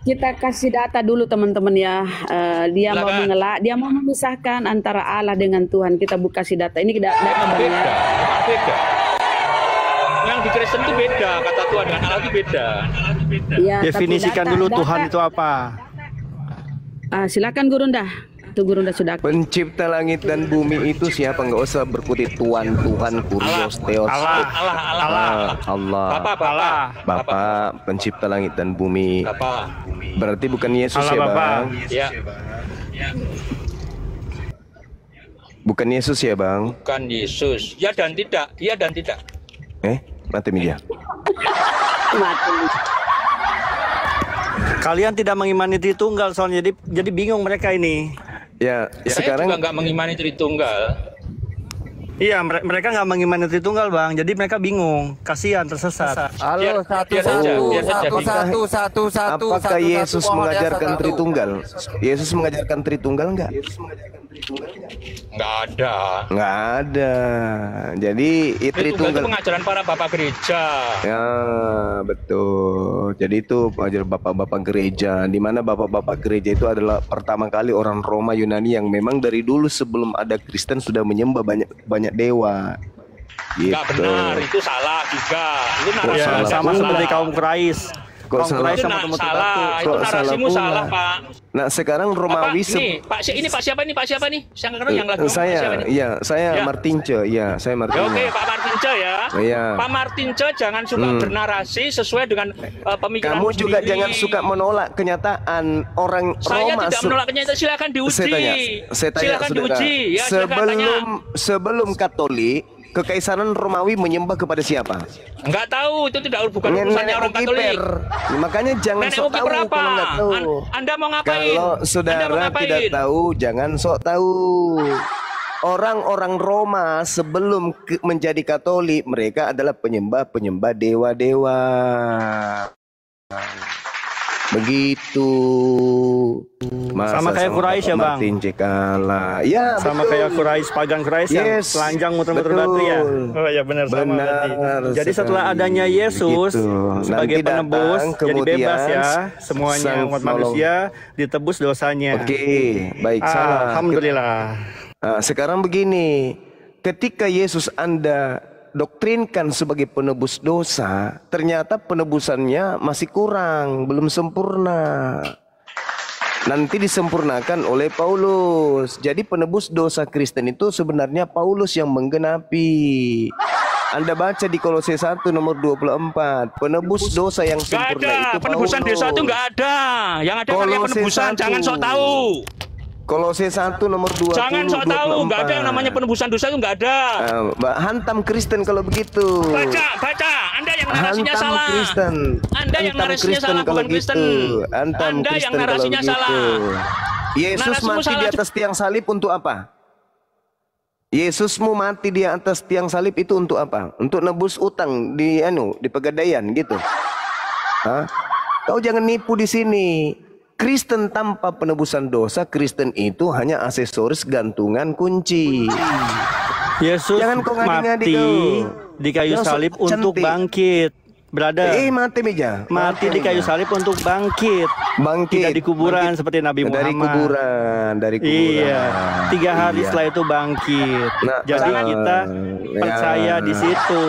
kita kasih data dulu teman-teman ya. Silakan. Dia mau memisahkan antara Allah dengan Tuhan. Kita buka kasih data. Ini data Memang Bang ya. beda, memang beda. Yang di Kristen itu beda, kata Tuhan dengan Allah itu beda. Ya, tapi Definisikan dulu Tuhan itu apa? Silakan Gurunda. Itu Gurunda sudah. Pencipta langit dan bumi itu siapa? Nggak usah berkutit Tuhan, Tuhan, Kurios, Theos. Allah. Allah. Bapak, pencipta langit dan bumi. Bapak. Berarti bukan Yesus Allah, ya, Bapak. Bang? Ya, Bukan Yesus ya, Bang? bukan Yesus. Ya dan tidak, ya dan tidak. Mati media. Mati. Kalian tidak mengimani Tritunggal soalnya jadi bingung mereka ini. Ya, Saya sekarang juga nggak mengimani Tritunggal. Iya, mereka nggak mengimani Tritunggal, Bang. Jadi mereka bingung, kasihan, tersesat. Biar saja. apakah Yesus mengajarkan Tritunggal? Yesus mengajarkan Tritunggal enggak? Nggak ada. Nggak ada. Jadi Tritunggal itu Tritunggal. pengajaran para bapak gereja. Ya, betul. Jadi itu pengajaran bapak-bapak gereja, di mana bapak-bapak gereja itu adalah pertama kali orang Roma Yunani yang memang dari dulu sebelum ada Kristen sudah menyembah banyak dewa. Gitu. Nggak benar, itu salah juga. Itu narasi Ya, salah sama pula. seperti kaum Quraisy. Kok Kaum salah? Quraisy Itu sama teman salah, itu Kok narasimu salah salah, pula? Pak. Nah, sekarang Romawi Ini Pak siapa nih? Pak siapa nih? Yang lagi ngomong, Pak siapa saya, nih? iya, saya Ya. Martince, ya, saya Ya, Martince. oke, Pak Martince ya. Iya. Pak Martince jangan suka bernarasi sesuai dengan pemikiran Kamu juga sendiri. jangan suka menolak kenyataan orang Saya Roma. tidak menolak kenyataan, silakan diuji. Saya tanya, Silakan saudara. diuji. Ya, silakan tanya. sebelum Katolik, Kekaisaran Romawi menyembah kepada siapa? Enggak tahu, itu tidak bukan urusannya Nenek orang moyang Katolik. kiper. Makanya jangan Nenek sok moyang tahu kiper apa? kalau nggak tahu. Anda mau ngapain? Kalau Anda mau saudara ngapain? tidak tahu, jangan sok tahu. Orang-orang Roma sebelum menjadi Katolik, mereka adalah penyembah dewa-dewa. Begitu. Sama kayak Quraisy ya, Bang? Martin Cekala. Ya, Sama betul. kayak Quraisy, pagan Quraisy yang Yes, telanjang muter-muter betul. batu ya. Oh ya benar sama Benar berarti. Jadi setelah sekali. adanya Yesus Begitu. sebagai Nanti datang, penebus, jadi bebas kemudian ya. Semuanya sang umat penolong. manusia ditebus dosanya. Oke, baik, salah. Alhamdulillah. Nah, sekarang begini, ketika Yesus Anda doktrinkan sebagai penebus dosa, ternyata penebusannya masih kurang, belum sempurna. Nanti disempurnakan oleh Paulus. Jadi penebus dosa Kristen itu sebenarnya Paulus yang menggenapi. Anda baca di Kolose 1 nomor 24, penebus dosa yang Enggak sempurna ada. itu Penebusan Paulus. desa itu enggak ada. Yang ada karya Kolose penebusan, 1. jangan sok tahu. Kolose 1 nomor 20, Jangan sok tahu, enggak ada yang namanya penebusan dosa itu enggak ada. Hantam Kristen kalau begitu. Baca. Anda yang narasinya Hantam salah. Kristen. Anda yang Hantam narasinya Kristen salah, kalau bukan Kristen. gitu. Hantam Anda yang Kristen kalau narasinya begitu. salah. Yesus Narasimu mati di salah. atas tiang salib untuk apa? Yesusmu mati di atas tiang salib itu untuk apa? Untuk nebus utang di pegadaian gitu. Hah? Kau jangan nipu di sini. Kristen tanpa penebusan dosa, Kristen itu hanya aksesoris gantungan kunci. Yesus Jangan kau ngadi-ngadi mati kau. di kayu Jangan sok salib untuk cantik. bangkit. Brother, Mati meja. mati di kayu salib untuk bangkit. Bangkit. Tidak di kuburan seperti Nabi Muhammad. Dari kuburan. Iya, 3 hari Iya. setelah itu bangkit. Nah, Jadi kita percaya di situ.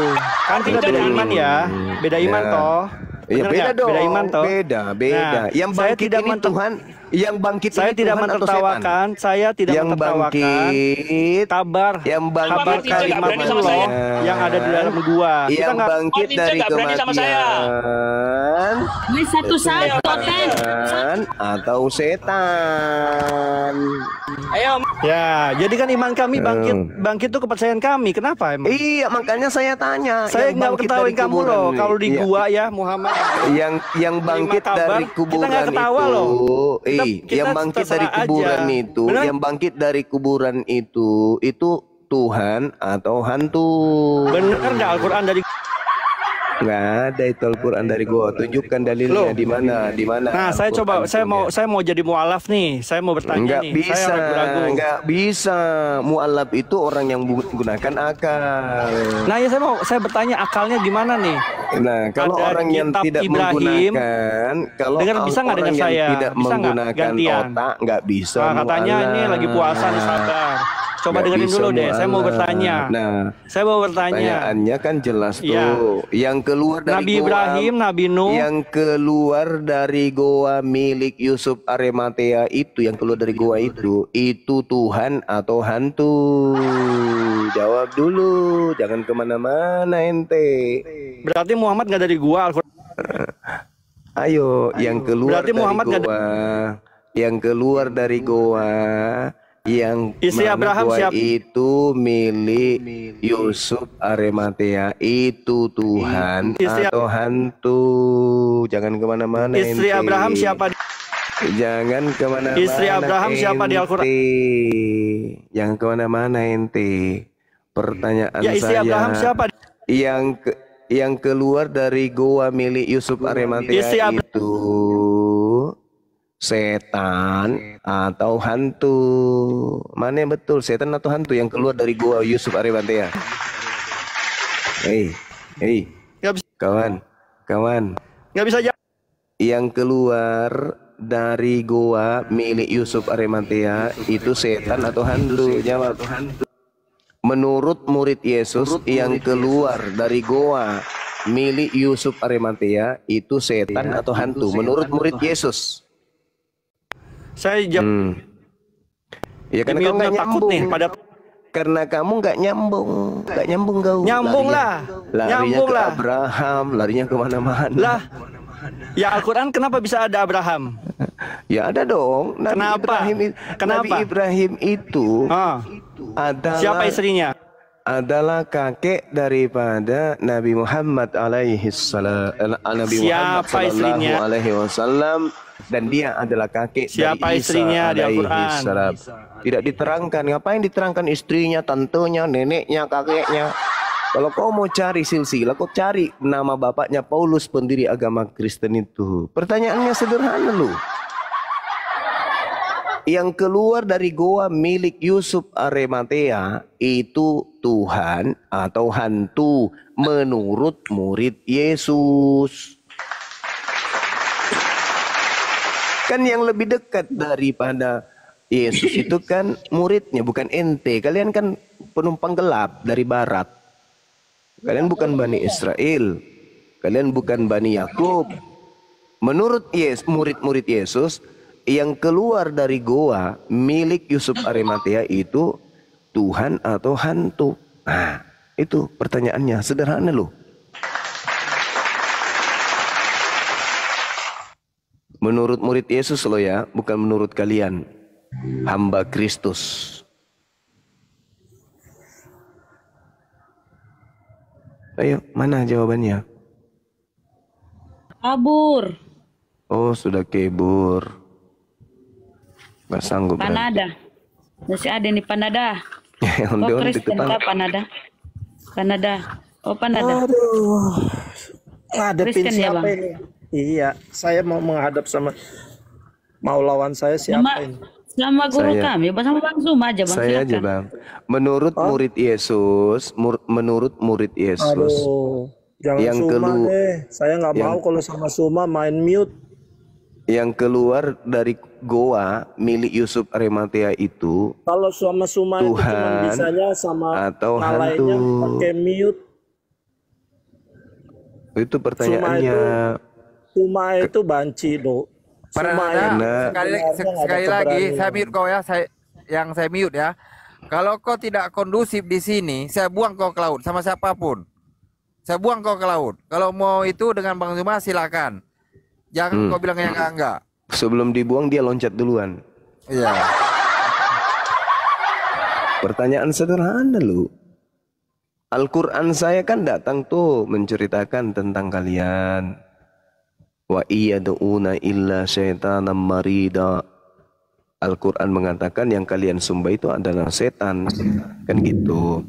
Kan kita beda iman ya, beda iman Ya. toh. Iya, Bener beda nggak? dong. Beda iman toh. Beda. Nah, Yang saya bangkit tidak ini menter- Tuhan, yang bangkit Saya ini tidak Tuhan atau setan? mentertawakan, saya tidak Yang mentertawakan bangkit, kabar yang bangkit kabar dari kalimat kematian. Allah yang ada di dalam gua. Kita yang nggak bangkit Martin dari nggak berani sama saya. kematian, Ini satu-satu, Ten. Tuhan atau setan. Ayo, ya, jadi kan iman kami bangkit itu kepercayaan kami. Kenapa emang? Iya, makanya saya tanya. Saya yang nggak bangkit ketawain dari kamu kuburan loh. nih. Kalau di Iya. gua ya Muhammad. yang bangkit kabar, dari kita kuburan nggak ketawa itu, loh. Kita yang bangkit dari terserah kuburan aja. itu, Beneran? yang bangkit dari kuburan itu Tuhan atau hantu? Bener nggak Al-Quran dari Nggak ada itu Al-Quran dari gua. Tunjukkan dalilnya Loh. di mana, di mana. Nah, saya coba, Al-Quran saya mau jadi mualaf nih. Saya mau bertanya Nggak nih. bisa, Saya ragu-ragu. nggak bisa. Mu'alaf itu orang yang menggunakan akal. Nah, ya saya bertanya akalnya gimana nih? Nah, kalau Ada orang yang kitab tidak Ibrahim. menggunakan, kalau Bisa nggak orang dengar yang saya? tidak Bisa nggak menggunakan gantian? otak, nggak bisa. Nah, katanya ini mu'alaf. lagi puasa nih, sabar. Coba Nggak dengerin bisa dulu deh. Saya mau mu'alaf. bertanya. Nah, Saya mau bertanya. pertanyaannya kan jelas tuh. Iya. Yang keluar dari Nabi goa, Ibrahim, Nabi Nuh. yang keluar dari goa milik Yusuf Arimatea itu, yang keluar dari goa itu Tuhan atau hantu? Jawab dulu, jangan kemana-mana ente. Berarti Muhammad nggak dari gua. Al-Quran. Ayo, yang keluar Berarti dari Muhammad nggak goa, yang keluar dari goa, yang Istri mana Abraham goa siapa? itu milik Yusuf Arimatea, itu Tuhan Istri- atau hantu? Jangan kemana-mana Istri ente. Abraham siapa? Jangan kemana-mana. Istri Abraham siapa di Al-Quran? ente. Jangan kemana-mana ente. Pertanyaan Ya, istri saya. Abraham siapa? Yang keluar dari goa milik Yusuf Arimatea Istri Abraham. itu setan atau hantu? Mana yang betul, setan atau hantu yang keluar dari goa Yusuf Arimatea? Hei, Nggak bisa, kawan. nggak bisa jawab. Yang keluar dari goa milik Yusuf Arimatea itu setan atau hantu? Jawab. Menurut murid Yesus, yang keluar dari goa milik Yusuf Arimatea itu setan atau hantu? Menurut murid Yesus. Saya jawab. Ya karena Demi kamu nggak Allah, takut nyambung. nih pada Karena kamu nggak nyambung kau. Nyambung lah. Larinya Nyambung ke lah. Abraham, larinya kemana-mana. lah. Ya Al-Quran kenapa bisa ada Abraham? Ya ada dong. Kenapa? Kenapa? Nabi Ibrahim itu Ah, adalah siapa istrinya? adalah kakek daripada Nabi Muhammad alaihi salam. Nabi Muhammad Siapa istrinya? sallallahu alaihi wasallam, dan dia adalah kakek Siapa dari Isa istrinya di alaihi Al-Quran? salam. Tidak diterangkan. Ngapain diterangkan istrinya, tantenya, neneknya, kakeknya? Kalau kau mau cari silsilah, kau cari nama bapaknya Paulus, pendiri agama Kristen itu. Pertanyaannya sederhana loh. Yang keluar dari goa milik Yusuf Arimatea itu Tuhan atau hantu menurut murid Yesus? Kan yang lebih dekat daripada Yesus itu kan muridnya, bukan ente. Kalian kan penumpang gelap dari barat. Kalian bukan Bani Israel. Kalian bukan Bani Yakub. Menurut murid-murid Yesus, yang keluar dari goa milik Yusuf Arimatea itu Tuhan atau hantu? Nah, itu pertanyaannya, sederhana loh. Menurut murid Yesus loh ya, bukan menurut kalian, hamba Kristus. Ayo, mana jawabannya? Kabur. Oh, sudah kebur. Gak sanggup. Panada. Masih ada nih Panada. Oh, Kristen kah Panada? Panada. Oh, Panada. Aduh, ngadepin Kristen ya, siapa Bang? ini? Iya, saya mau menghadap mau lawan saya siapa ini? Sama guru Saya. kami, sama Bang Zuma aja Bang. Saya aja silakan. bang. Menurut murid Yesus, menurut murid Yesus, Aduh, jangan Yang Suma kelu- deh. Saya nggak yang- mau kalau sama Suma main mute. yang keluar dari goa milik Yusuf Arimatea itu Kalau sama Suma itu cuma Tuhan bisanya sama atau nalainya hantu? pakai mute. Itu pertanyaannya. Suma itu banci do. Suma itu Karena- Sekali lagi saya mute kau ya, saya mute ya. Kalau kau tidak kondusif di sini, saya buang kau ke laut sama siapapun. Saya buang kau ke laut. Kalau mau itu dengan Bang Zuma silakan. Jangan kau bilang yang enggak. Sebelum dibuang dia loncat duluan. Iya. Pertanyaan sederhana lu. Al-Quran saya kan datang tuh menceritakan tentang kalian. Wa iyad'una illa syaitanam marida. Al-Quran mengatakan yang kalian sembah itu adalah setan, kan gitu.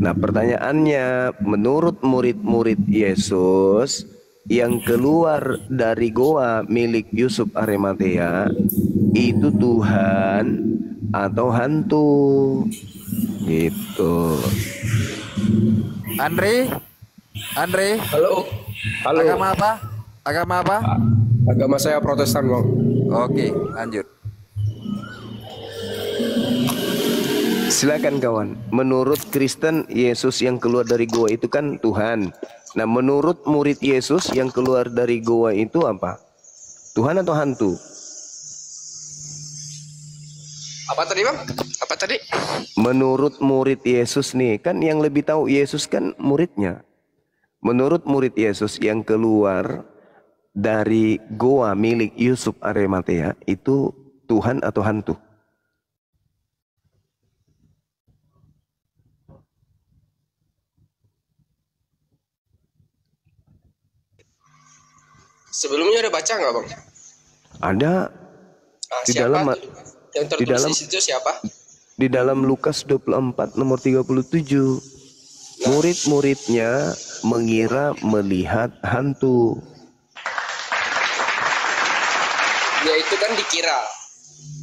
Nah pertanyaannya, menurut murid-murid Yesus yang keluar dari goa milik Yusuf Arimatea itu Tuhan atau hantu? Gitu. Andre, Halo. Halo. agama apa? Agama apa? Agama saya Protestan, Bang. Oke, lanjut. Silakan kawan. Menurut Kristen, Yesus yang keluar dari goa itu kan Tuhan. Nah, menurut murid Yesus yang keluar dari goa itu apa? Tuhan atau hantu? Apa tadi, Bang? Apa tadi? Menurut murid Yesus nih, kan yang lebih tahu Yesus kan muridnya. Menurut murid Yesus yang keluar dari goa milik Yusuf Arimatea itu Tuhan atau hantu? Sebelumnya udah baca nggak, Bang? Ada di Siapa dalam tuh? Yang di tertulis dalam di situ siapa? di dalam Lukas 24 nomor 37. Murid-muridnya mengira melihat hantu. Ya itu kan dikira.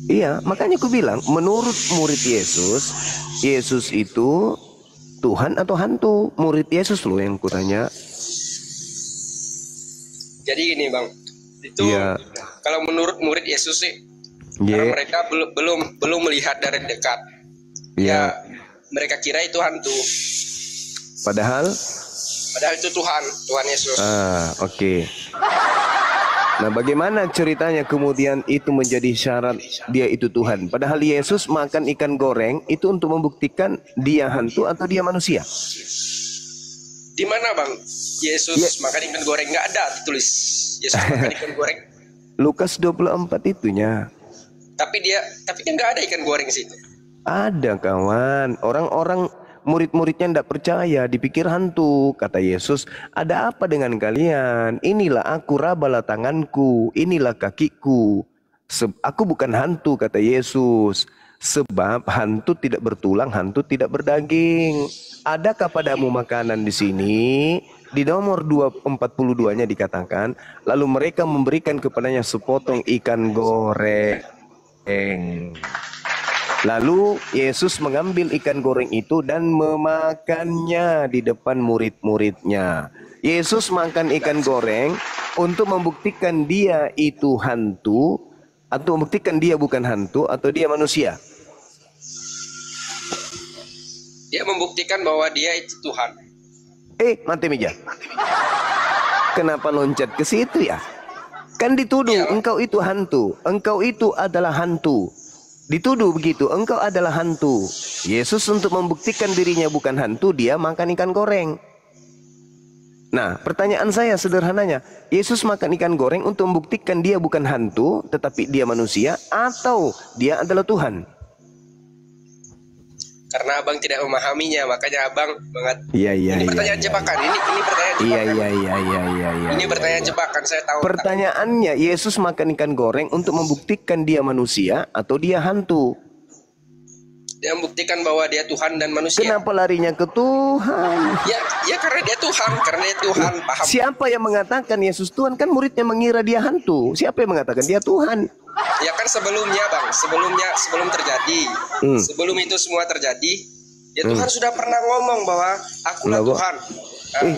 Iya, makanya aku bilang menurut murid Yesus, Yesus itu Tuhan atau hantu? Murid Yesus loh yang kutanya. Jadi gini, Bang. Itu Iya. kalau menurut murid Yesus sih, Iya. karena mereka belum melihat dari dekat. Iya. Ya, mereka kira itu hantu. Padahal Padahal itu Tuhan Yesus. oke. Nah, bagaimana ceritanya kemudian itu menjadi syarat dia itu Tuhan? Padahal Yesus makan ikan goreng itu untuk membuktikan dia hantu atau dia manusia. Di mana, Bang? Yesus makan ikan goreng, nggak ada ditulis. Yesus makan ikan goreng. Lukas 24 itunya. Tapi kan nggak ada ikan goreng situ. Ada kawan. Orang-orang murid-muridnya tidak percaya, dipikir hantu. Kata Yesus, ada apa dengan kalian? Inilah aku, rabalah tanganku. Inilah kakiku. Aku bukan hantu, kata Yesus. Sebab hantu tidak bertulang, hantu tidak berdaging. Adakah padamu makanan di sini? Di nomor 242-nya dikatakan, lalu mereka memberikan kepadanya sepotong ikan goreng. Lalu Yesus mengambil ikan goreng itu dan memakannya di depan murid-muridnya. Yesus makan ikan goreng untuk membuktikan dia itu hantu, atau membuktikan dia bukan hantu atau dia manusia. Dia membuktikan bahwa dia itu Tuhan. Mati meja. Kenapa loncat ke situ ya? Kan dituduh engkau itu hantu, engkau itu adalah hantu. Dituduh begitu, engkau adalah hantu. Yesus untuk membuktikan dirinya bukan hantu, dia makan ikan goreng. Nah, pertanyaan saya sederhananya, Yesus makan ikan goreng untuk membuktikan dia bukan hantu, tetapi dia manusia, atau dia adalah Tuhan? Karena abang tidak memahaminya, makanya abang Iya. Ini pertanyaan jebakan. Ini pertanyaan jebakan. Iya. Ini pertanyaan jebakan, saya tahu. Pertanyaannya, Yesus makan ikan goreng untuk membuktikan dia manusia atau dia hantu? Dia membuktikan bahwa dia Tuhan dan manusia. Kenapa larinya ke Tuhan? Ya karena dia Tuhan, paham. Siapa yang mengatakan Yesus Tuhan? Kan muridnya mengira dia hantu. Siapa yang mengatakan dia Tuhan? Ya kan sebelumnya, Bang, sebelum terjadi. Sebelum itu semua terjadi, ya Tuhan sudah pernah ngomong bahwa akulah Tuhan.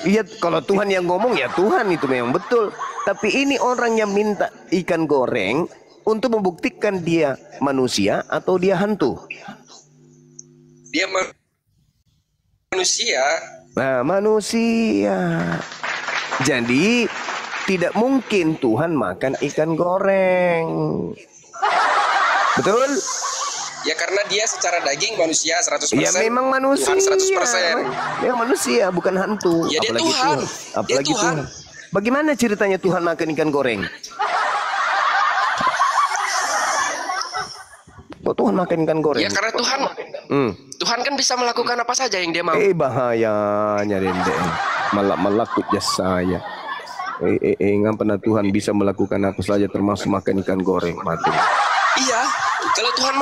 Iya, kalau Tuhan yang ngomong ya Tuhan itu memang betul. Tapi ini orang yang minta ikan goreng untuk membuktikan dia manusia atau dia hantu. Dia manusia. Nah, manusia. Jadi tidak mungkin Tuhan makan ikan goreng. Betul? Ya karena dia secara daging manusia 100%. Ya memang manusia. Tuhan 100%. Ya manusia, bukan hantu. Ya dia Apalagi Tuhan. Apalagi Tuhan. Bagaimana ceritanya Tuhan makan ikan goreng? Kok Tuhan makan ikan goreng? Ya karena Tuhan kan bisa melakukan apa saja yang dia mau. Bahayanya Dende. Malak jasanya. Ngapa Tuhan bisa melakukan apa saja termasuk makan ikan goreng? Mati. Iya, Kalau Tuhan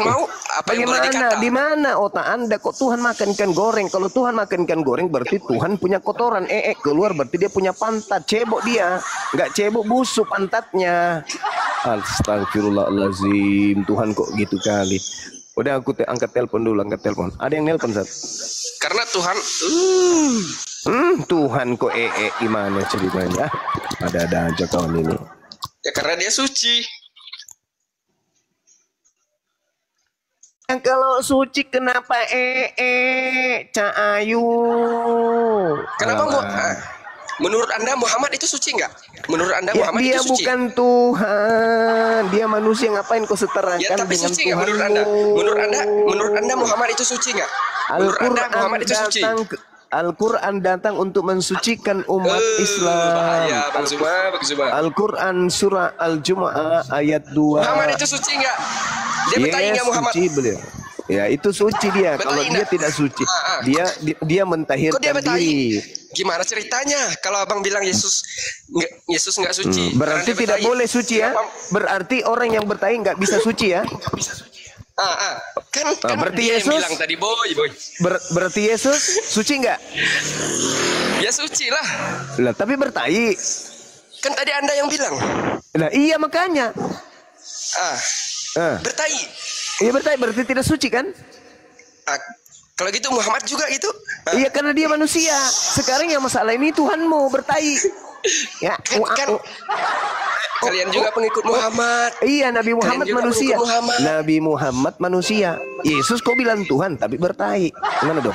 mau, apa yang boleh Bagaimana? dikata? Di mana otak Anda kok Tuhan makan ikan goreng? Kalau Tuhan makan ikan goreng berarti Tuhan punya kotoran. Keluar berarti dia punya pantat. Cebok dia. Nggak cebok, busuk pantatnya. Astagfirullahaladzim. Tuhan kok gitu kali. Udah aku angkat telepon dulu, angkat telepon. Ada yang nelpon, Sat? Karena Tuhan Tuhan kok gimana ceritanya? Ada aja kawan ini. ya karena dia suci. Yang kalau suci kenapa Cak Ayu? Kenapa menurut Anda Muhammad itu suci nggak? Menurut Anda Ya, Muhammad dia itu suci? bukan Tuhan, dia manusia, ngapain kau setarakan Ya tapi dengan suci nggak Tuhanmu? menurut Anda Muhammad itu suci nggak? Menurut Anda Muhammad itu suci? Al-Quran datang untuk mensucikan umat Islam. Bahaya Bang Zuma. Al-Quran surah Al-Jumu'ah ayat 2. Muhammad itu suci nggak? Dia bertanya nggak Muhammad? Suci beliau. Ya itu suci dia. Kalau Bertanya dia nggak? tidak suci, dia Kok dia mentahirkan bertanya? diri. Gimana ceritanya? Kalau abang bilang Yesus nggak suci, Berarti karena dia tidak bertahi. boleh suci ya? Berarti orang yang bertahi nggak bisa suci ya? Kan berarti dia Yesus yang bilang tadi boy. Berarti Yesus suci nggak? Ya suci lah. Lah tapi bertahi. Kan tadi Anda yang bilang. Lah iya makanya. Bertahi. Iya bertahi berarti tidak suci kan? Kalau gitu Muhammad juga gitu. Iya karena dia manusia. Sekarang yang masalah ini Tuhanmu bertahi. Ya. Kalian juga pengikut Muhammad. Iya, Nabi Muhammad juga manusia. pengikut Muhammad. Nabi Muhammad manusia. Yesus kok bilang Tuhan tapi bertahi. Gimana dong?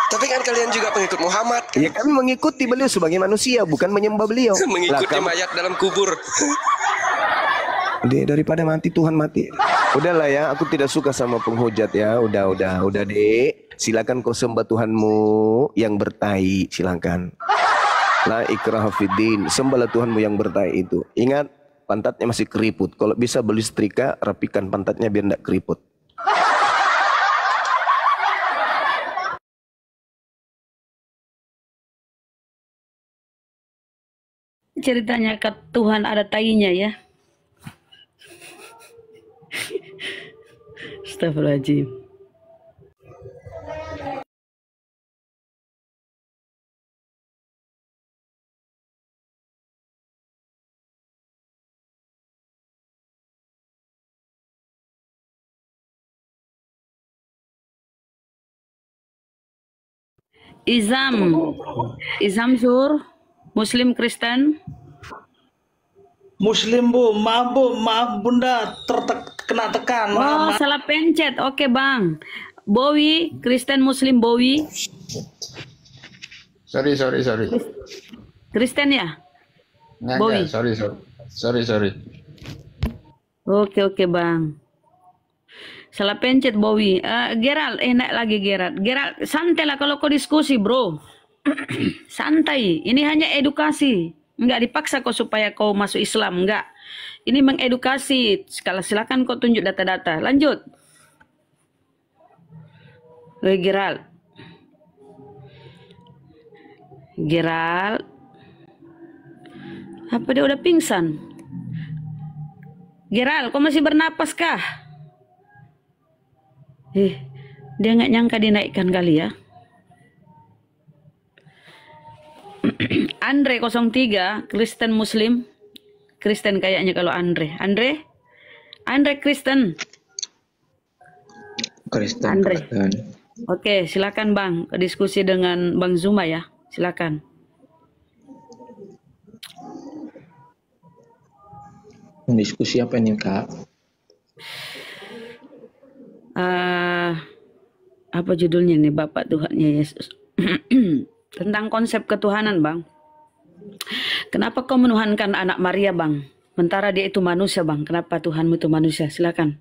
Tapi kan kalian juga pengikut Muhammad. Ya kami mengikuti beliau sebagai manusia, bukan menyembah beliau. Mengikuti mayat dalam kubur. Daripada mati Tuhan mati. Udahlah ya, aku tidak suka sama penghujat ya. Udah Dek. Silakan kau sembah Tuhanmu yang bertahi, silakan. La ikraha fiddin, sembahlah Tuhanmu yang bertahi itu. Ingat, pantatnya masih keriput. Kalau bisa beli setrika, rapikan pantatnya biar tidak keriput. Ceritanya ke Tuhan ada tainya ya. Astagfirullahaladzim. Izam Sur, Muslim Kristen. Muslim Bu, maaf Bunda kena tekan. Oh, salah pencet. Oke, Bang. Bowie, Kristen Muslim Bowie. Sorry. Kristen ya? Bowie. Sorry. Oke, Bang. Salah pencet Bowie. Gerald, enak lagi Gerald. Gerald, santai lah kalau kau diskusi, bro. Santai. Ini hanya edukasi. Enggak dipaksa kau supaya kau masuk Islam. Enggak. Ini mengedukasi. Silakan kau tunjuk data-data. Lanjut. Gerald. Apa dia udah pingsan? Gerald, kau masih bernapas kah? Dia nggak nyangka dinaikkan kali ya. Andre 03, Kristen Muslim. Kristen kayaknya kalau Andre Kristen. Andre. Oke, silakan Bang, diskusi dengan Bang Zuma ya. Silakan. Diskusi apa ini, Kak? Apa judulnya nih, Bapak Tuhannya Yesus? Tentang konsep ketuhanan, Bang. Kenapa kau menuhankan anak Maria, Bang? Sementara dia itu manusia, Bang. Kenapa Tuhanmu itu manusia? Silakan.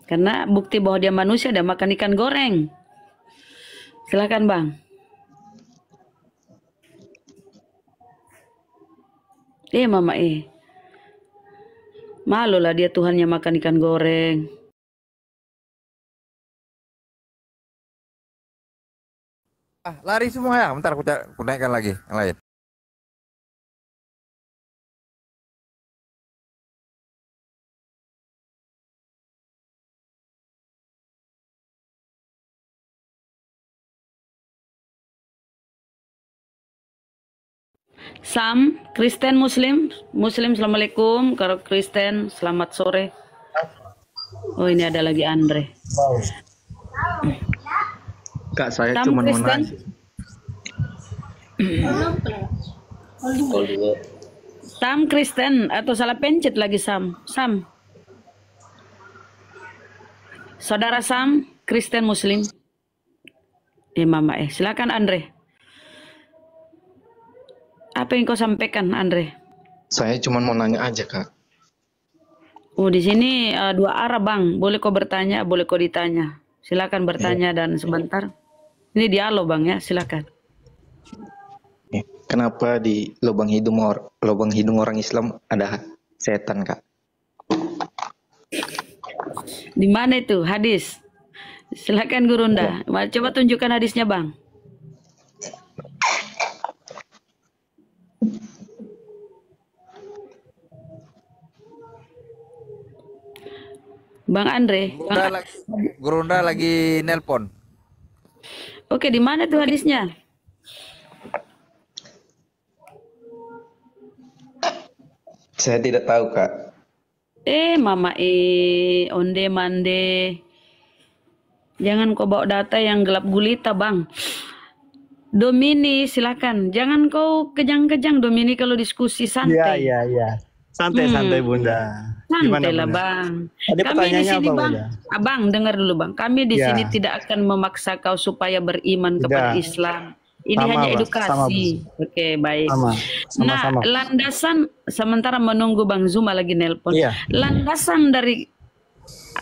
Karena bukti bahwa dia manusia, dia makan ikan goreng. Silakan, Bang. Mama malu lah dia Tuhannya makan ikan goreng. Lari semua ya. Bentar aku naikkan lagi yang lain. Sam, Kristen, Muslim. Muslim, Assalamualaikum. Kalau Kristen, selamat sore. Oh, ini ada lagi Andre. Kak, saya Sam, cuma mau Kristen. nanya. Sam, Kristen. Atau salah pencet lagi Sam. Sam. Saudara Sam, Kristen, Muslim. Mama silakan Andre. Apa yang kau sampaikan, Andre? Saya cuma mau nanya aja, Kak. Oh, di sini dua arah, Bang. Boleh kau bertanya, boleh kau ditanya. Silakan bertanya dan sebentar. Ini dialog, Bang ya. Silakan. Kenapa di lubang hidung orang Islam ada setan, Kak? Di mana itu hadis? Silakan Gurunda. Coba tunjukkan hadisnya, Bang. Bang Andre. Gurunda lagi nelpon. Oke, di mana tuh hadisnya? Saya tidak tahu, Kak. Mama onde mande. Jangan kau bawa data yang gelap gulita, Bang. Domini, silakan. Jangan kau kejang-kejang, Domini, kalau diskusi santai. Iya. Santai Bunda. Santai lah, Bang. Kami di sini, Bang. Abang, dengar dulu, Bang. Kami di sini tidak akan memaksa kau supaya beriman kepada Islam. Ini hanya edukasi. Oke, baik. Sama-sama. Nah, landasan sementara menunggu Bang Zuma lagi nelpon.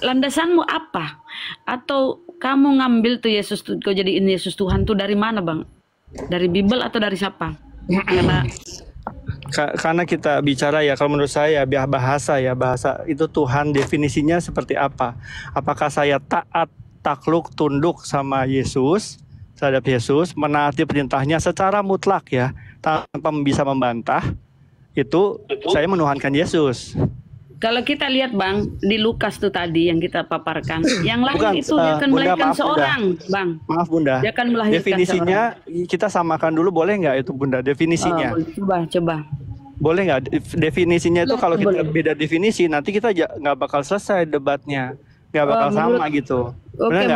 Landasanmu apa? Atau kamu ngambil tuh Yesus, kau jadiin Yesus Tuhan tuh dari mana, Bang? Dari Bible atau dari siapa? Karena kita bicara ya, kalau menurut saya bahasa itu Tuhan definisinya seperti apa? Apakah saya taat, takluk, tunduk sama Yesus, terhadap Yesus, menaati perintahnya secara mutlak ya, tanpa bisa membantah, itu saya menuhankan Yesus. Kalau kita lihat, Bang, di Lukas tuh tadi yang kita paparkan, yang lain itu dia akan melahirkan seorang, Bang. Maaf Bunda, dia akan melahirkan definisinya seorang. Kita samakan dulu, boleh nggak itu Bunda, definisinya? Coba. Boleh nggak definisinya itu? Kalau kita beda definisi, nanti kita nggak bakal selesai debatnya, nggak bakal sama gitu. Oke,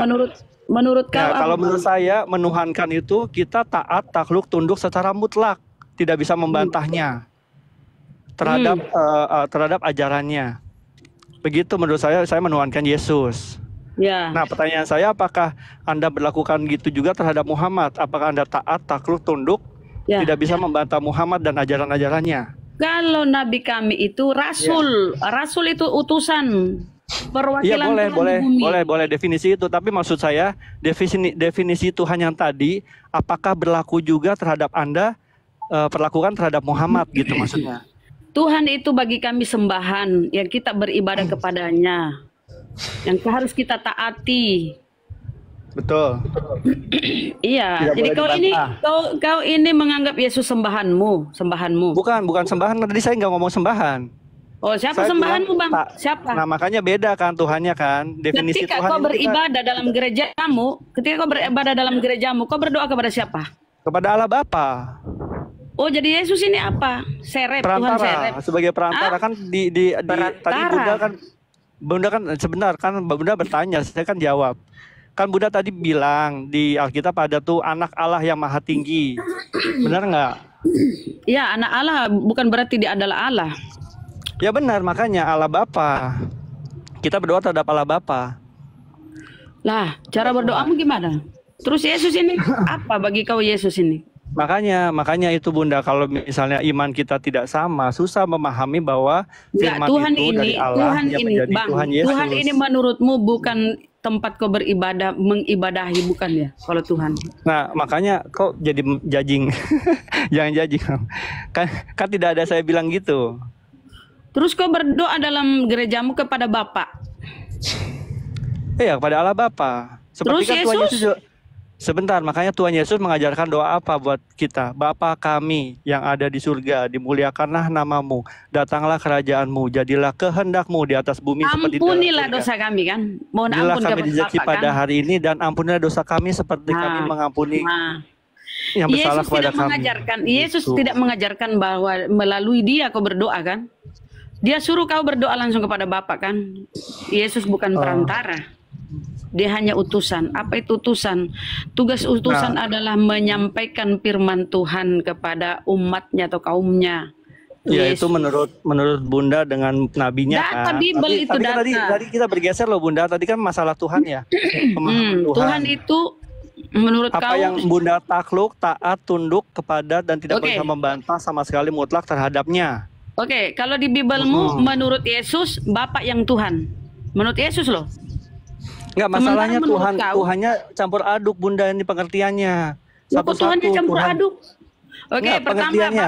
menurut kau? Kalau menurut saya, menuhankan itu kita taat, takluk, tunduk secara mutlak, tidak bisa membantahnya terhadap ajarannya. Begitu menurut saya menuhankan Yesus. Ya. Nah, pertanyaan saya, apakah Anda berlakukan gitu juga terhadap Muhammad? Apakah Anda taat, takluk, tunduk, tidak bisa membantah Muhammad dan ajaran-ajarannya? Kalau Nabi kami itu Rasul, Rasul itu utusan. Perwakilan boleh definisi itu, tapi maksud saya definisi Tuhan yang tadi apakah berlaku juga terhadap Anda, perlakukan terhadap Muhammad gitu maksudnya. Tuhan itu bagi kami sembahan yang kita beribadah kepadanya, yang harus kita taati. Betul. Iya. Jadi kau ini menganggap Yesus sembahanmu. Bukan sembahan. Tadi saya nggak ngomong sembahan. Oh, siapa sembahanmu, Bang? Siapa? Nah, makanya beda kan Tuhannya kan. Definisi ketika Tuhan kau beribadah dalam gerejamu, kau berdoa kepada siapa? Kepada Allah Bapa. Oh, jadi Yesus ini apa? Serep, perantara, Tuhan serep. Sebagai perantara kan tadi Bunda kan sebentar kan Bunda bertanya, saya kan jawab. Kan Bunda tadi bilang di Alkitab ada tuh anak Allah yang maha tinggi. Benar nggak? Ya, anak Allah bukan berarti dia adalah Allah. Ya benar, makanya Allah Bapa. Kita berdoa terhadap Allah Bapa. Lah, cara berdoamu gimana? Terus Yesus ini apa bagi kau Yesus ini? Makanya itu Bunda, kalau misalnya iman kita tidak sama, susah memahami bahwa firman Tuhan itu ini, dari Allah Tuhan yang ini, menjadi Bang, Tuhan Yesus. Tuhan ini menurutmu bukan tempat kau beribadah, mengibadahi, bukan ya? Kalau Tuhan. Nah, makanya kok jadi judging. Jangan judging. Kan tidak ada saya bilang gitu. Terus kau berdoa dalam gerejamu kepada Bapa. Iya, kepada Allah Bapa. Seperti terus kan Yesus? Tuhan Yesus juga. Sebentar, makanya Tuhan Yesus mengajarkan doa apa buat kita? Bapa kami yang ada di surga, dimuliakanlah namamu, datanglah kerajaanmu, jadilah kehendakmu di atas bumi seperti di dalam surga. Ampunilah dosa kami kan. Mohon ampun kami kepada rezeki Bapa pada kan. hari ini dan ampunilah dosa kami seperti kami mengampuni. yang bersalah Yesus kepada tidak kami. mengajarkan, Yesus Gitu. tidak mengajarkan bahwa melalui dia kau berdoa kan? Dia suruh kau berdoa langsung kepada Bapa kan? Yesus bukan perantara. Dia hanya utusan. Apa itu utusan? Tugas utusan adalah menyampaikan firman Tuhan kepada umatnya atau kaumnya. Ya Yesus. itu menurut Bunda dengan nabinya Data kan. Bible itu kan data. tadi kita bergeser loh Bunda. Tadi kan masalah Tuhan ya. Pemahaman Tuhan itu menurut apa kau yang Bunda takluk, taat, tunduk kepada dan tidak Oke. bisa membantah sama sekali mutlak terhadapnya. Oke, kalau di Biblemu menurut Yesus Bapak yang Tuhan. Menurut Yesus loh. Enggak, Sementara masalahnya menurut Tuhan kau- Tuhannya campur aduk Bunda ini pengertiannya. Loh, kok Tuhannya campur Tuhan. aduk? Oke, Enggak, pertama pengertiannya.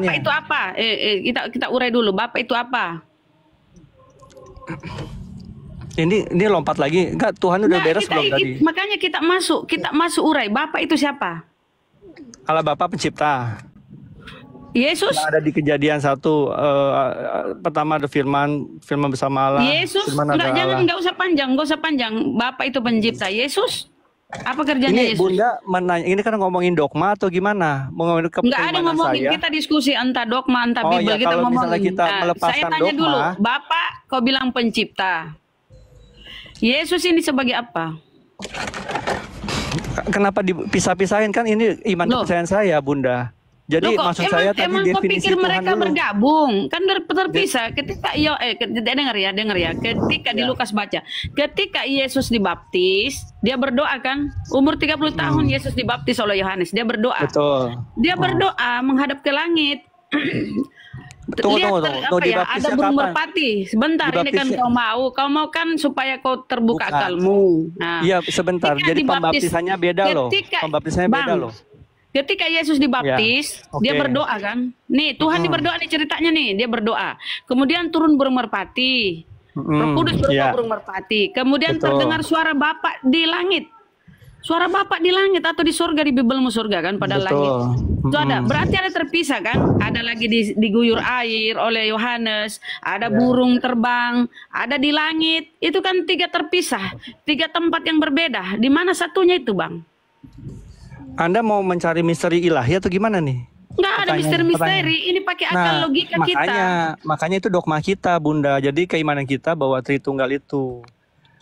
Bapak itu apa? Kita urai dulu. Bapak itu apa? Ini lompat lagi. Enggak, Tuhan udah Nah, beres belum tadi? makanya kita masuk urai. Bapak itu siapa? Allah Bapa pencipta. Yesus. Nah, ada di Kejadian 1 pertama ada firman bersama Allah. Yesus. Firman adalah Allah. Enggak usah panjang. Bapak itu pencipta. Yesus. Apa kerjanya Ini Yesus? Bunda menanya, ini kan ngomongin dogma atau gimana? Mau ngomongin Enggak ada keimanan ngomongin, saya? kita diskusi entah dogma, entah Oh, Bible, iya, kita kalau misalnya ngomongin. kita melepaskan saya tanya dogma- dulu, Bapak kau bilang pencipta. Yesus ini sebagai apa? Kenapa dipisah-pisahin, kan ini iman Loh. kepercayaan saya, Bunda. Jadi Loh, kok maksud saya tadi emang kau definisi pikir Tuhan mereka dulu. bergabung? Kan terpisah. Ketika dengar ya. Ketika di Lukas baca, ketika Yesus dibaptis, dia berdoa kan? Umur 30 tahun Yesus dibaptis oleh Yohanes. Dia berdoa. Betul. Dia berdoa menghadap ke langit. Tunggu. Apa ya? Dibaptisnya Ada burung kapan? merpati. Sebentar, ini kan Dibaptisnya- kau mau kan supaya kau terbuka Bukan. akalmu. Nah, Iya, sebentar. ketika Jadi dibaptis- pembaptisannya beda loh. ketika- Pembaptisannya Bang, beda loh. Ketika Yesus dibaptis, Ya, oke. dia berdoa kan? Nih, Tuhan berdoa nih ceritanya nih, dia berdoa. Kemudian turun burung merpati. Roh Kudus berupa ya. burung merpati. Kemudian Betul. terdengar suara Bapa di langit. Suara Bapa di langit atau di surga, di Biblemu surga kan pada Betul. langit. Itu ada. Berarti ada terpisah kan? Ada lagi diguyur air oleh Yohanes, ada burung terbang, ada di langit. Itu kan 3 terpisah, 3 tempat yang berbeda. Di mana satunya itu, Bang? Anda mau mencari misteri ilahi atau gimana nih? Nggak ada misteri-misteri. Ini pakai akal logika kita. Makanya itu dogma kita, Bunda. Jadi keimanan kita bahwa Tritunggal itu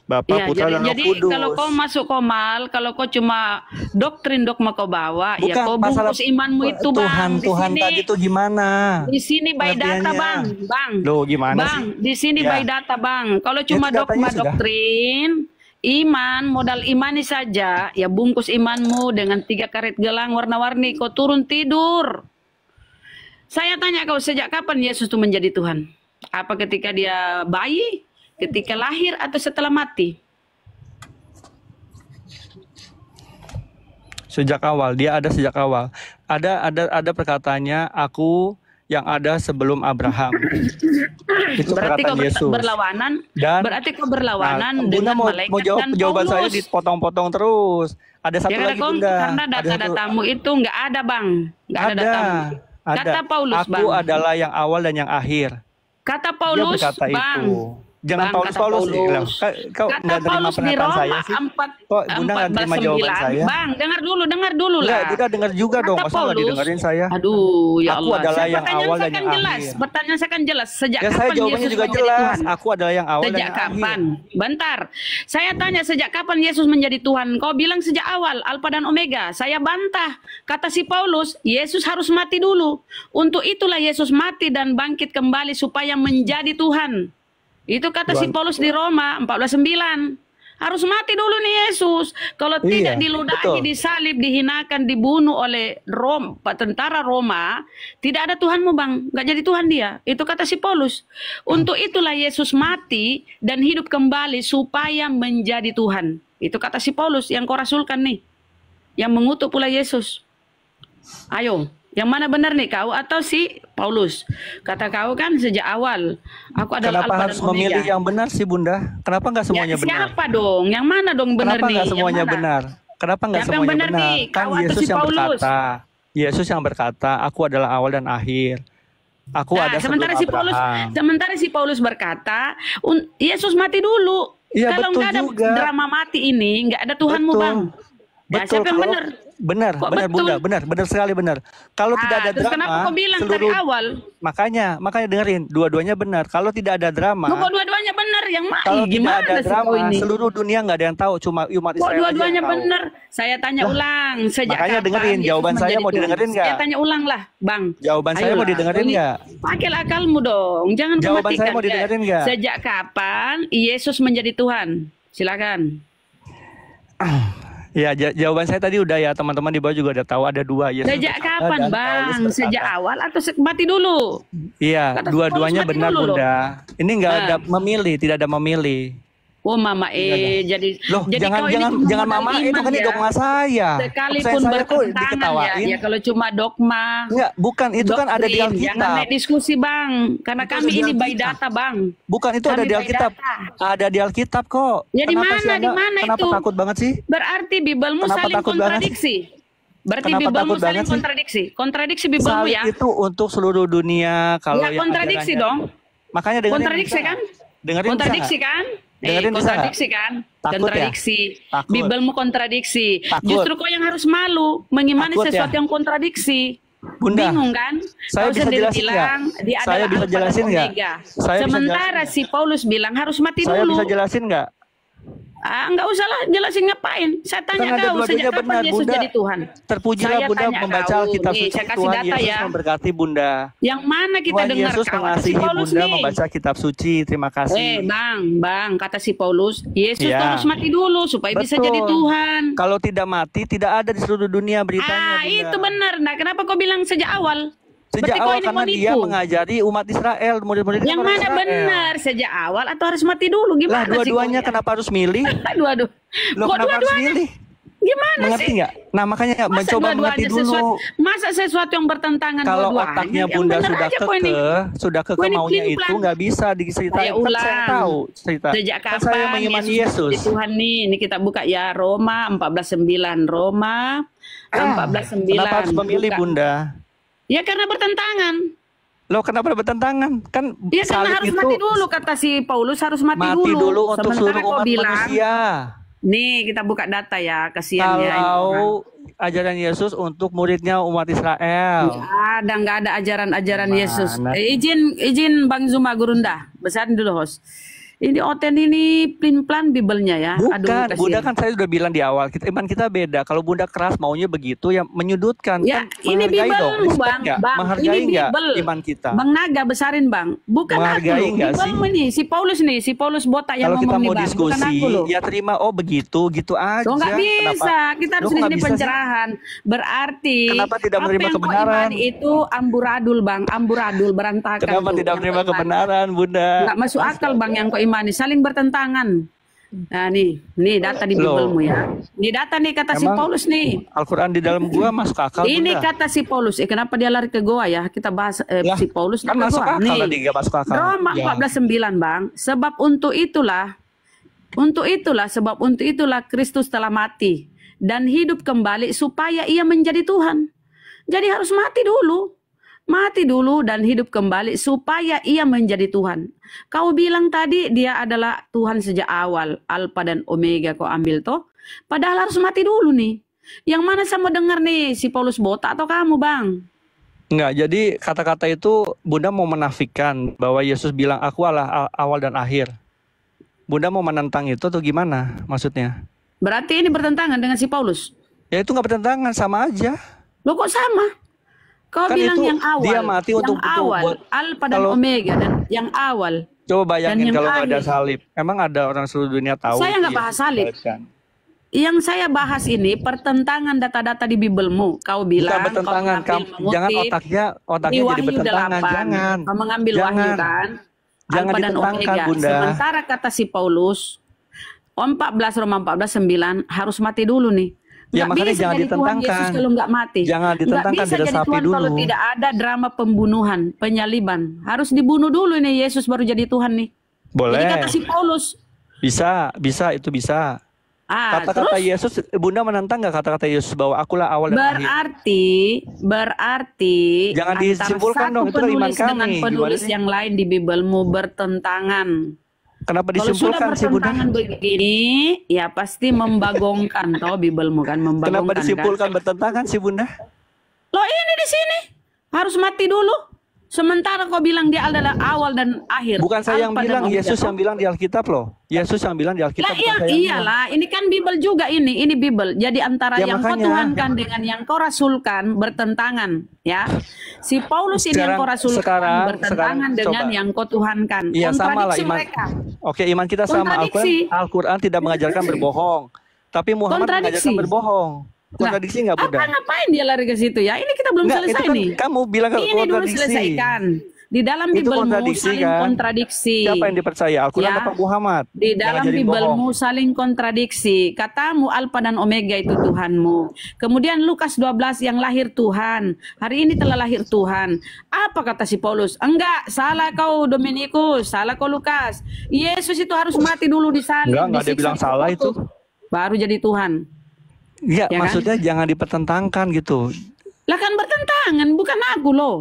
Bapa, Ya, Putra, dan Roh jadi Kudus. kalau kau masuk komal, kalau kau cuma doktrin dogma kau bawa, ya Bukan kau masalah bungkus imanmu itu, Bang. Di Tuhan sini- tadi tuh gimana? Di sini by data, pengertiannya? Bang. Loh, gimana Bang, sih? di sini Ya. by data, Bang. Kalau cuma itu datanya dogma sudah. doktrin, iman, modal imani saja, ya bungkus imanmu dengan 3 karet gelang warna-warni, kau turun tidur. Saya tanya kau, sejak kapan Yesus itu menjadi Tuhan? Apa ketika dia bayi, ketika lahir, atau setelah mati? Sejak awal, dia ada sejak awal. Ada perkataannya, aku yang ada sebelum Abraham. Itu Berarti kau perkataan Yesus. berlawanan, Dan- berarti kau berlawanan Bunda dengan mau malaikat jawab dan jawaban saya Paulus. dipotong-potong terus. Ada satu Ya, lagi, Bunda. karena Ada satu- data-datamu itu nggak ada, Bang. Nggak ada datamu. ada. Kata Paulus, Aku Bang. adalah yang awal dan yang akhir. Kata Dia Paulus, berkata Bang. itu. Jangan Bang, Paulus. kata Paulus. Kau Kata nggak terima Paulus di pernyataan Roma saya sih? 4, Kok Bunda nggak terima jawaban saya? Bang, dengar dulu Enggak, lah. Bunda dengar juga dong. Kata Masa nggak Paulus, didengerin saya? Aduh, ya Aku Allah. adalah yang Pertanyaan awal saya dan kan yang jelas. akhir. Pertanyaan saya kan jelas. Sejak Ya, saya kapan jawabannya Yesus juga menjadi jelas. Tuhan? Aku adalah yang awal dan Sejak yang akhir. kapan? Bentar. Saya tanya sejak kapan Yesus menjadi Tuhan? Kau bilang sejak awal, Alfa dan Omega. Saya bantah. Kata si Paulus, Yesus harus mati dulu. Untuk itulah Yesus mati dan bangkit kembali supaya menjadi Tuhan. Itu kata si Paulus di Roma 14:9. Harus mati dulu nih Yesus. Kalau tidak diludahi, betul. disalib, dihinakan, dibunuh oleh tentara Roma, tidak ada Tuhanmu, Bang. Nggak jadi Tuhan dia. Itu kata si Paulus. Untuk itulah Yesus mati dan hidup kembali supaya menjadi Tuhan. Itu kata si Paulus yang kau rasulkan nih. Yang mengutuk pula Yesus. Ayo, yang mana benar nih, kau atau si Paulus? Kata kau kan sejak awal, aku adalah Kenapa Alfa harus dan Omega. memilih yang benar sih, Bunda? Kenapa nggak semuanya Ya, benar? siapa dong? Yang mana dong benar Kenapa nih? nggak semuanya Yang mana? benar? Kenapa nggak Siapa yang semuanya benar benar? nih? Kan Kau atau Yesus si yang Paulus? berkata, Yesus yang berkata, aku adalah awal dan akhir. Aku Nah, ada sementara sebelum si Abraham. Paulus berkata, Yesus mati dulu. Iya, Kalau betul nggak ada juga. drama mati ini, nggak ada Tuhanmu, Betul. Bang. Ya, Betul. siapa yang Kalau- benar? Benar, Kok benar betul? Bunda, benar sekali benar. Kalau tidak ada Terus drama, kenapa kau bilang dari awal? makanya dengerin, dua-duanya benar. Kalau tidak ada drama, Kok dua-duanya benar? Yang kalau tidak gimana ada sih kau drama, ini? seluruh dunia nggak ada yang tahu, cuma umat Kok Israel aja dua-duanya yang tahu. benar? Saya tanya ulang, sejak Makanya kapan dengerin, Yesus jawaban saya menjadi mau Tuhan? didengerin nggak? Saya tanya ulang lah, Bang. Jawaban saya mau Ayolah, didengerin kau nggak? pakai akalmu dong, jangan kau Jawaban saya matikan. mau didengerin nggak? Sejak kapan Yesus menjadi Tuhan? Silakan. Ya, jawaban saya tadi udah ya, teman-teman di bawah juga udah tahu ada dua. Yesus Sejak berkata kapan, dan Paulus Bang? berkata. Sejak awal atau mati dulu? Iya, Kata dua-duanya Paulus mati benar dulu loh. Bunda. Ini nggak ada memilih, tidak ada memilih. Oh Mama jadi Loh, jadi jangan kau ini cuma jangan modal Mama, itu iman kan ini ya. dogma saya. Sekalipun Saya kok bertentangan ya, diketawain. ya kalau cuma dogma. Enggak, bukan itu kan ada di doktrin, Alkitab. Jangan naik diskusi Bang, karena Itu kami ada di ini by Alkitab. data Bang. Bukan itu ada Kami di by Alkitab. data. Ada di Alkitab kok. Ya di Kenapa mana, sih Anda- di mana Kenapa itu? takut banget sih? Berarti Bibelmu Kenapa saling takut banget sih? kontradiksi. Berarti Kenapa Bibelmu takut saling banget sih? kontradiksi. Kontradiksi Bibelmu Salib ya. itu untuk seluruh dunia. Kalau Ya yang kontradiksi ajarannya- dong. Makanya dengerin Kontradiksi bisa. kan? Dengerin bisa Kontradiksi nggak? kan? Dengerin bisa kontradiksi nggak? kan? Takut ya? Kontradiksi. Takut. Bibelmu kontradiksi. Takut. Justru kau yang harus malu mengimani Takut ya? sesuatu yang kontradiksi. Bunda, Bingung kan? saya Kau bisa sendiri jelasin bilang nggak? dia Saya adalah bisa Alfa dan jelasin nggak? Omega. Saya bisa Sementara jelasin si Paulus bilang harus mati Saya dulu. bisa jelasin nggak? Enggak usah lah jelasin ngapain. Saya tanya Kan ada kau dua-duanya sejak kapan benar, Yesus Bunda. jadi Tuhan? Terpujilah Saya Bunda tanya membaca kau. Alkitab Nih, suci. saya kasih Tuhan data Yesus ya. memberkati Bunda. Yang mana kita Tuhan dengar Yesus kawan? Si mengasihi Paulus Bunda nih. membaca kitab suci. Terima kasih. Bang, kata si Paulus, Yesus Ya. harus mati dulu supaya bisa Betul. jadi Tuhan. Kalau tidak mati, tidak ada di seluruh dunia beritanya. Bunda. Itu benar. Nah, kenapa kau bilang sejak awal? Sejak Berarti kau awal ini karena mau dia nipu. mengajari umat Israel, murid-murid Yang mana benar? Sejak awal atau harus mati dulu? Lah Gimana sih dua-duanya kau? kenapa harus milih? Dua-dua. Loh Kok kenapa harus dua-duanya? milih? Gimana Mengerti sih? nggak? Nah makanya Masa mencoba dua-duanya mengerti dulu. masa sesuatu yang bertentangan Kalau dua-duanya? otaknya Yang Bunda benar sudah aja kau ini. sudah Kau ini maunya itu pelin-pelan. nggak bisa diceritain. Saya Kan ulang. saya tahu cerita. Sejak Kan kapan saya mengimani Yesus. jadi Tuhan nih? Ini kita buka ya Roma 14:9. Roma 14:9. Kenapa harus memilih Buka. Bunda? Ya karena bertentangan. Loh kenapa bertentangan? Kan Ya karena salib harus itu mati dulu kata si Paulus harus mati, mati dulu untuk Sementara seluruh kau umat bilang, manusia. nih kita buka data ya, kasihan ya. ini orang. Kalau ajaran Yesus untuk muridnya umat Israel. Nggak ada ajaran-ajaran Gimana? Yesus. Izin Bang Zuma Gurunda, besarin dulu host. Ini Oten ini plan Bibelnya ya. Bukan, kasihan. Bunda kan saya sudah bilang di awal, iman kita beda. Kalau Bunda keras maunya begitu, ya menyudutkan. Ya, Kan ini menghargai Bibel, dong, respect Bang. nggak? Bang, Menghargai ini nggak Bibel. iman kita? Bang Naga besarin Bang. Bukan Menghargai aku loh. nggak sih? Bibelmu nih, si Paulus botak yang Kalau kita ngomong nih mau Bang. Bukan diskusi, aku loh. ya terima. Oh begitu, gitu aja. Loh nggak bisa, Kenapa? kita harus Loh, di nggak sini bisa sih? pencerahan. Berarti Kenapa tidak apa menerima yang kau kebenaran? imani itu amburadul Bang, amburadul berantakan. Kenapa tuh, tidak yang menerima kau imani. kebenaran, Bunda? Nggak masuk akal Bang yang kau imani, saling bertentangan. Nah nih data di Loh. Bibelmu ya. Ini data nih kata si Emang Paulus nih. Al-Quran di dalam gua masuk akal, Ini Bunda. kata si Paulus. Kenapa dia lari ke goa ya? Kita bahas Lah, si Paulus kan ke masuk goa. akal tadi, nggak masuk akal. Roma Ya. 14:9 Bang. Sebab untuk itulah Kristus telah mati dan hidup kembali supaya ia menjadi Tuhan. Jadi harus mati dulu dan hidup kembali supaya ia menjadi Tuhan. Kau bilang tadi dia adalah Tuhan sejak awal, Alfa dan Omega kau ambil toh. Padahal harus mati dulu nih. Yang mana sama dengar nih si Paulus botak atau kamu Bang? Enggak, jadi kata-kata itu Bunda mau menafikan bahwa Yesus bilang aku adalah awal dan akhir. Bunda mau menentang itu atau gimana maksudnya? Berarti ini bertentangan dengan si Paulus. Ya itu nggak bertentangan, sama aja. Loh kok sama? Kau Kan bilang itu yang awal, dia mati yang untuk awal, buat- Alfa dan kalau- Omega dan yang awal. Coba bayangin yang kalau nggak ada akhir. salib. Emang ada orang seluruh dunia tahu? Saya nggak Iya, bahas salib. kan. Yang saya bahas ini pertentangan data-data di Bibelmu. Kau bilang Bukan bertentangan, kau mengambil, kamu jangan mengutip otaknya di jadi Wahyu bertentangan, 8. jangan. Kau mengambil Jangan. Wahyu kan? Jangan Alfa dan ditentangkan, Omega. Bunda. Sementara kata si Paulus, Roma 14:9 harus mati dulu nih. Ya, Nggak makanya bisa jangan jadi Tuhan ditentangkan. Yesus kalau nggak mati. Jangan ditentangkan, Nggak bisa jadi diresapi Tuhan kalau dulu. tidak ada drama pembunuhan, penyaliban. Harus dibunuh dulu nih Yesus baru jadi Tuhan nih. Boleh. Jadi kata si Paulus. Bisa, itu bisa. Kata-kata Terus Yesus, Bunda menentang nggak kata-kata Yesus bahwa akulah awal dan akhir? berarti Jangan antara disimpulkan satu dong, itu kan iman penulis dengan kami. penulis Gimana sih? yang lain di Bibelmu bertentangan. Kenapa Kalau sudah disimpulkan sih Bunda? bertentangan begini, ya pasti membagongkan toh Bibelmu kan, Kenapa membagongkan kan. disimpulkan bertentangan sih Bunda? Loh ini di sini harus mati dulu. Sementara kau bilang dia adalah awal dan akhir. Bukan saya yang Alfa dan bilang, Omega, Yesus toh. yang bilang di Alkitab loh. Yesus yang bilang di Alkitab. Lah bukan iya, saya yang bilang. iyalah, ini kan Bibel juga ini Bibel. Jadi antara Ya, yang kau makanya. tuhankan dengan yang kau rasulkan bertentangan, ya. Si Paulus ini yang kau rasulkan sekarang bertentangan dengan coba. yang kau tuhankan. Iya sama lah Kontradiksi iman. mereka. Oke, iman kita sama. Kontradiksi. Al-Quran tidak mengajarkan berbohong. Tapi Muhammad Kontradiksi. mengajarkan berbohong. Kontradiksi nggak Bunda? Ngapain dia lari ke situ ya? Ini kita belum Nggak, selesai itu kan nih. kamu bilang Ini dulu kontradiksi. selesaikan. Di dalam Itu Bibelmu kontradiksi, saling kan? kontradiksi. Siapa yang dipercaya? Al-Quran Ya. apa Muhammad? Di dalam Jangan jadi Bibelmu bohong. saling kontradiksi. Katamu Alfa dan Omega itu Tuhanmu. Kemudian Lukas 12 yang lahir Tuhan. Hari ini telah lahir Tuhan. Apa kata si Paulus? Enggak, salah kau Dominikus, salah kau Lukas. Yesus itu harus mati dulu di salib. Enggak dia disiksa, bilang salah itu. Baru jadi Tuhan. Iya, Ya kan? maksudnya jangan dipertentangkan gitu. Lah kan bertentangan, bukan aku loh.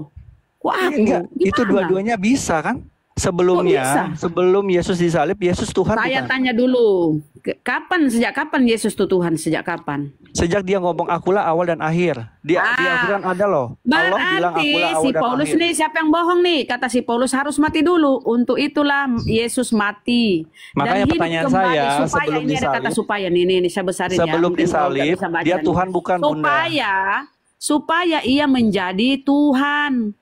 Kok aku? Enggak, itu Gimana? dua-duanya bisa kan? Sebelumnya, sebelum Yesus disalib, Yesus Tuhan Saya bukan? tanya dulu, sejak kapan Yesus itu Tuhan? Sejak kapan? Sejak dia ngomong akulah awal dan akhir. Dia di Al-Quran ada loh. Allah bilang Berarti akulah awal si dan Paulus akhir. nih siapa yang bohong nih? Kata si Paulus harus mati dulu. Untuk itulah Yesus mati. Makanya hidup pertanyaan kembali. saya, Supaya sebelum ini ada kata disalib- supaya nih saya besarin ya. Sebelum Mungkin kau nggak disalib, bisa baca dia nih. Tuhan bukan Bunda. Supaya ia menjadi Tuhan.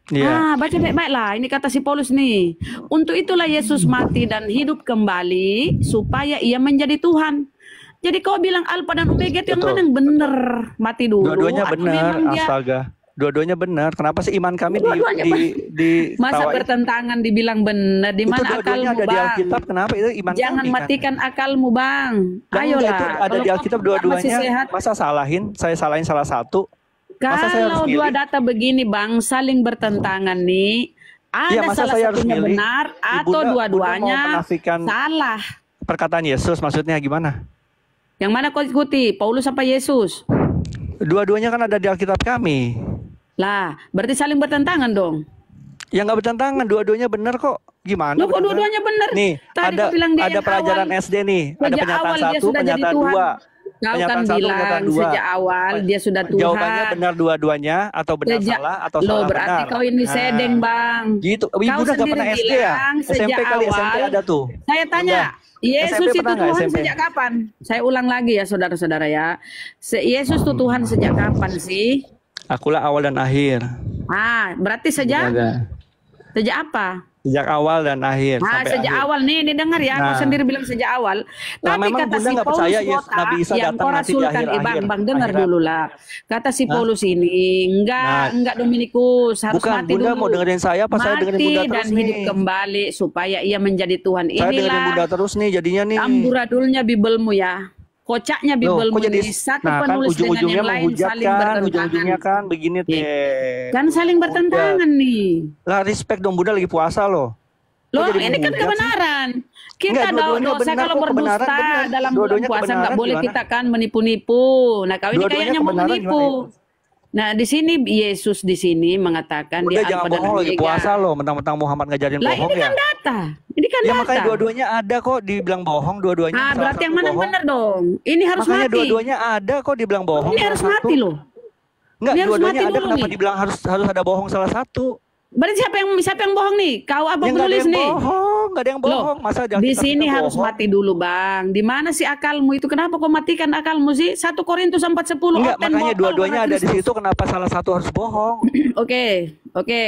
Iya. Baca baik-baik lah. Ini kata si Paulus nih. Untuk itulah Yesus mati dan hidup kembali supaya ia menjadi Tuhan. Jadi kau bilang Alfa dan Omega itu yang Betul. mana yang benar? Mati dulu. Dua-duanya atau benar, memang dia- astaga. Dua-duanya benar. Kenapa sih iman kami Dua-duanya Masa ditawain? bertentangan dibilang benar? Di Itu mana dua-duanya akalmu, ada di Bang? Alkitab. Kenapa itu iman Jangan kami? matikan akalmu, Bang. Kan? Ayolah. Enggak, itu ada Kalau di kau Alkitab masih dua-duanya. sehat, Masa saya salahin salah satu? Masa saya harus kalau dua milih? data begini, Bang, saling bertentangan nih. Iya, Ada masa salah saya harus satunya milih? benar atau Bunda mau dua-duanya menafikan salah. perkataan Yesus, maksudnya gimana? Yang mana kau ikuti? Paulus apa Yesus? Dua-duanya kan ada di Alkitab kami. Lah, berarti saling bertentangan dong. Ya nggak bertentangan, dua-duanya benar kok. Gimana? Loh, kok bertentangan? dua-duanya benar? Nih, Tadi ada kau bilang dia ada yang pelajaran awal. SD nih. Ada Sejak pernyataan awal dia satu, sudah jadi pernyataan Tuhan. dua. Kau kan Pernyataan satu, bilang pernyataan dua. sejak awal dia sudah Tuhan. Jawabannya benar dua-duanya atau benar Sejak- salah atau Loh, salah berarti benar. kau ini sedeng, Bang. Gitu. Kau Ibu udah nggak sendiri pernah SD ya? bilang SMP sejak kali, SMP awal. ada tuh. Saya tanya, Yesus SMP itu pernah nggak Tuhan SMP? sejak kapan? Saya ulang lagi ya, saudara-saudara ya. Yesus itu Tuhan sejak kapan sih? Akulah awal dan akhir. Berarti sejak apa? Sejak awal dan akhir. Sampai Sejak akhir. awal nih dengar ya, Nah. kau sendiri bilang sejak awal. Nah, Tapi memang kata Bunda si nggak Paulus percaya Kota Nabi Isa yang datang kau nanti di rasulkan, Bang dengar akhirat. dulu lah. Kata si Paulus ini, Nah. enggak Dominikus, harus Bukan, mati Bunda dulu. mau dengerin saya apa saya dengerin Bunda Mati dan terus hidup nih? kembali supaya ia menjadi Tuhan. Saya dengerin Bunda Inilah terus nih jadinya nih. amburadulnya Bibelmu ya. Kocaknya Loh, Bibelmu kok jadi ini satu nah, kan penulis dengan ujung-ujungnya yang lain menghujat saling kan, bertentangan. ujung-ujungnya kan begini deh. Kan saling bertentangan nih. Lah respect dong, Bunda lagi puasa loh. Kok Loh, jadi ini kan menghujat sih? kebenaran. Kita Enggak, dua-duanya dosa benar kalau kok, kebenaran berdusta benar. dalam bulan Dua-duanya puasa nggak kebenaran boleh gimana? kita kan menipu-nipu. Nah, kau ini Dua-duanya kayaknya mau kebenaran menipu. gimana Nah, di sini Yesus di sini mengatakan Udah dia jangan Alfa dan bohong lagi Omega. puasa loh, mentang-mentang Muhammad ngajarin Lah bohong ini kan ya. data. Ini kan Ya data. makanya dua-duanya ada kok dibilang bohong, dua-duanya. salah Berarti satu yang mana yang bohong. benar dong? Ini harus Makanya mati. dua-duanya ada kok dibilang bohong. Ini harus salah satu. mati loh. Enggak, Ini harus dua-duanya mati ada dulu kenapa nih. dibilang harus ada bohong salah satu? Berarti siapa yang bohong nih? Kau apa Ya nggak ada penulis yang nih? bohong, nggak ada yang Loh, bohong. Masa di di Alkitab sini kita harus bohong? mati dulu, Bang. Di mana sih akalmu itu? Kenapa kau matikan akalmu sih? 1 Korintus 4:10. Enggak, Open makanya botol dua-duanya warna ada di Kristus. situ. Kenapa salah satu harus bohong? Oke,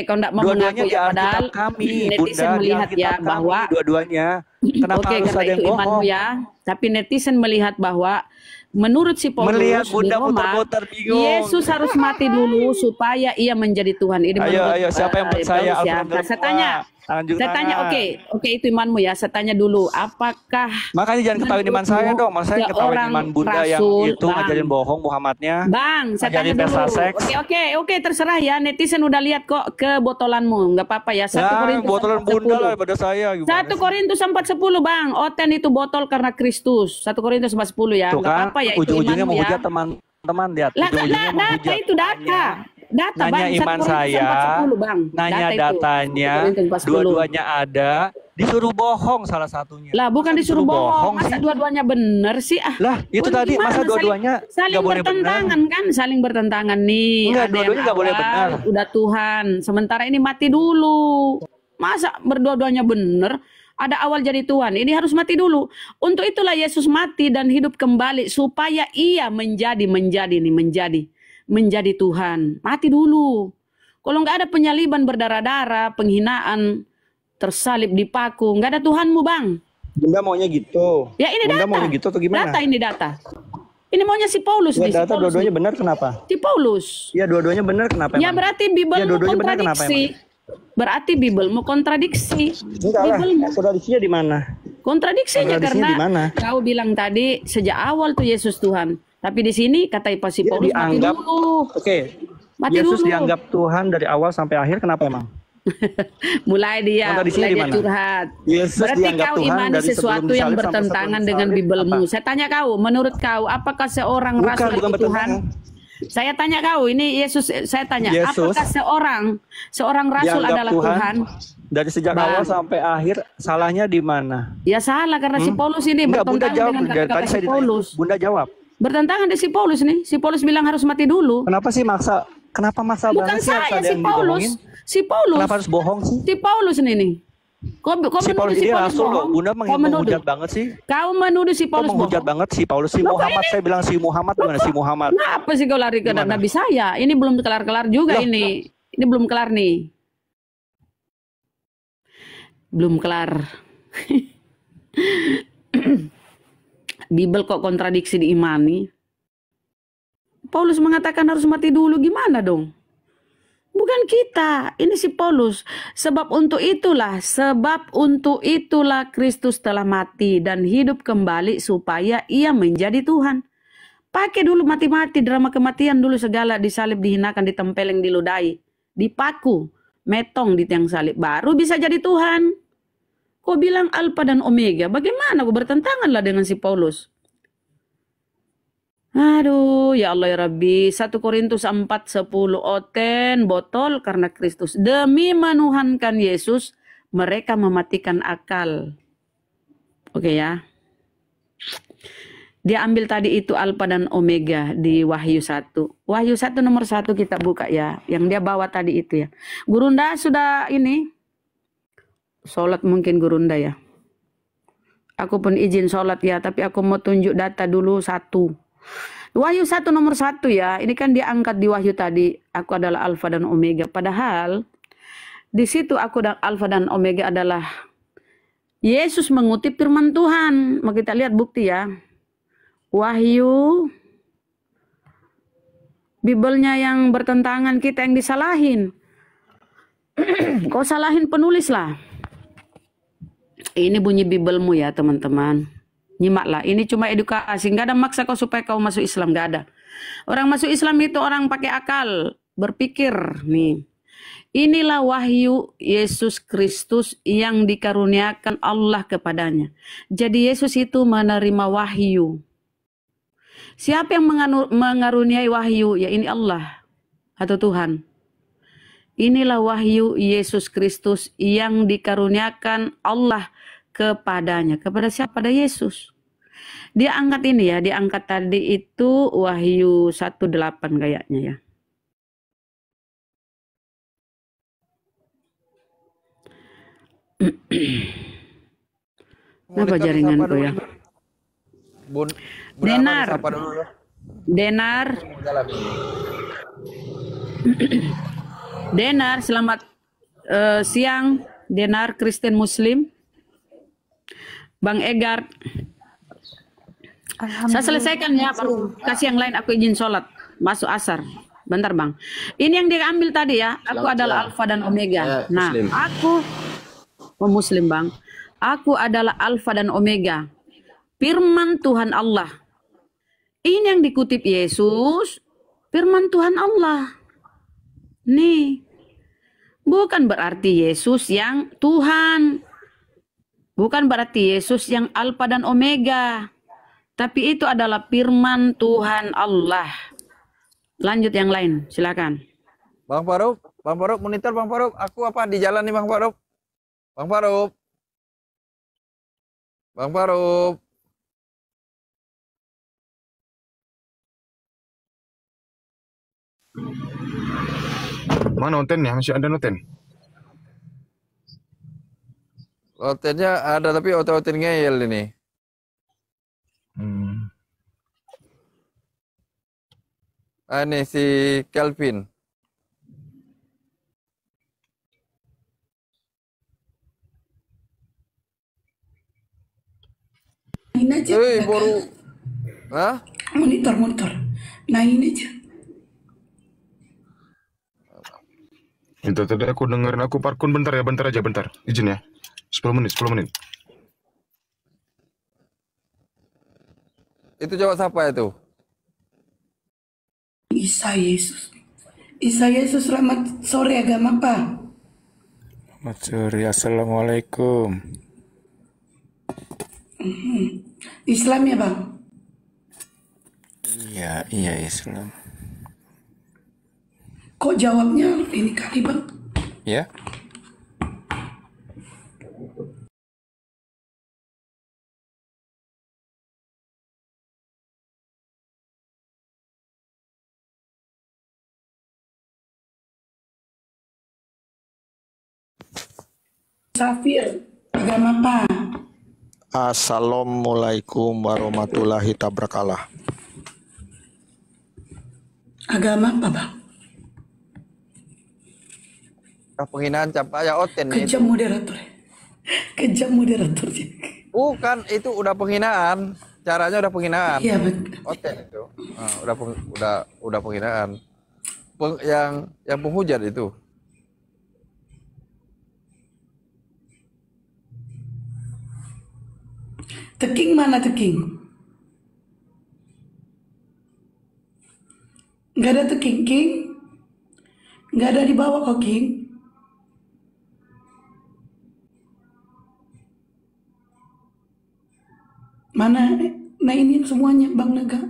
kau enggak mau Dua-duanya mengaku di ya, Alkitab padahal kami, netizen Bunda, di melihat Alkitab ya kami, bahwa dua-duanya. Kenapa oke, harus karena ada yang itu imanmu bohong? ya. Tapi netizen melihat bahwa menurut si Paulus Melihat di Bunda Roma, muter-muter bingung. Yesus harus mati dulu supaya ia menjadi Tuhan. Ini menurut, Ayo, siapa yang percaya Paulus ya. Al-Quran Nah, saya tanya, Tunjuk saya tanya, tangan. oke, itu imanmu ya. Saya tanya dulu, apakah Makanya jangan ketahuin iman saya dong. Masa saya ketahuin seorang iman Bunda yang rasul, itu Bang. ngajarin bohong Muhammadnya. Bang, saya tanya Ngajarin dulu. pesta seks. Oke, terserah ya. Netizen udah lihat kok ke botolanmu. Nggak apa-apa ya. 1 Ya, Korintus botolan 4:10. Bunda lah daripada saya. Gimana 1 sih? Korintus 4:10, Bang. Oten itu botol karena Kristus. 1 Korintus 4:10 ya. Tuh Nggak kan, apa-apa ya itu ujung-ujungnya imanmu ya. menghujat teman-teman. Lihat, Lah, ujung-ujungnya data menghujat. itu data. Data, Nanya Bang. 1 iman Korintus saya, 4:10, Bang. nanya Data itu. datanya, 1 Korintus 4:10. dua-duanya ada Disuruh bohong salah satunya. Lah bukan Masa disuruh bohong, masa sih? dua-duanya bener sih ah. Lah itu Waduh, tadi gimana? masa dua-duanya saling nggak boleh benar? bertentangan kan, saling bertentangan nih. Enggak, Ada yang dua-duanya nggak boleh awal, benar. udah Tuhan, sementara ini mati dulu. Masa berdua-duanya bener? Ada awal jadi Tuhan, ini harus mati dulu. Untuk itulah Yesus mati dan hidup kembali supaya ia menjadi Tuhan. Mati dulu. Kalau nggak ada penyaliban berdarah-darah, penghinaan, tersalib di paku, nggak ada Tuhanmu, Bang. Bunda maunya gitu. Ya ini Bunda data. maunya gitu atau gimana? Data ini data. Ini maunya si Paulus Ya, nih. Si data Paulus dua-duanya nih. benar kenapa? Si Paulus. Ya dua-duanya benar kenapa? Ya emang? berarti Bible Ya, mau dua-duanya benar kenapa kontradiksi. Berarti Bible mau kontradiksi. Enggak lah, Bible kontradiksinya di mana? kontradiksinya Kontradisinya karena di mana? kau bilang tadi sejak awal tuh Yesus Tuhan. Tapi di sini kata si Dia Paulus mati dianggap, dulu. oke, Mati Yesus dulu. dianggap Tuhan dari awal sampai akhir, kenapa emang? mulai dia Kontradisinya mulai di dia mana? curhat. Yesus Berarti dianggap kau Tuhan imani dari sebelum sesuatu yang disalib sampai bertentangan sebelum dengan disalib, Bible-mu. apa? Saya tanya kau, menurut kau apakah seorang Bukan, rasul bukan itu Tuhan? bertentangan. Saya tanya kau, ini Yesus, saya tanya, Yesus apakah seorang rasul Dianggap adalah Tuhan? dari sejak Bang. awal sampai akhir, salahnya di mana? Ya salah karena si Paulus ini Enggak, Bunda bertentangan jawab. dengan Dari kata-kata tadi si saya ditanya, Paulus. Bunda jawab. Bertentangan dengan si Paulus nih. Si Paulus bilang harus mati dulu. Kenapa sih maksa? Kenapa maksa Bukan banget sih harus saya, ada si yang Paulus. dibohongin? Si Paulus. Kenapa harus bohong sih? Si Paulus nih. Kau Si Paulus ini rasul loh. bohong? Bunda Kau menuduh. menghujat banget sih. Kau menuduh si Kok Paulus menghujat bohong? banget si Paulus, si Loh, kok Muhammad. ini- Saya bilang si Muhammad, gimana si Muhammad? Kenapa sih kau lari ke Gimana? Nabi saya? Ini belum kelar-kelar juga Loh, ini. Ini belum kelar nih. Belum kelar. Bible kok kontradiksi diimani? Paulus mengatakan harus mati dulu, gimana dong? Bukan kita, ini si Paulus. Sebab untuk itulah Kristus telah mati dan hidup kembali supaya ia menjadi Tuhan. Pakai dulu mati-mati, drama kematian dulu segala, disalib, dihinakan, ditempeleng, diludai, dipaku, metong di tiang salib, baru bisa jadi Tuhan. Kau bilang Alfa dan Omega, bagaimana kau bertentangan lah dengan si Paulus? Aduh, ya Allah ya Rabbi. 1 Korintus 4:10, oten botol karena Kristus. Demi menuhankan Yesus, mereka mematikan akal. Oke ya. Dia ambil tadi itu Alfa dan Omega di Wahyu 1. Wahyu 1 nomor 1 kita buka ya. Yang dia bawa tadi itu ya. Gurunda sudah ini. Sholat mungkin Gurunda ya. Aku pun izin sholat ya. Tapi aku mau tunjuk data dulu 1. Wahyu 1 nomor 1 ya. Ini kan dia angkat di Wahyu tadi. Aku adalah Alfa dan Omega. Padahal di situ aku dan Alfa dan Omega adalah Yesus mengutip firman Tuhan. Mau kita lihat bukti ya. Wahyu, Biblenya yang bertentangan, kita yang disalahin. Kau salahin penulis lah. Ini bunyi Biblemu ya teman-teman. Nyimaklah, ini cuma edukasi. Nggak ada maksa kau supaya kau masuk Islam, nggak ada. Orang masuk Islam itu orang pakai akal, berpikir nih. Inilah wahyu Yesus Kristus yang dikaruniakan Allah kepadanya. Jadi Yesus itu menerima wahyu. Siapa yang mengaruniai wahyu? Ya ini Allah atau Tuhan. Inilah wahyu Yesus Kristus yang dikaruniakan Allah kepadanya. Kepada siapa? Pada Yesus. Dia angkat ini ya, dia angkat tadi itu Wahyu 1:8 kayaknya ya. Apa jaringanku ya? Denar. Denar. Denar, selamat siang. Denar, Kristen Muslim. Bang Egard. Saya selesaikan ya, baru kasih yang lain, aku izin sholat. Masuk asar. Bentar bang. Ini yang dia ambil tadi ya. Aku adalah Alfa dan Omega. Nah, aku Muslim bang. Aku adalah Alfa dan Omega. Firman Tuhan Allah. Ini yang dikutip Yesus. Firman Tuhan Allah. Nih. Bukan berarti Yesus yang Tuhan. Bukan berarti Yesus yang Alfa dan Omega. Tapi itu adalah firman Tuhan Allah. Lanjut yang lain, silakan. Bang Farouk, monitor Bang Farouk. Aku apa di jalan nih Bang Farouk? Bang Farouk. Bang Farouk. Mana ontennya? Masih ada noten? Otennya ada tapi oten ngeyel ini. Ini si Kelvin. Ini aja. Baru. Hah? Monitor. Nah ini aja. Itu tadi aku dengerin, aku parkun bentar aja. Izin ya. 10 menit. Itu jawab siapa itu? Isa Yesus, selamat sore, agama apa? Selamat sore, assalamualaikum. Islam ya bang? Iya Islam. Kok jawabnya ini kali bang? Ya. Safir, agama apa? Assalamualaikum warahmatullahi wabarakatuh. Agama apa bang? Penghinaan ya Oten. Kejam moderator. Bukan, itu udah penghinaan. Caranya udah penghinaan. Iya betul. Oten itu. Udah penghinaan. Yang penghujat itu. Teking mana teking? Nggak ada teking, King. Nggak ada di bawah kok, King. Mana? Nah ini semuanya Bang Naga.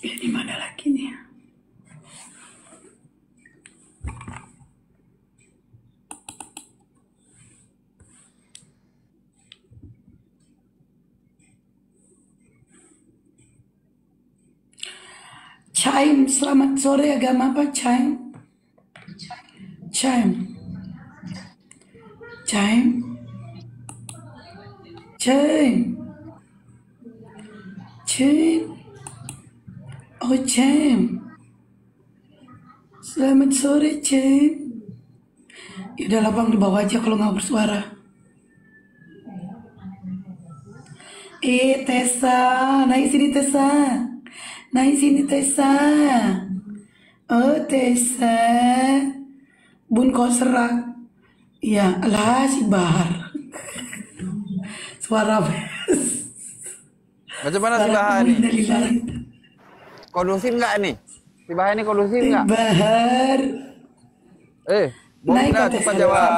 Ini mana lagi nih? Chaim, selamat sore, agama apa Chaim? Oh Chaim, selamat sore Chaim. Yaudah lah bang, di bawah aja kalau nggak bersuara. Tessa, naik sini Tessa. Oh Tessa, Bun kau serak. Ya lah si Bahar. Suara bes. Macam mana si Bahar ini? Kondusif nggak nih? Si Bahar ini kondusif nggak? Bahar. Naik cepat jawab.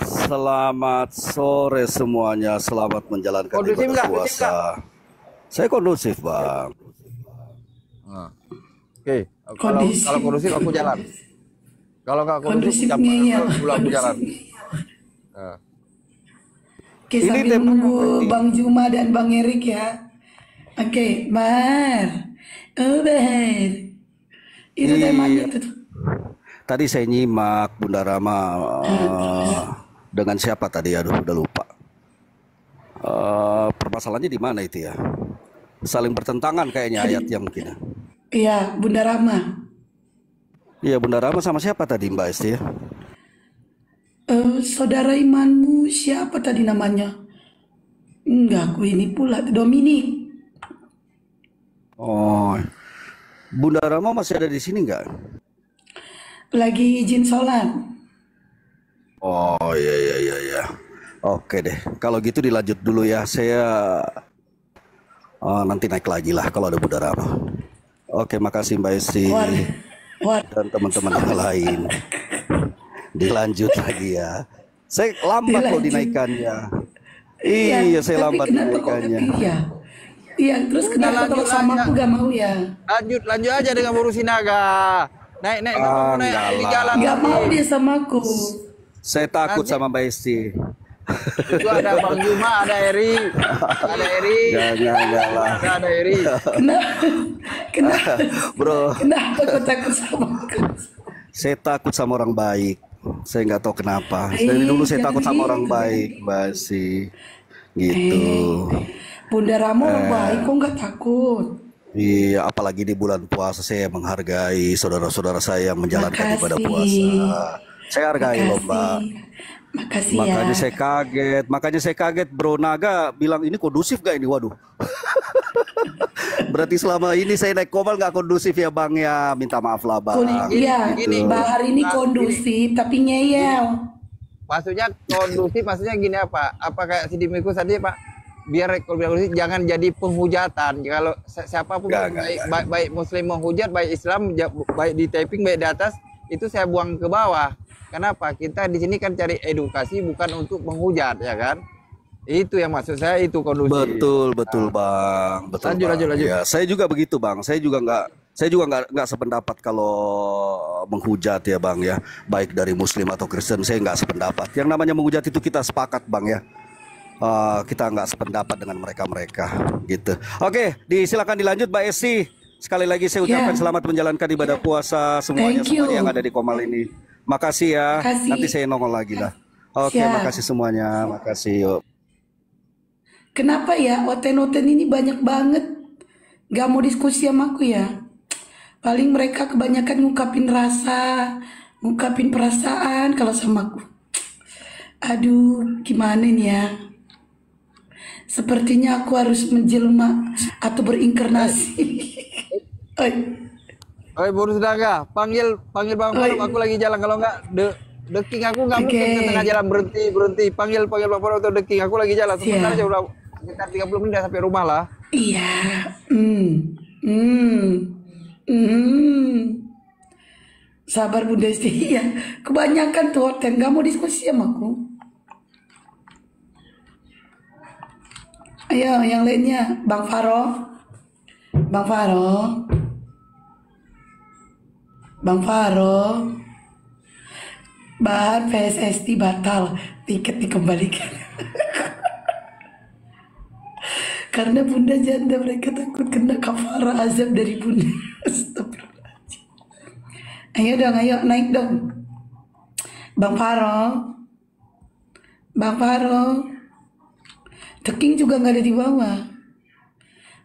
Selamat sore semuanya. Selamat menjalankan ibadah puasa. Saya kondusif bang. Oke, kalau kondusif aku jalan. Kalau nggak kondusif pulang jalan. Oke, sambil menunggu Bang Juma dan Bang Erik ya. Oke, Bahar. Bahar. Itu temanya tuh. Tadi saya nyimak Bunda Rama dengan siapa tadi? Aduh, udah lupa. Permasalahannya di mana itu ya? Saling bertentangan kayaknya ayatnya mungkin. Iya, Bunda Rama. Iya, Bunda Rama sama siapa tadi Mbak Esti ya? Saudara imanmu siapa tadi namanya? Enggak, aku ini pula Dominik. Oh, Bunda Rama masih ada di sini nggak? Lagi izin sholat. Oh iya. Oke deh, kalau gitu dilanjut dulu ya. Saya nanti naik lagi lah kalau ada Bunda Rama. Oke, makasih Mbak Esti dan teman-teman yang lain. Dilanjut lagi ya. Saya lambat kalau dinaikannya. Iya, saya lambat dinaikannya. Iya, terus kenapa kalau sama aku gak mau ya? Lanjut aja dengan ngurusin naga. Naik di jalan. Gak mau dia sama aku. Saya takut sama Mbak Esti. Itu ada Bang Juma, ada Eri. Jangan lah. Ada Eri. Kenapa? Bro. Kenapa kau takut sama aku? Saya takut sama orang baik. Saya nggak tahu kenapa. Dari dulu saya takut sama orang baik, Mbak Esti. Gitu. Bunda Ramo orang baik, kok nggak takut? Iya, apalagi di bulan puasa saya menghargai saudara-saudara saya yang menjalankan ibadah puasa. Saya hargai loh, Mbak. Makasih Makanya ya. saya kaget, Bro Naga bilang ini kondusif gak ini? Waduh. Berarti selama ini saya naik Komal gak kondusif ya Bang ya. Minta maaf lah Bang. Iya, Gitu. Bahar ini kondusif tapi ngeyel. Maksudnya kondusif, maksudnya gini apa? Apa kayak si Dimikus tadi Pak? Biar kondusif jangan jadi penghujatan. Kalau siapapun baik Muslim menghujat, baik Islam, baik di typing, baik di atas, itu saya buang ke bawah. Kenapa? Kita di sini kan cari edukasi bukan untuk menghujat, ya kan? Itu yang maksud saya, itu kondusif. Betul Bang. Betul. Lanjut. Ya, saya juga begitu Bang. Saya juga nggak sependapat kalau menghujat ya Bang ya. Baik dari Muslim atau Kristen, saya nggak sependapat. Yang namanya menghujat itu kita sepakat Bang ya. Kita nggak sependapat dengan mereka gitu. Oke, silakan dilanjut Mbak Esti. Sekali lagi saya ucapkan selamat menjalankan ibadah puasa semuanya yang ada di Komal ini. Makasih ya. Nanti saya nongol lagi lah. Oke, makasih semuanya. Makasih yuk. Kenapa ya oten-oten ini banyak banget gak mau diskusi sama aku ya? Paling mereka kebanyakan ngungkapin rasa, ngungkapin perasaan kalau sama aku. Aduh, gimana nih ya? Sepertinya aku harus menjelma atau berinkarnasi. Oi, Bonus Naga, panggil Bang Faruk, aku lagi jalan. Kalau enggak The King aku nggak mungkin ke tengah jalan berhenti. Panggil Bang Faruk atau The King, aku lagi jalan. Sebentar aja udah sekitar 30 menit sampai rumah lah. Iya. Sabar Bunda Esti. Iya. Kebanyakan tuh hotel nggak mau diskusi sama aku. Ayo yang lainnya, Bang Faruk. Bahar PSST batal, tiket dikembalikan. Karena bunda janda, mereka takut kena kafara azab dari bunda. Astagfirullahaladzim. Ayo naik dong. Bang Faruk. Teking juga nggak ada di bawah.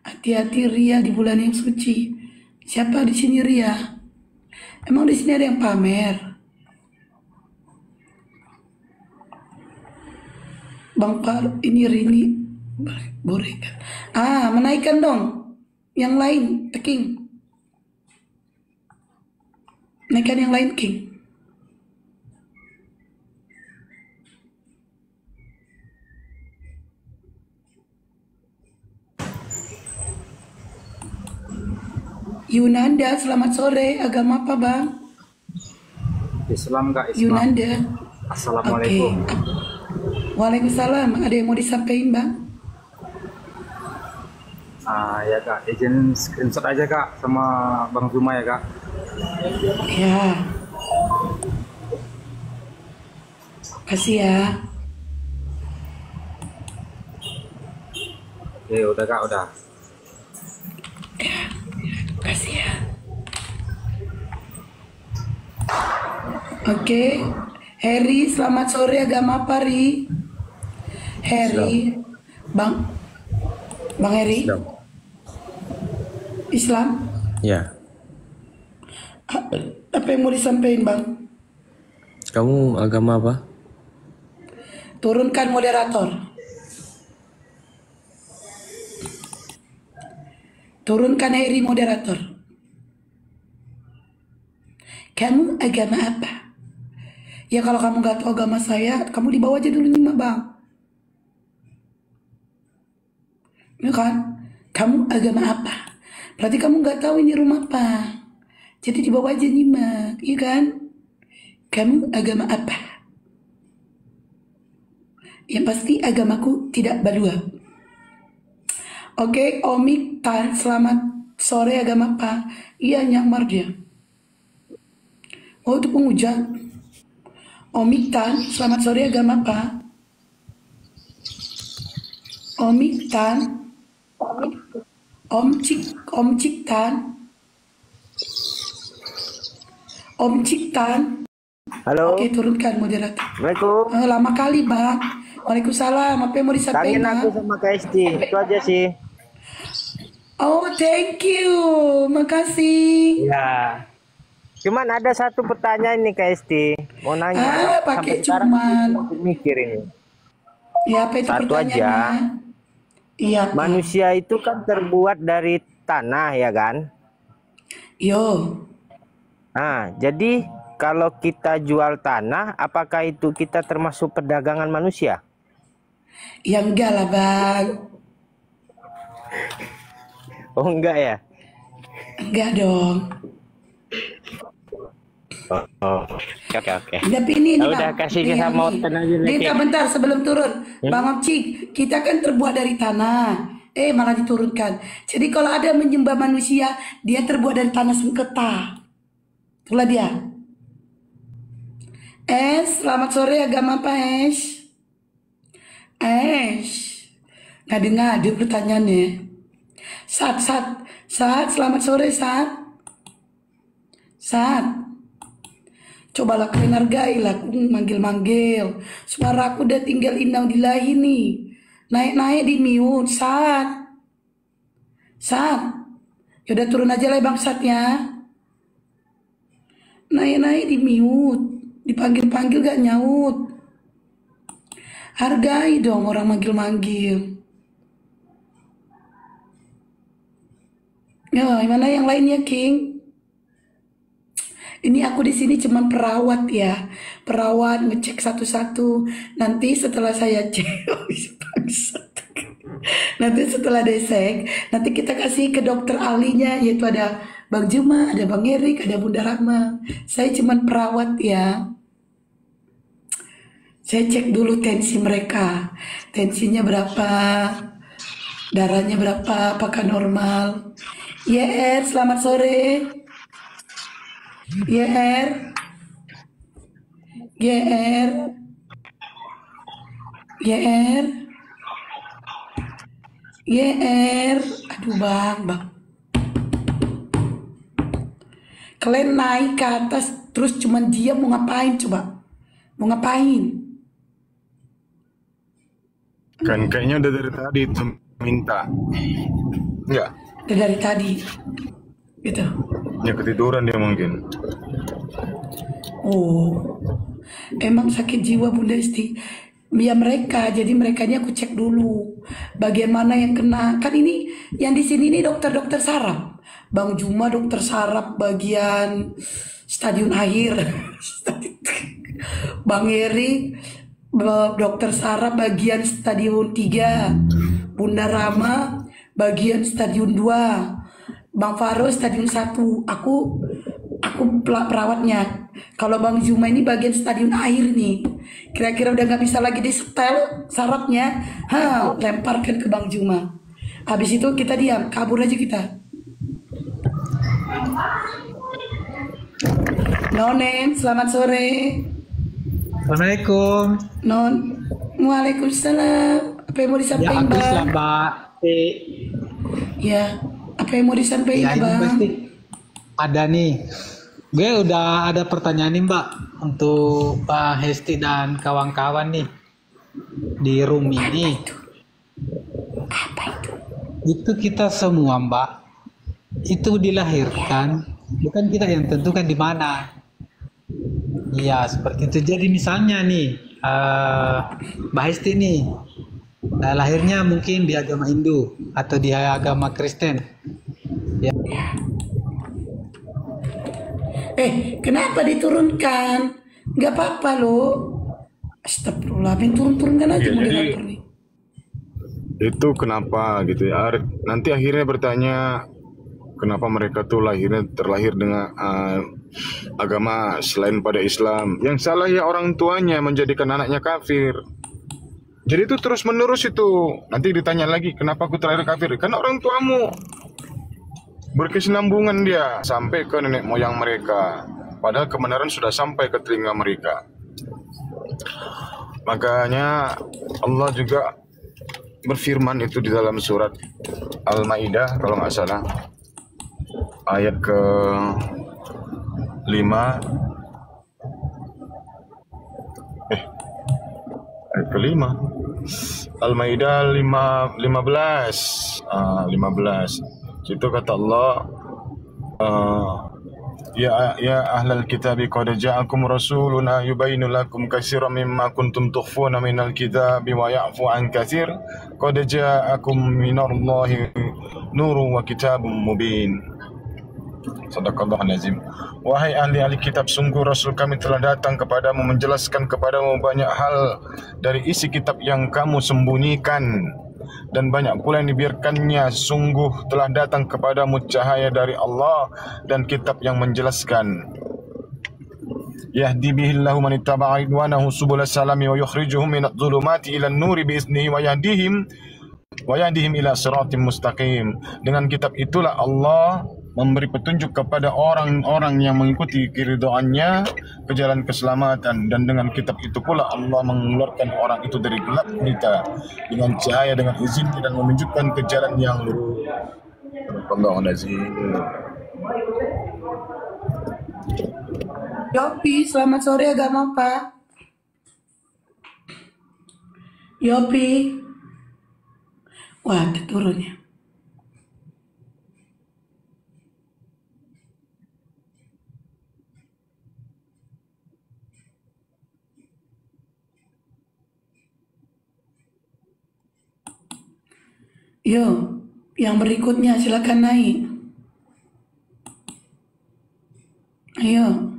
Hati-hati Ria di bulan yang suci. Siapa di sini Ria? Emang di sini ada yang pamer? Bang Faruk, ini Rini boleh kan? Menaikkan dong. Yang lain, King. Naikkan yang lain, King. Yunanda, selamat sore. Agama apa, Bang? Islam, Kak. Islam. Yunanda. Assalamualaikum. Waalaikumsalam. Ada yang mau disampaikan, Bang? Ya Kak, izin screenshot aja Kak sama Bang Zuma ya Kak. Ya. Kasih ya. Oke, udah Kak, udah. Kasih ya. Oke. Heri, selamat sore. Agama apa, Ri? Heri. Bang Heri. Islam? Ya. Apa yang mau disampaikan, Bang? Kamu agama apa? Turunkan moderator. Turunkan Heri moderator. Kamu agama apa? Ya kalau kamu gak tahu agama saya, kamu di bawah aja dulu nih, Bang. Ya kan? Kamu agama apa? Berarti kamu gak tahu ini rumah apa. Jadi di bawah aja nyimak, iya kan? Kamu agama apa? Yang pasti agamaku tidak balua. Oke, Omik Tan, selamat sore agama apa? Iya, nyamar dia. Oh, itu penghujat. Omik Tan, selamat sore agama apa? Omik Tan, Om Cik Tan, Om Cik Tan. Halo. Oke, turunkan moderator. Assalamualaikum. Lama kali, Bang. Waalaikumsalam. Apa yang mau disampaikan? Kangen aku sama KSD. Itu aja sih. Oh, thank you. Makasih. Ya. Cuman ada satu pertanyaan nih KSD. Mau nanya. Pakai cuman. Mikir ini. Ya, apa itu satu pertanyaannya? aja. Iya. Manusia itu kan terbuat dari tanah, ya kan? Yo. Nah, jadi kalau kita jual tanah, apakah itu kita termasuk perdagangan manusia? Ya enggak lah, Bang. Oh, enggak ya? Enggak dong. Oke. Tapi ini Ya udah, kasih sama Oten aja. Bentar sebelum turun. Bang Omcik, kita kan terbuat dari tanah. Malah diturunkan. Jadi kalau ada menyembah manusia, dia terbuat dari tanah sengketa. Itulah dia. Selamat sore agama apa ngadu-ngadu pertanyaannya. Saat, selamat sore Saat. Cobalah kalian hargailah, aku manggil-manggil. Suara aku udah tinggal innaudillahi nih. Naik-naik di mute, Saat. Yaudah turun aja lah Bang Sat ya. Naik-naik di mute. Dipanggil-panggil gak nyaut. Hargai dong orang manggil-manggil. Ya, gimana yang lainnya, King? Ini aku di sini cuman perawat ya. Perawat ngecek satu-satu. Nanti setelah saya cek, nanti setelah desek, nanti kita kasih ke dokter ahlinya, yaitu ada Bang Juma, ada Bang Erik, ada Bunda Rahma. Saya cuman perawat ya. Saya cek dulu tensi mereka. Tensinya berapa? Darahnya berapa? Apakah normal? YR, selamat sore. YR. Aduh bang. Kalian naik ke atas terus cuman dia mau ngapain coba? Mau ngapain? Kan kayaknya udah dari tadi minta. Enggak. Udah dari tadi. Gitu. Ya ketiduran dia mungkin. Oh. Emang sakit jiwa Bunda Esti. Ya mereka, jadi merekanya aku cek dulu bagaimana yang kena. Kan ini yang di sini ini dokter-dokter saraf. Bang Juma dokter saraf bagian stadion akhir. Bang Eri dokter saraf bagian stadion 3. Bunda Rama bagian stadion 2. Bang Faro stadion 1. Aku perawatnya. Kalau Bang Juma ini bagian stadion air nih. Kira-kira udah gak bisa lagi di setel sarafnya. Lemparkan ke Bang Juma. Habis itu kita diam, kabur aja kita. Nonem, selamat sore. Assalamualaikum. Waalaikumsalam. Apa yang mau disampaikan, Bang? Ya, Mbak. Ya, apa yang mau disampaikan, Bang? Pasti ada nih. Gue udah ada pertanyaan nih, Mbak, untuk Pak Hesti dan kawan-kawan nih di room ini. Apa itu? Itu kita semua, Mbak, itu dilahirkan, bukan kita yang tentukan di mana. Iya, seperti itu. Jadi misalnya nih, Mbak Hesti nih, lahirnya mungkin di agama Hindu atau di agama Kristen. Ya. Kenapa diturunkan? Gak apa-apa loh. Astagfirullah, turun-turunkan aja moderator nih. Itu kenapa gitu ya? Nanti akhirnya bertanya kenapa mereka tuh terlahir dengan agama selain pada Islam. Yang salah ya orang tuanya menjadikan anaknya kafir. Jadi itu terus menerus itu. Nanti ditanya lagi, kenapa aku terlahir kafir? Karena orang tuamu berkesinambungan dia sampai ke nenek moyang mereka. Padahal kebenaran sudah sampai ke telinga mereka. Makanya Allah juga berfirman itu di dalam surat Al-Maidah kalau nggak salah ayat ke-5 ayat ke-5 Al-Maidah 15 situ kata Allah ya ahlal kitabi qad ja'akum rasuluna yubayyinu lakum katsiran mimma kuntum tukhfuna minal kitabi wa ya'fu an katsir qad ja'akum minallahi nurun wa kitabun mubin. Sadaqallahul azim. Wahai ahli-ahli kitab, sungguh Rasul kami telah datang kepadamu menjelaskan kepadamu banyak hal dari isi kitab yang kamu sembunyikan dan banyak pula yang dibiarkannya. Sungguh telah datang kepadamu cahaya dari Allah dan kitab yang menjelaskan. Yahdi bihillahu man ittaba'a ridwanahu subulas salami wa yukhrijuhum minadh dhulumati ilan nuri biiznihi wa yahdihim ila siratim mustaqim. Dengan kitab itulah Allah memberi petunjuk kepada orang-orang yang mengikuti keridhaannya ke jalan keselamatan, dan dengan kitab itu pula Allah mengeluarkan orang itu dari gelap gulita dengan cahaya dengan izinnya dan menunjukkan ke jalan yang lurus. Allahul azim. Yopi, selamat sore agama Pak. Yopi. Wah, ada turunnya. Yo, yang berikutnya silakan naik. Ayo.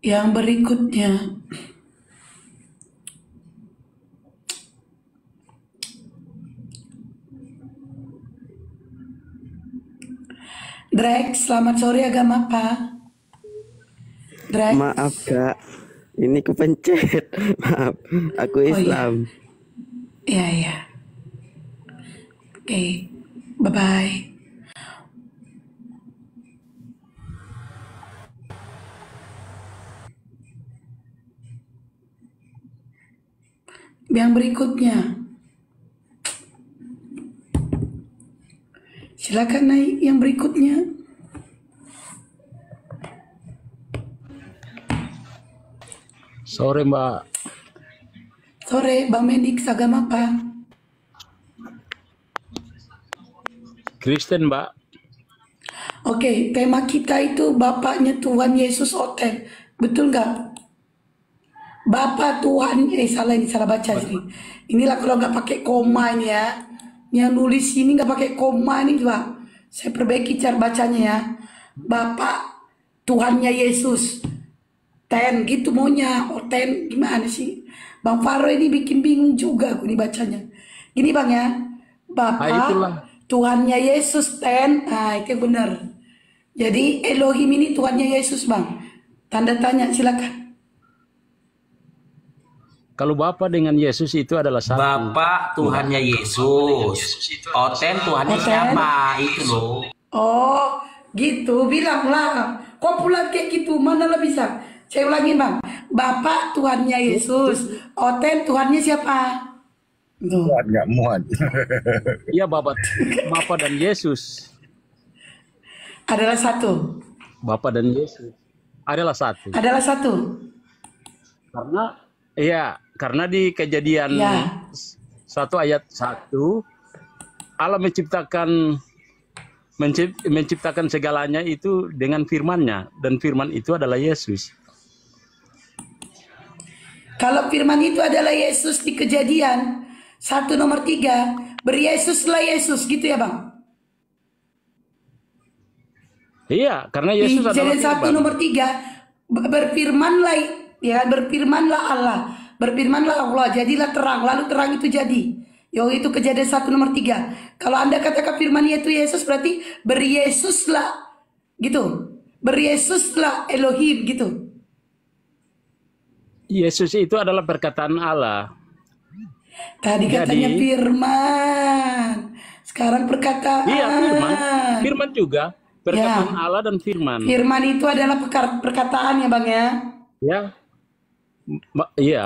Yang berikutnya. Drek, selamat sore agama Pak. Drek. Maaf Kak, ini kepencet. Maaf, aku Islam. Iya. Oke, bye-bye. Yang berikutnya. Silakan naik yang berikutnya. Sore Mbak. Sore Bang Mendik, agama apa? Kristen Mbak. Oke, tema kita itu Bapaknya Tuhan Yesus Oten. Betul nggak? Bapak Tuhan, salah ini salah baca sih. Inilah kalau nggak pakai koma ini ya. Yang nulis ini nggak pakai koma ini coba. Saya perbaiki cara bacanya ya. Bapak Tuhannya Yesus. Ten gitu maunya. Oten gimana sih? Bang Faro ini bikin bingung juga aku nih bacanya. Gini Bang ya. Bapak Tuhannya Yesus ten. Nah itu yang benar. Jadi Elohim ini Tuhannya Yesus Bang. Tanda tanya silakan. Kalau Bapa dengan Yesus itu adalah satu. Bapak Tuhannya Yesus. Oten Tuhannya siapa? Itu loh. Oh gitu bilanglah. Kok pula kayak gitu? Mana lah bisa? Saya ulangi Bang. Bapak Tuhannya Yesus. Oten Tuhannya siapa? Muat nggak muat? Iya Bapa dan Yesus adalah satu. Bapa dan Yesus adalah satu. Adalah satu. Karena di Kejadian 1 ayat 1 Allah menciptakan segalanya itu dengan firman-Nya, dan firman itu adalah Yesus. Kalau firman itu adalah Yesus di Kejadian 1 nomor 3, beryesuslah Yesus gitu ya Bang? Iya, karena Yesus adalah Kejadian 1 nomor 3, berfirmanlah ya, berfirmanlah Allah. Berfirmanlah Allah, jadilah terang, lalu terang itu jadi. Itu Kejadian 1 nomor 3. Kalau Anda katakan firman-Nya itu Yesus, berarti beryesuslah gitu. Beryesuslah Elohim gitu. Yesus itu adalah perkataan Allah. Tadi katanya Jadi, firman. Sekarang perkataan. iya firman. Firman juga. Perkataan Ya. Allah dan firman. Firman itu adalah perkataan ya Bang ya. Ya. Iya.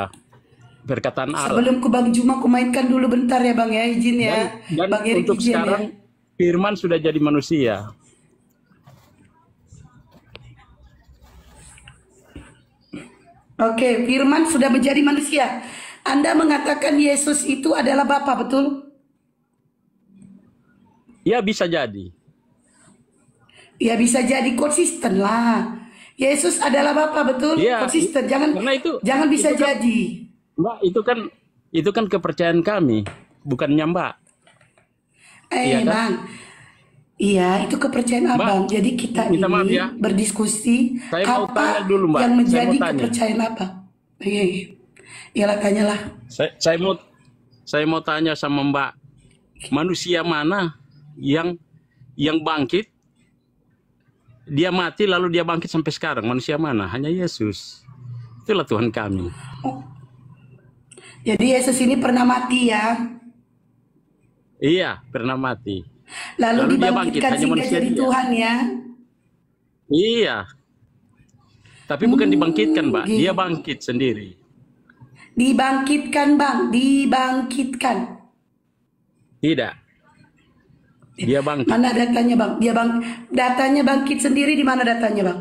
Perkataan Allah. Sebelum ke Bang Juma, aku mainkan dulu bentar ya Bang ya, izin ya. Dan Bang Erik untuk izin sekarang, ya. firman sudah jadi manusia. Oke, firman sudah menjadi manusia. Anda mengatakan Yesus itu adalah Bapa, betul? Ya bisa jadi. Ya bisa jadi, konsisten lah. Yesus adalah Bapa, betul? Iya, Konsisten, jangan jangan bisa itu kan- jadi. Mbak, itu kan kepercayaan kami, bukannya Mbak. Iya kan? Bang. Iya, itu kepercayaan Abang. Jadi kita minta maaf ini ya. berdiskusi Saya mau tanya apa dulu, Mbak. yang Saya menjadi mau tanya. kepercayaan Abang. Iya. Iyalah, tanyalah. Saya mau tanya sama Mbak, manusia mana yang bangkit, dia mati lalu dia bangkit sampai sekarang? Manusia mana? Hanya Yesus. Itulah Tuhan kami. Jadi Yesus ini pernah mati ya. Iya, pernah mati. Lalu dia bangkit, dibangkitkan hanya sehingga manusia jadi dia. Tuhan ya. Iya. Tapi bukan dibangkitkan, Mbak. gitu. Dia bangkit sendiri. Dibangkitkan Bang, dibangkitkan. Tidak. Dia bangkit. Mana datanya Bang? Datanya bangkit sendiri, di mana datanya Bang?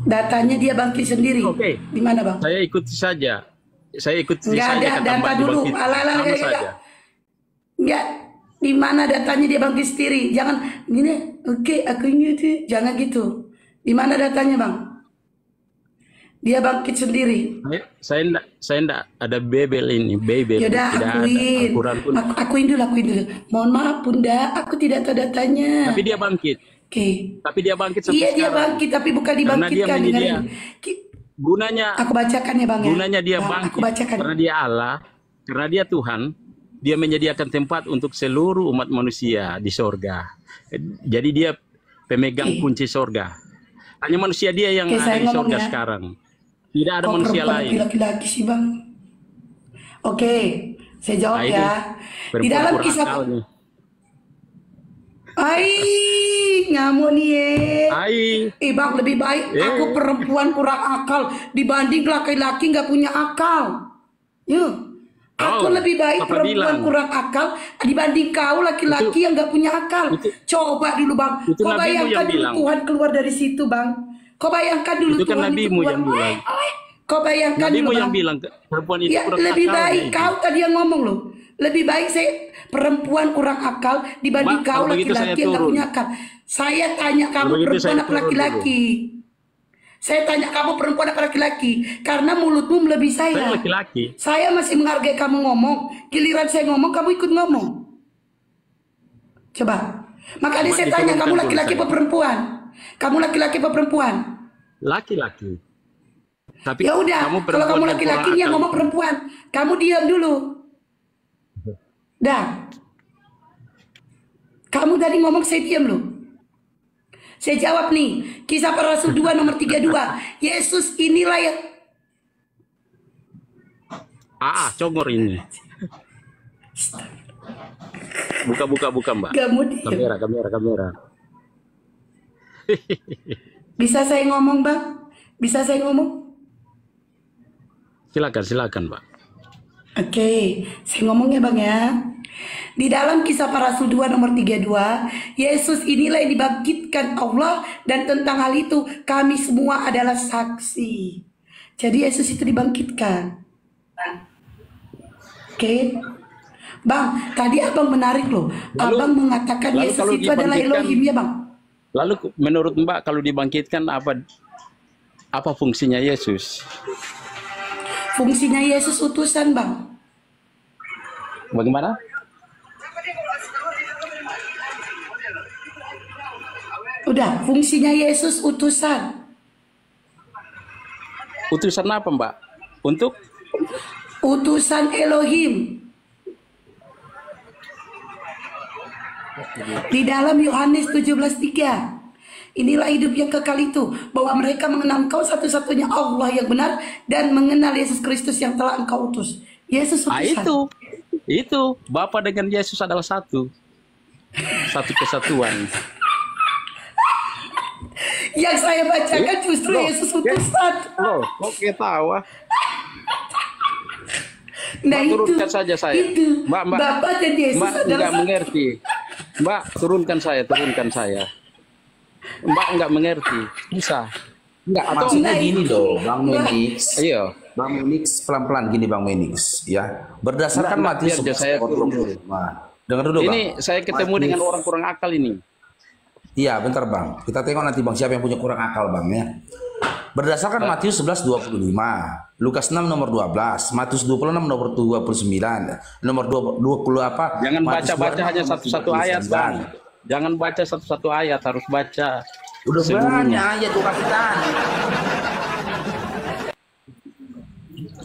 Datanya dia bangkit sendiri. Oke. Di mana Bang? Saya ikuti saja. Saya ikuti Enggak saja ada kata data Mbak dulu. dibangkit. Alah, Sama saja. Enggak. Di mana datanya dia bangkit sendiri? Jangan gini. Oke, aku ini jangan gitu. Di mana datanya Bang? Dia bangkit sendiri. Saya enggak ada Bebel ini, Bebel. Yaudah, Tidak ada. akuin. Al-Quran pun. Akuin dulu. Mohon maaf Bunda, aku tidak tahu datanya. Tapi dia bangkit. Oke. Tapi dia bangkit sampai Iya dia sekarang. bangkit, tapi bukan Karena dia dibangkitkan. menyedia. dengerin. Gunanya, Aku bacakan ya Bang ya. gunanya dia Bang, bangkit. aku bacakan. Karena dia Allah, karena dia Tuhan, dia menyediakan tempat untuk seluruh umat manusia di sorga. Jadi dia pemegang kunci sorga. Hanya manusia dia yang Oke, ada saya di ngomong sorga ya. sekarang. Tidak ada Kok manusia perempuan lain. laki-laki sih Bang? Oke, saya jawab Nah, ini ya. Di perempuan dalam kurang kisah akal nih. ngamuk nih Bang, lebih baik aku Eh. perempuan kurang akal dibanding laki-laki nggak punya akal. Aku Oh, lebih baik Papa perempuan bilang. kurang akal dibanding kau laki-laki yang nggak punya akal. Coba dulu Bang, itu kau nabimu bayangkan yang dulu bilang. Tuhan keluar dari situ Bang. Kau bayangkan dulu Itu kan Tuhan nabimu keluar. yang bilang. Kau bayangkan Nabimu dulu yang Bang. bilang perempuan itu Ya, kurang lebih akal. baik nih. kau tadi yang ngomong loh. Lebih baik saya perempuan kurang akal dibanding Mbak, kau kalau begitu saya laki-laki yang nggak turun. punya akal. Saya tanya kamu Kalau begitu perempuan saya apa turun laki-laki? Saya tanya kamu perempuan apa laki-laki? Karena mulutmu melebihi Saya saya. laki-laki. Saya masih menghargai kamu ngomong. Giliran saya ngomong, kamu ikut ngomong. Coba. Makanya Mbak, saya tanya, diturunkan kamu dulu laki-laki saya. apa perempuan? Kamu laki-laki apa perempuan? Laki-laki. Tapi Ya udah, kamu kalau perempuan kamu yang laki-laki kurang yang akal. ngomong perempuan, kamu diam dulu. Dah. Kamu tadi ngomong saya diam loh. Saya jawab nih, Kisah Para Rasul 2 nomor 32. Yesus inilah yang Congor ini. Buka Mbak. Gak mau diam. Kamera. Bisa saya ngomong Bang? Bisa saya ngomong? Silakan Mbak. Oke, saya ngomong ya Bang ya. Di dalam Kisah Para Rasul 2 nomor 32, Yesus inilah yang dibangkitkan Allah, dan tentang hal itu kami semua adalah saksi. Jadi Yesus itu dibangkitkan. Oke. Bang, tadi Abang menarik loh. Abang mengatakan lalu Yesus kalau itu adalah dibangkitkan- Elohim ya Bang. Lalu menurut Mbak kalau dibangkitkan apa fungsinya Yesus? Fungsinya Yesus utusan Bang. Bagaimana? Udah, fungsinya Yesus utusan. Utusan apa Mbak? Untuk Utusan Elohim. Di dalam Yohanes 17:3, Inilah hidup yang kekal itu, bahwa mereka mengenal Engkau satu-satunya Allah yang benar dan mengenal Yesus Kristus yang telah Engkau utus. Yesus utusan. Itu Bapa dengan Yesus adalah satu kesatuan. Yang saya bacakan justru Yesus utusan. Loh, kok ketawa? Nah, Mbak, turunkan saja saya. Mbak, Bapak dan Yesus Mbak adalah nggak satu. mengerti. Mbak, turunkan saya. Mbak nggak mengerti. Bisa. Enggak, Atau maksudnya enggak? gini loh, Bang Menix. Iya. Bang Menix, pelan-pelan gini Bang Menix, ya. Berdasarkan Mbak, Matius biar saya 11 turun dulu. Dengar dulu, Bang. Ini saya ketemu dengan orang kurang akal ini. Iya, bentar Bang. Kita tengok nanti Bang siapa yang punya kurang akal Bang ya. Berdasarkan Matius 11:25, Lukas 6 nomor 12, Matius 26 nomor 29, nomor 20 apa? Jangan Matius baca-baca 26 hanya nomor satu-satu 39. ayat, Bang. Jangan baca satu-satu ayat, harus baca. Udah seluruhnya. banyak ayat tuh kita.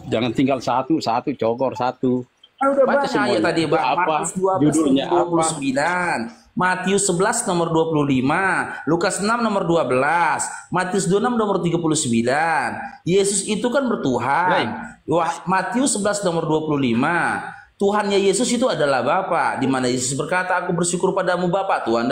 Jangan tinggal satu cokor satu. Udah Baca banyak ayat semuanya. tadi Bang. Apa? Matius 12 Judulnya nomor apa? 29. Matius 11 nomor 25, Lukas 6 nomor 12, Matius 26 nomor 39. Yesus itu kan bertuhan. Wah, Matius 11 nomor 25. Tuhannya Yesus itu adalah Bapa, di mana Yesus berkata, "Aku bersyukur padamu Bapa, Tuhan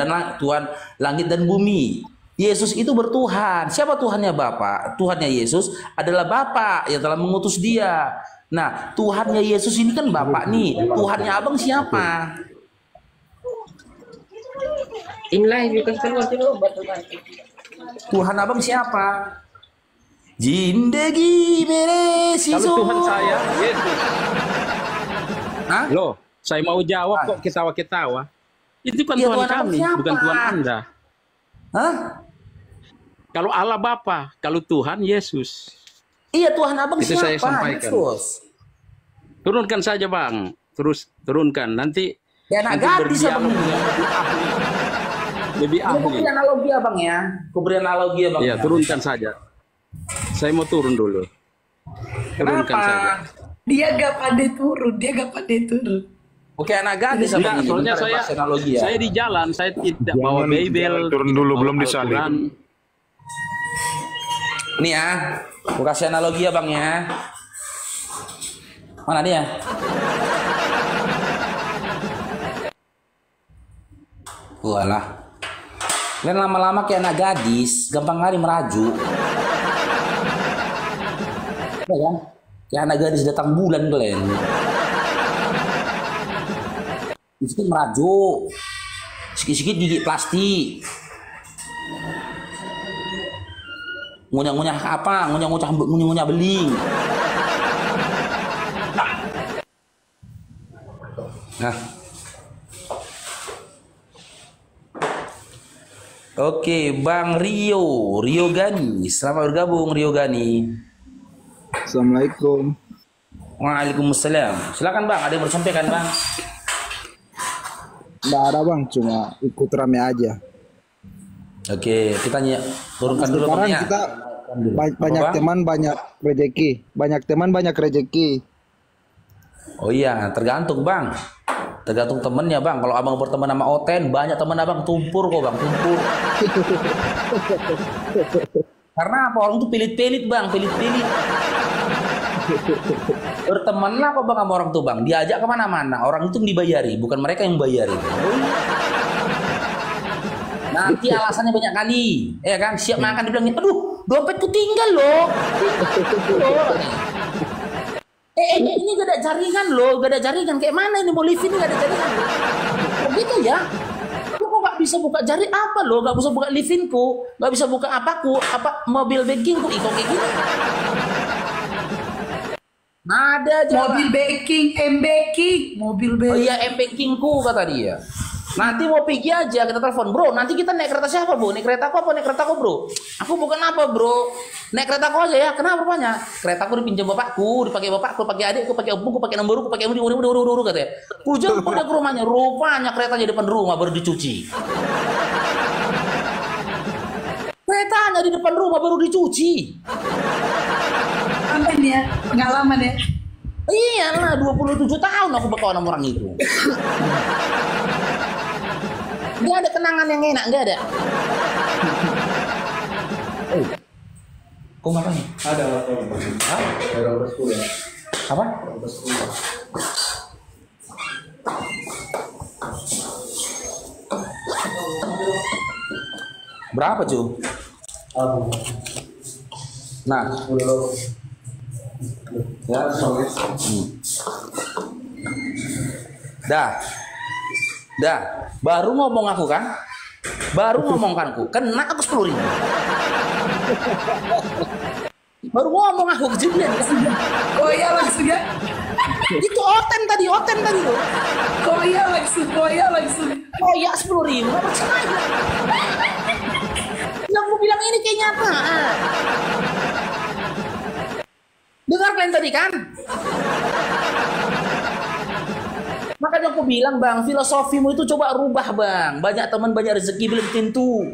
langit dan bumi." Yesus itu bertuhan. Siapa Tuhannya Bapa? Tuhannya Yesus adalah Bapa yang telah mengutus Dia. Nah, Tuhannya Yesus ini kan Bapa nih. Tuhannya Abang siapa? Tuhan Abang siapa? Jindagi mere si Kalau Tuhan saya, Yesus. Hah? Loh, saya mau jawab kok ketawa-ketawa. Itu kan Ya, Tuhan Tuhan Abang kami, siapa? bukan Tuhan Anda. Hah? Kalau Allah Bapa, kalau Tuhan Yesus. Iya, Tuhan Abang Itu siapa? saya sampaikan. Yesus. Turunkan saja Bang, terus turunkan. Nanti Ya, anak nanti gadis berdialog Abang ini. lebih Aku ahli. beri analogi Abang ya. Aku beri analogi Abang. Iya, ya. turunkan saja. Saya mau turun dulu. Turunkan Kenapa? saja. Dia gak pandai turun. Oke, anak gadis Enggak, Abang ini. soalnya Bentar, saya bahas analogi ya. saya di jalan, saya tidak bawa Bible. Turun dulu, bawa belum disalib. Al-Quran. Nih ya, aku kasih analogi ya Bang ya. Mana dia? Walah. Kalian lama-lama kayak anak gadis, gampang kali merajuk. Ya kan? Kayak anak gadis datang bulan kalian. Sedikit merajuk. Sikit-sikit gigit plastik. Ngunyah-ngunyah apa? Ngunyah-ngunyah beling. Nah. Oke, Bang Rio Gani. Selamat bergabung Rio Gani. Assalamualaikum. Waalaikumsalam. Silakan Bang, ada yang bersampaikan Bang. Nggak ada Bang, cuma ikut rame aja. Oke, kita turunkan dulu Sekarang Bang ya. kita banyak Apa, Bang? teman banyak rezeki. Banyak teman banyak rezeki. Oh iya, tergantung Bang. Tergantung temennya Bang. Kalau Abang berteman sama Oten, banyak teman Abang tumpur kok Bang, tumpur. Karena apa? Orang tuh pelit-pelit Bang, pelit-pelit. Bertemanlah kok Bang sama orang tuh Bang. Diajak kemana-mana. Orang itu dibayari, bukan mereka yang bayari. Nanti alasannya banyak kali, ya kan? Siap makan dibilangin, aduh, dompetku tinggal loh. Ini gak ada jaringan loh, gak ada jaringan. Kayak mana ini mau live ini gak ada jaringan? Kok gitu ya? Kok gak bisa buka jari apa loh? Gak bisa buka live-inku, gak bisa buka apaku, apa mobil bankingku, kok kayak gini? Ada aja. Mobil banking, M-banking, mobil banking. Oh iya, M-bankingku kata dia. Nanti mau pergi aja, kita telepon, bro. Nanti kita naik kereta siapa, bro? Naik kereta aku apa naik kereta aku, bro? Aku bukan apa, bro. Naik kereta aku aja ya. Kenapa rupanya? Keretaku dipinjam bapakku, dipakai bapakku, pakai adikku, pakai ibuku, pakai nomorku, pakai udah katanya. Kujang udah ke rumahnya, rupanya keretanya depan rumah baru dicuci. Keretanya di depan rumah baru dicuci. Amin ya, pengalaman ya. Iyalah, 27 tahun aku berkawan sama orang itu. Gak ada kenangan yang enak, gak ada. Kok ngapain? Ada apa? Hah? Ada ya? Apa? Berapa cuy? Nah, ya, dah, baru ngomong aku kan? Baru ngomong kan aku, kena aku 10.000. Baru ngomong aku kejadian. Oh iya langsung ya. Itu oten tadi loh. Oh iya langsung. Oh iya 10.000, nggak percaya. Yang aku bilang ini kayak nyata. Dengar kalian tadi kan? Makanya aku bilang bang, filosofimu itu coba rubah bang. Banyak teman banyak rezeki belum tentu.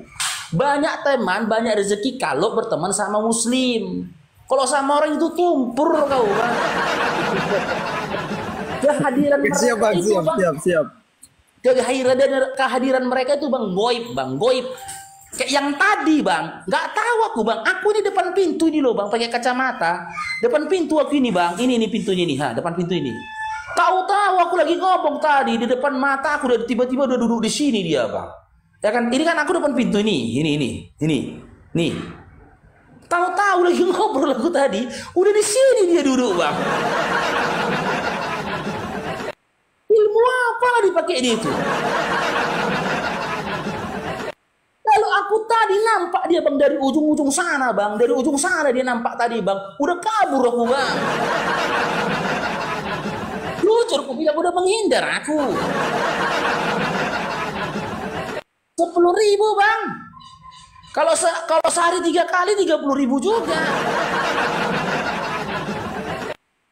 Banyak teman banyak rezeki kalau berteman sama muslim. Kalau sama orang itu tumpur kau bang. Kehadiran mereka itu bang. Siap. Kehadiran mereka itu bang goib. Kayak yang tadi bang, nggak tahu aku bang. Aku ini depan pintu ini loh bang, pakai kacamata. Depan pintu aku ini bang, ini pintunya nih, depan pintu ini. Tahu aku lagi ngomong tadi di depan mata aku udah tiba-tiba udah duduk di sini dia bang. Ya kan, ini kan aku depan pintu ini. Nih. Tahu lagi ngobrol aku tadi, udah di sini dia duduk bang. Ilmu apa dipakai dia itu? Lalu aku tadi nampak dia bang dari ujung sana bang, dari ujung sana dia nampak tadi bang, udah kabur aku bang. Jujur aku bilang udah menghindar aku. 10.000 bang. Kalau sehari 3 kali 30.000 juga.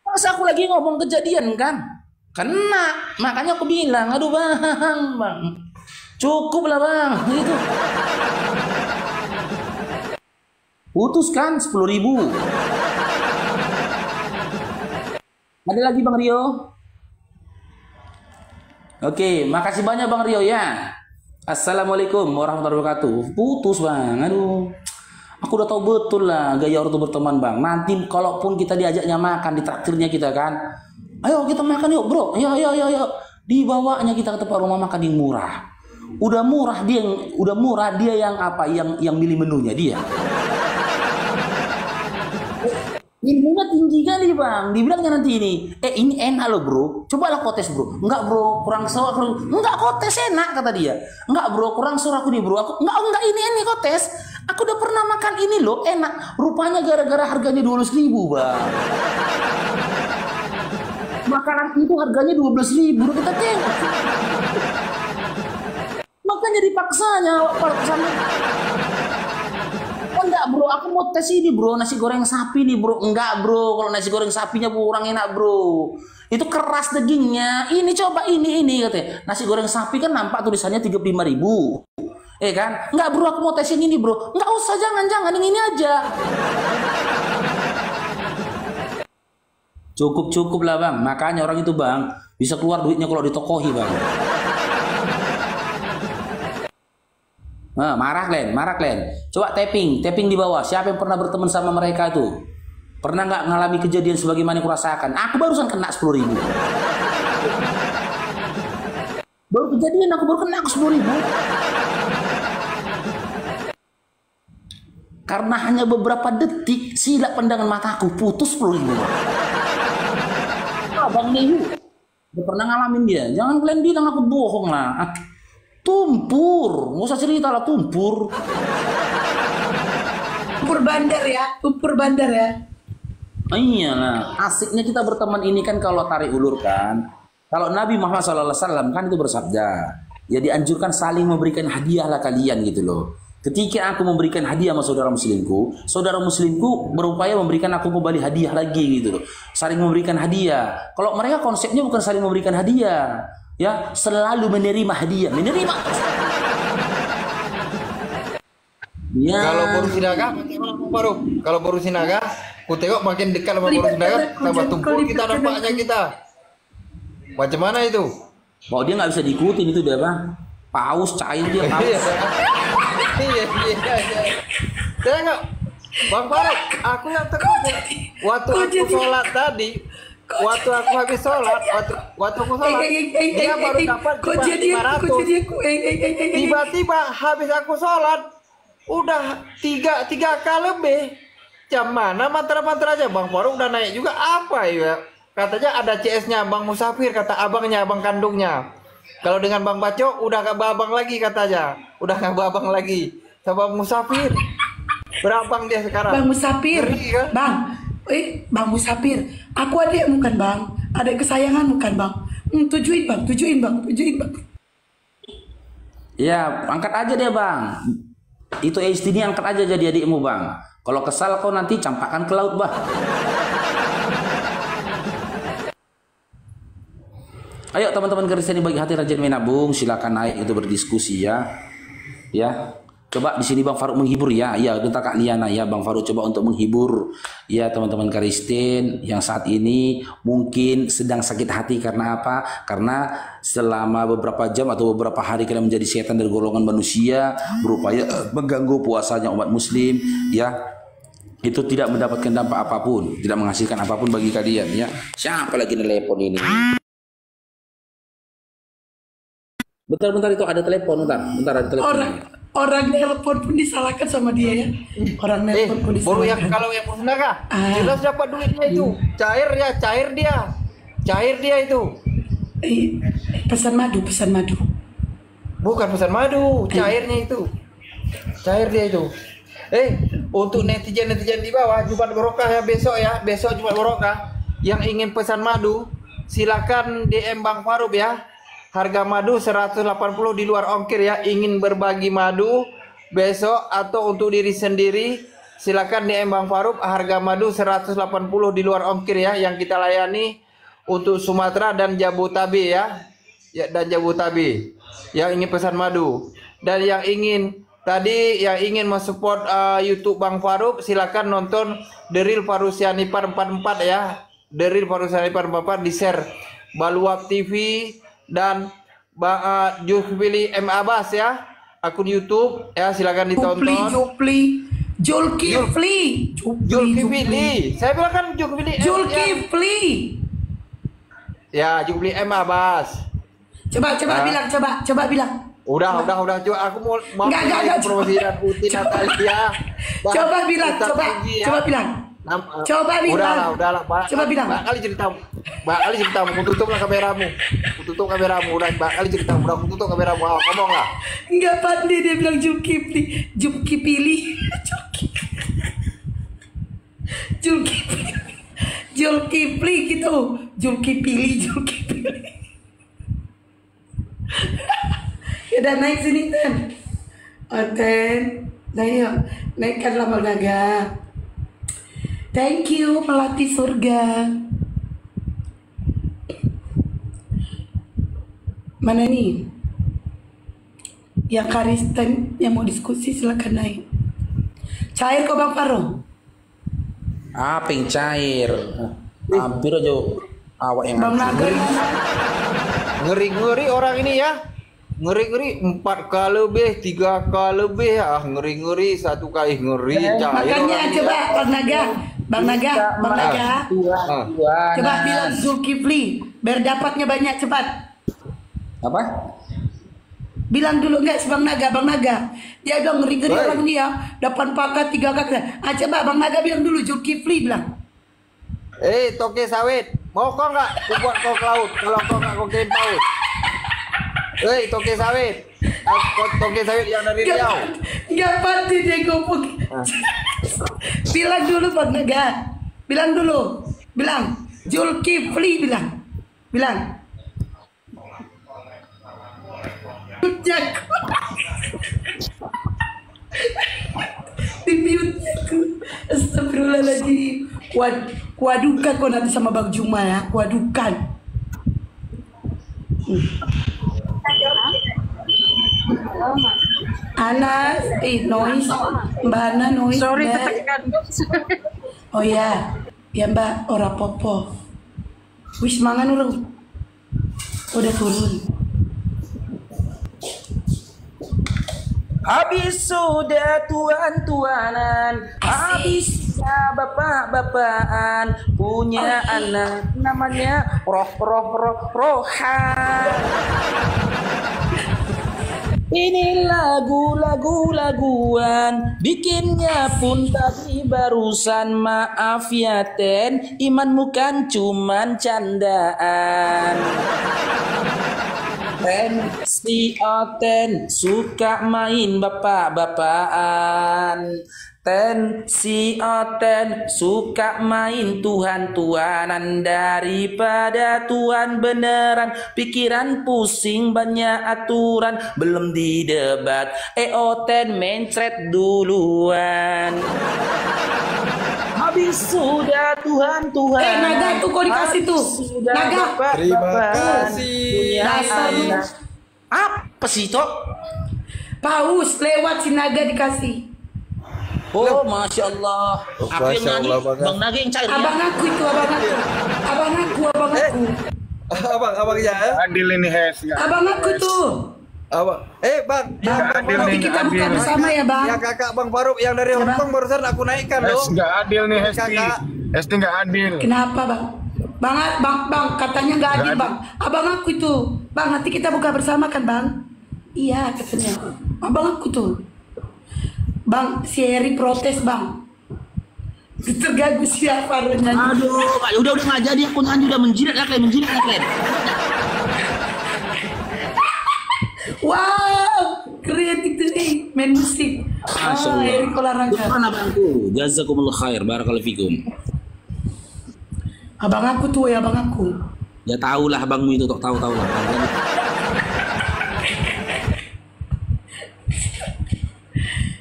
Pas aku lagi ngomong kejadian kan, kena. Makanya aku bilang, aduh bang. Cukup lah bang, gitu. Putus kan 10.000. Ada lagi bang Rio? Oke, makasih banyak bang Rio ya. Assalamualaikum warahmatullahi wabarakatuh. Putus bang, aduh. Aku udah tahu betul lah gaya orang tuh berteman bang. Nanti kalaupun kita diajaknya makan di traktirnya kita kan, ayo kita makan yuk bro, ayo. Dibawanya kita ke tempat rumah makan yang murah. Udah murah dia yang apa? Yang milih menunya dia. Ilmunya tinggi kali bang. Dibilangnya nanti ini enak loh bro. Cobalah kau tes bro. Enggak bro, kurang seru. Enggak, kau tes enak kata dia. Enggak bro, kurang seru aku nih bro. Enggak ini kau tes. Aku udah pernah makan ini loh, enak. Rupanya gara-gara harganya 12.000 bang. Makanan itu harganya 12.000. Kita tengok. Makanya dipaksanya. Enggak bro, aku mau tes ini bro, nasi goreng sapi nih bro. Enggak bro, kalau nasi goreng sapinya kurang enak bro. Itu keras dagingnya. Ini coba ini katanya. Nasi goreng sapi kan nampak tulisannya 35.000. Kan? Enggak bro, aku mau tes ini bro. Enggak usah, jangan yang ini aja. Cukup lah bang. Makanya orang itu bang bisa keluar duitnya kalau ditokohi bang. Marah kalian. Coba tapping di bawah. Siapa yang pernah berteman sama mereka itu? Pernah nggak ngalami kejadian sebagaimana yang kurasakan? Aku barusan kena 10.000. Baru kejadian aku baru kena 10.000. Karena hanya beberapa detik silap pandangan mataku putus 10.000. Bang Nehu udah pernah ngalamin dia. Jangan kalian bilang aku bohong lah. Tumpur, nggak usah cerita lah tumpur. Tumpur bandar ya. Iyalah, asiknya kita berteman ini kan kalau tarik ulur kan. Kalau Nabi Muhammad SAW kan itu bersabda, ya dianjurkan saling memberikan hadiah lah kalian gitu loh. Ketika aku memberikan hadiah sama saudara muslimku berupaya memberikan aku kembali hadiah lagi gitu loh. Saling memberikan hadiah. Kalau mereka konsepnya bukan saling memberikan hadiah. Ya, selalu menerima hadiah, Ya. Kalau baru sinaga, ku tengok makin dekat sama baru sinaga, tambah tumpul kita nampaknya kita. Macam mana itu? Oh dia nggak bisa diikutin itu dia bang. Paus cair dia paus. Iya. Tengok. Bang Faruk, aku yang terkejut. Waktu aku sholat tadi, waktu aku habis sholat, waktu aku sholat, dia baru dapat cuma 500. Tiba-tiba habis aku sholat, udah tiga kali lebih. Jam mana mantra-mantra aja, Bang Faruk udah naik juga apa ya? Katanya ada CS-nya Bang Musafir, kata abangnya, abang kandungnya. Kalau dengan Bang Baco udah gak babang lagi katanya, udah gak babang lagi. Sama Bang Musafir, berabang dia sekarang. Bang Musafir, kan? Bang Musafir, aku adikmu kan Bang, adik kesayanganmu kan Bang. Tujuin Bang. Ya, angkat aja dia Bang. Itu STD angkat aja jadi adikmu Bang. Kalau kesal kau nanti campakkan ke laut Bang. Ayo teman-teman Kristen bagi hati rajin menabung, silakan naik itu berdiskusi ya. Ya. Coba di sini Bang Faruk menghibur ya. Ya, kita Kak Liana ya, Bang Faruk coba untuk menghibur ya teman-teman Kristen yang saat ini mungkin sedang sakit hati karena apa? Karena selama beberapa jam atau beberapa hari kalian menjadi setan dari golongan manusia, berupaya mengganggu puasanya umat muslim ya. Itu tidak mendapatkan dampak apapun, tidak menghasilkan apapun bagi kalian ya. Siapa lagi telepon ini? Bentar itu ada telepon, bentar ada telepon. Orang telepon pun disalahkan sama dia ya. Orang telepon pun disalahkan. Yang kalau yang Musnaka, jelas dapat duitnya itu. Cair dia itu. Pesan madu. Bukan pesan madu, cairnya itu. Cair dia itu. Untuk netizen di bawah Jumat Barokah ya, besok Jumat Barokah yang ingin pesan madu silakan DM Bang Faruk ya. Harga madu 180 di luar ongkir ya. Ingin berbagi madu besok atau untuk diri sendiri silakan DM Bang Faruk. Harga madu 180 di luar ongkir ya, yang kita layani untuk Sumatera dan Jabotabek ya. Dan Jabotabek yang ingin pesan madu, dan yang ingin mensupport YouTube Bang Faruk silakan nonton The Real Farusianipar 44 ya. The Real Farusianipar 44 di share Baluap TV dan Julkifli M. Abbas ya, akun YouTube ya, silakan ditonton. Julkifli. Saya bilang kan Julkifli. Ya, Julkifli M. Abbas. Coba bilang. Udah. Coba aku mau promosi dan Uti Natalia. Coba bilang. Udahlah, Pak. Coba bilang. Mbak kali cerita. Mau tutuplah kameramu. Udah, Mbak kali cerita. Udah, aku tutup kameramu. Ngomonglah. Enggak pandai dia bilang Julkifli gitu. Julkifli. Udah naik sini Ten. Naikkanlah Bang Naga. Thank you Melati Surga. Mana nih? Yang Kristen yang mau diskusi silakan naik. Cair kok Bang Faruk? Apa yang cair? Hampir aja awak yang Bang Naga. Ngeri orang ini ya. Ngeri 4 kali lebih, 3 kali lebih, ngeri 1 kali ngeri. Makanya coba Bang Naga, coba bilang Zulkifli biar dapatnya banyak cepat. Apa? Bilang dulu enggak Bang Naga. Dia bilang ngeri orang dia, dapat pakat 3 kali. Coba Bang Naga bilang dulu Zulkifli bilang. Toke sawit, mau kau nggak? Aku buat kau ke laut. Kalau kau nggak, kau kirim paus. Toke sawit. Toke sawit yang dari Riau. Nggak pasti dia ngomong. Bilang dulu Bang Naga. Bilang. Zulkifli bilang. Di mute aku. Astagfirullahaladzim. Kuadukan kau nanti sama Bang Juma ya. Kuadukan. Anas, noise, Mbak Ana noise. Sorry, oh ya, Mbak, ora popo. Wis mangan urung? Udah turun. Habis sudah tuan-tuanan, habisnya bapak-bapakan, punya anak namanya Rohan. Ini laguan, bikinnya pun tadi barusan. Maaf ya Ten, imanmu kan cuman candaan. Ten, si Oten suka main bapak-bapakan. Ten, si Oten suka main tuan-tuanan. Daripada tuan beneran, pikiran pusing banyak aturan. Belum didebat, Oten mencret duluan. Habis sudah Tuhan. Naga tuh kok dikasih tuh. Naga. Terima kasih. Dasar. Apa sih Tok? Paus lewat si Naga dikasih. Oh, Masya Allah. Apa yang nagih? Bang Naga yang cair. Abang aku itu, abang aku. Abang ya. Adil ini Hes. Abang aku tuh. Bang. Bang Nanti kita buka bersama ya, Bang. Ya kakak Bang Faruk yang dari Hong Kong barusan aku naikkan loh. Nggak adil nih Hesti. Hesti nggak adil. Kenapa, Bang? Bang, katanya nggak adil, Bang. Abang aku itu. Bang, nanti kita buka bersama kan, Bang? Iya, katanya. Abang aku tuh. Bang, si Eri protes, Bang. Terganggu siapa nyanyi. Aduh, udah nggak jadi, aku nyanyi udah menjilat lah kalian. Wow, keren itu nih, main musik. Eri olahraga. Mana bangku? Jazakumullah khair, barakallahu fikum. Abang aku tuh ya, abang aku. Ya tahu lah abangmu itu, tahu lah.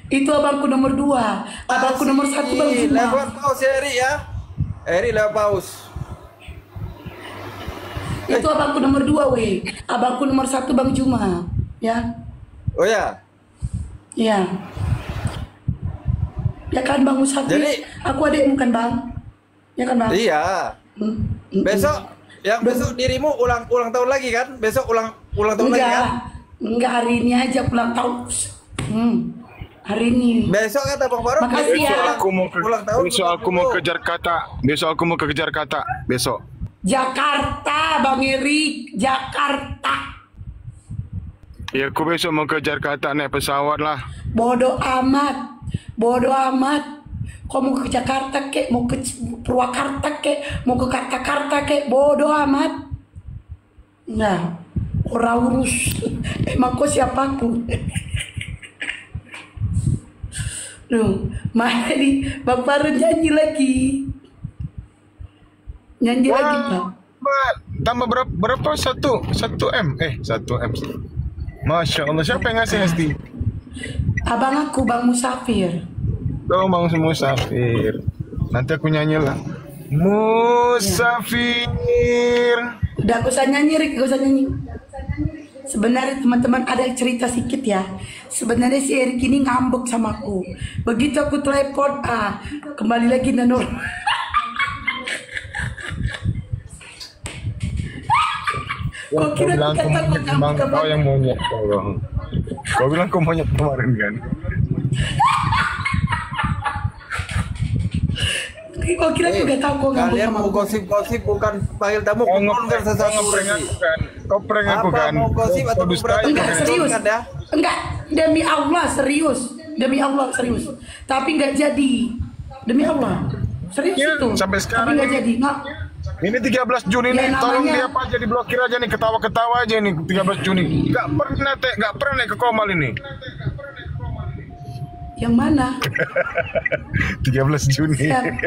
Itu abangku nomor 2, abangku nomor 1 Bang Juma. Lewat paus ya Eri ya. Eri lewat paus. Itu abangku nomor 2 weh. Abangku nomor 1 Bang Juma. Ya. Oh ya. Iya. Ya kan Bang Musafir. Jadi aku adikmu kan Bang. Ya kan Bang. Iya. Besok dirimu ulang tahun lagi kan? Besok ulang tahun lagi kan? Enggak, hari ini aja ulang tahun. Hari ini. Besok kata Bang Faruk. Makasih ya. Besok aku mau kejar kata. Besok. Jakarta, Bang Erik. Jakarta. Ya aku besok mau kejar kata naik pesawat lah. Bodoh amat. Kau mau ke Jakarta kek, mau ke Purwakarta kek, mau ke Karta kek, bodoh amat. Nah, orang urus. Emang kau siapaku? Duh, mana nih Bang Faruk nyanyi lagi. Lagi Bang. Tambah berapa? 1 M. 1 M. Masya Allah, siapa yang ngasih Hesti? Abang aku, Bang Musafir. Oh, Bang Musafir. Nanti aku nyanyi lah. Musafir. Udah gak usah nyanyi, Rik, gak usah nyanyi. Sebenarnya teman-teman ada cerita sedikit ya. Sebenarnya si Erik ini ngambek sama aku. Begitu aku telepon, kembali lagi normal. Kau bilang kau monyet, Bang, kau yang monyet. Kau bilang kau monyet kemarin kan? Kau kira juga tahu kau ngambek kalian sama mau aku. gosip bukan panggil tamu. Kan sesuatu Kau prank aku kan? Mau gosip atau berantem? Enggak, serius. Enggak, demi Allah serius. Tapi enggak jadi. Demi Allah. Serius Ya, itu. sampai sekarang Tapi enggak ini. jadi. Nggak. Ini 13 Juni Ya, nih, tolong namanya- dia apa aja diblokir aja nih, ketawa-ketawa aja nih 13 Juni. Gak pernah naik ke Komal ini. Yang mana? 13 Juni. Yang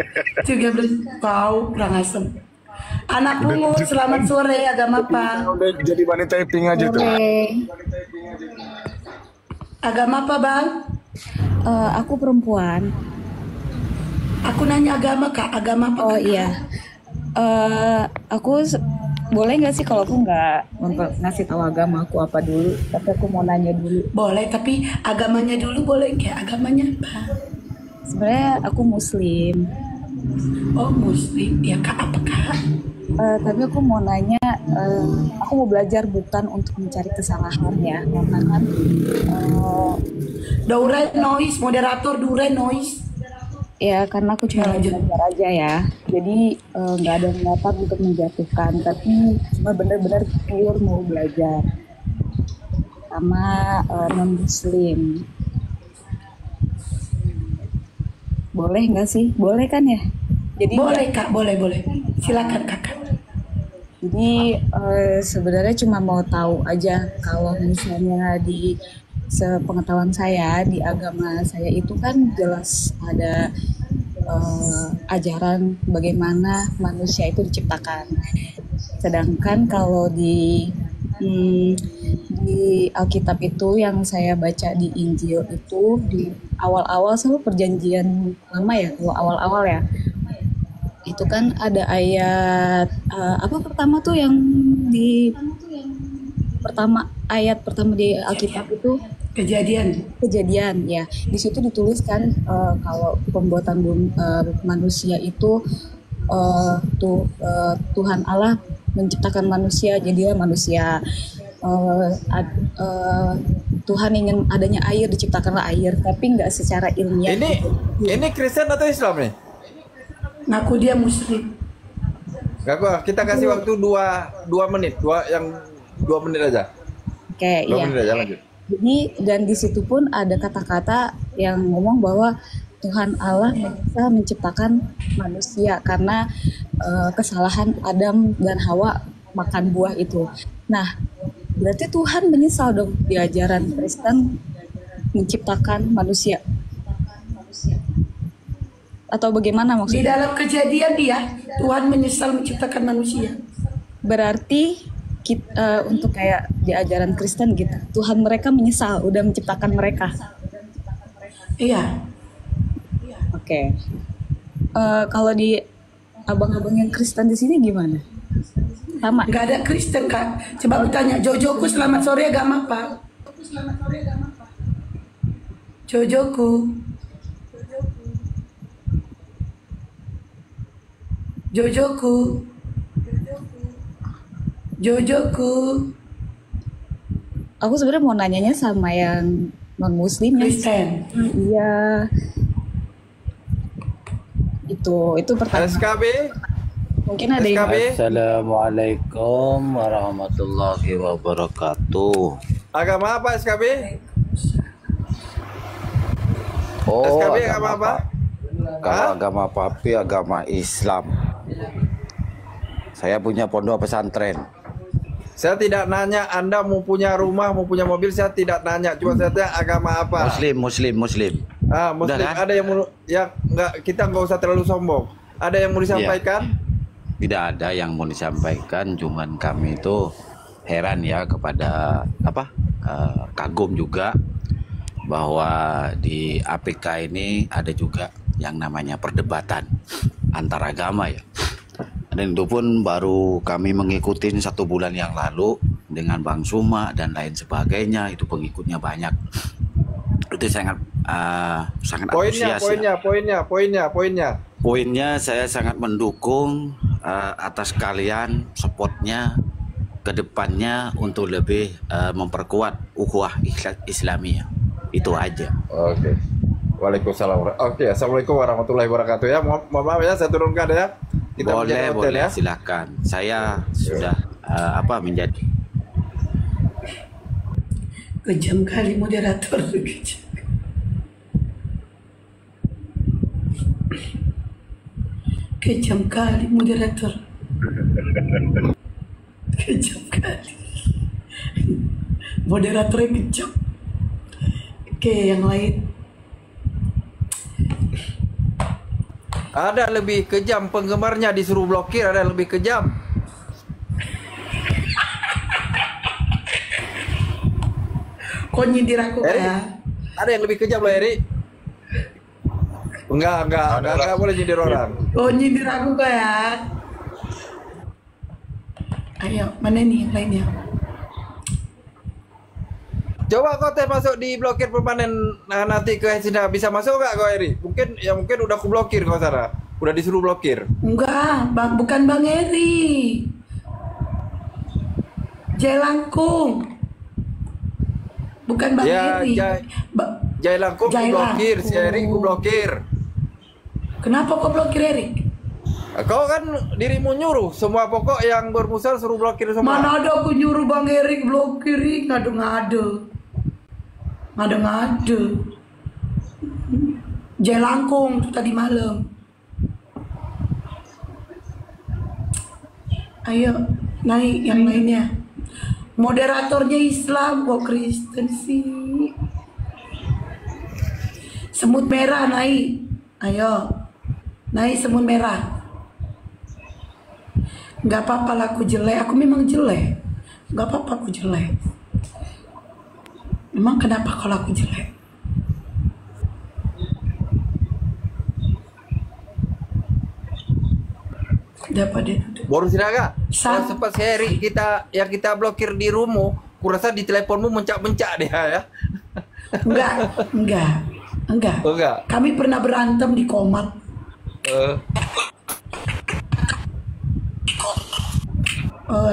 13 tahu kurang asem. Anak pungut, selamat sore, agama apa? Udah jadi wanita typing aja tuh. Agama apa, Bang? Aku perempuan. Aku nanya agama, Kak. Agama apa? Oh iya. Boleh nggak sih kalau aku nggak ngasih tahu agama aku apa dulu, tapi aku mau nanya dulu. Boleh, tapi agamanya dulu boleh nggak? Agamanya apa? Sebenarnya aku Muslim. Oh Muslim, ya Kak, apa Kak? Tapi aku mau nanya aku mau belajar bukan untuk mencari kesalahan ya, karena kan Dure noise, moderator Dure noise. ya karena aku cuma belajar aja ya, jadi nggak ada niatan untuk menjatuhkan, tapi cuma benar-benar pure mau belajar sama non muslim. Boleh nggak sih? Boleh kan ya? Jadi boleh Kak, boleh. Silakan Kakak. Jadi sebenarnya cuma mau tahu aja kalau misalnya di sepengetahuan saya di agama saya itu kan jelas ada ajaran bagaimana manusia itu diciptakan. Sedangkan kalau di Alkitab itu yang saya baca di Injil itu di awal-awal selalu perjanjian lama ya, kalau awal-awal ya. Itu kan ada ayat apa pertama tuh yang di ayat pertama di Alkitab itu kejadian ya. Di situ dituliskan kalau pembuatan manusia itu Tuhan Allah menciptakan manusia, jadilah manusia. Tuhan ingin adanya air, diciptakanlah air, tapi nggak secara ilmiah. Ini Kristen atau Islam nih? Ngaku dia Muslim. Gak, kita kasih waktu 2 menit, 2 menit aja. Oke, 2 menit aja, lanjut. Jadi dan di situ pun ada kata-kata yang ngomong bahwa Tuhan Allah bisa menciptakan manusia karena kesalahan Adam dan Hawa makan buah itu. Nah, berarti Tuhan menyesal dong di ajaran Kristen menciptakan manusia. Atau bagaimana maksudnya? Di dalam kejadian dia, Tuhan menyesal menciptakan manusia. Berarti untuk kayak di ajaran Kristen gitu, Tuhan mereka menyesal udah menciptakan mereka. Iya. Oke. Kalau di abang-abang yang Kristen di sini gimana? Sama? Gak ada Kristen Kak. Coba bertanya, Jojoku selamat sore agama apa? Jojoku. Aku sebenarnya mau nanyanya sama yang non Muslim ya. Kristen. Iya. Itu pertama. SKB. Mungkin ada yang Assalamualaikum warahmatullahi wabarakatuh. Agama apa SKB? Oh, SKB agama apa? Kalau agama papi agama Islam. Saya punya pondok pesantren. Saya tidak nanya Anda mau punya rumah, mau punya mobil, saya tidak nanya. Cuma saya tanya agama apa. Muslim. Muslim. Udah, kan? Ada yang mau kita nggak usah terlalu sombong. Ada yang mau disampaikan? Tidak ada yang mau disampaikan, cuman kami itu heran ya kepada kagum juga bahwa di APK ini ada juga yang namanya perdebatan antar agama ya. Dan itu pun baru kami mengikuti 1 bulan yang lalu dengan Bang Suma dan lain sebagainya, itu pengikutnya banyak. Itu sangat antusias. Poinnya saya sangat mendukung atas kalian supportnya ke depannya untuk lebih memperkuat ukhuwah Islamiyah. Itu aja. Oke. Waalaikumsalam. Oke, assalamualaikum warahmatullahi wabarakatuh ya. Mohon maaf ya, saya turunkan ya. Kita boleh ya. Silakan. Saya sudah menjadi kejam kali moderator. Kejam kali moderator. Kejam kali. Moderatornya kejam. Oke, yang lain. Ada lebih kejam, penggemarnya disuruh blokir, ada lebih kejam. Kok nyindir aku ya? Ada yang lebih kejam loh, Eri. Enggak boleh nyindir orang. Oh, nyindir aku kayak. Ayo, mana nih yang lainnya? Coba kau masuk di blokir permanen nanti ke Hesina, bisa masuk nggak kau Eri? Mungkin udah aku blokir kau Sarah, udah disuruh blokir. Enggak, bukan Bang Eri. Jailangkung. Bukan Bang Eri. Jailangkung ku blokir, si Erik ku blokir. Kenapa kau blokir Erik? Kau kan dirimu nyuruh semua pokok yang bermusal suruh blokir semua. Mana ada aku nyuruh Bang Erik blokir, ngadu-ngadu. Ngadu-ngadu. Jailangkung tuh tadi malam. Ayo naik yang lainnya. Moderatornya Islam kok Kristen sih. Semut merah naik. Ayo naik semut merah. Gak apa-apa lah aku jelek. Aku memang jelek. Gak apa-apa aku jelek. Emang kenapa kalau aku jelek? Dapat deh. Baru Sinaga. Kalau sempat seri kita yang kita blokir di rumah, kurasa di teleponmu mencak-mencak dia ya. Enggak. Kami pernah berantem di Komat.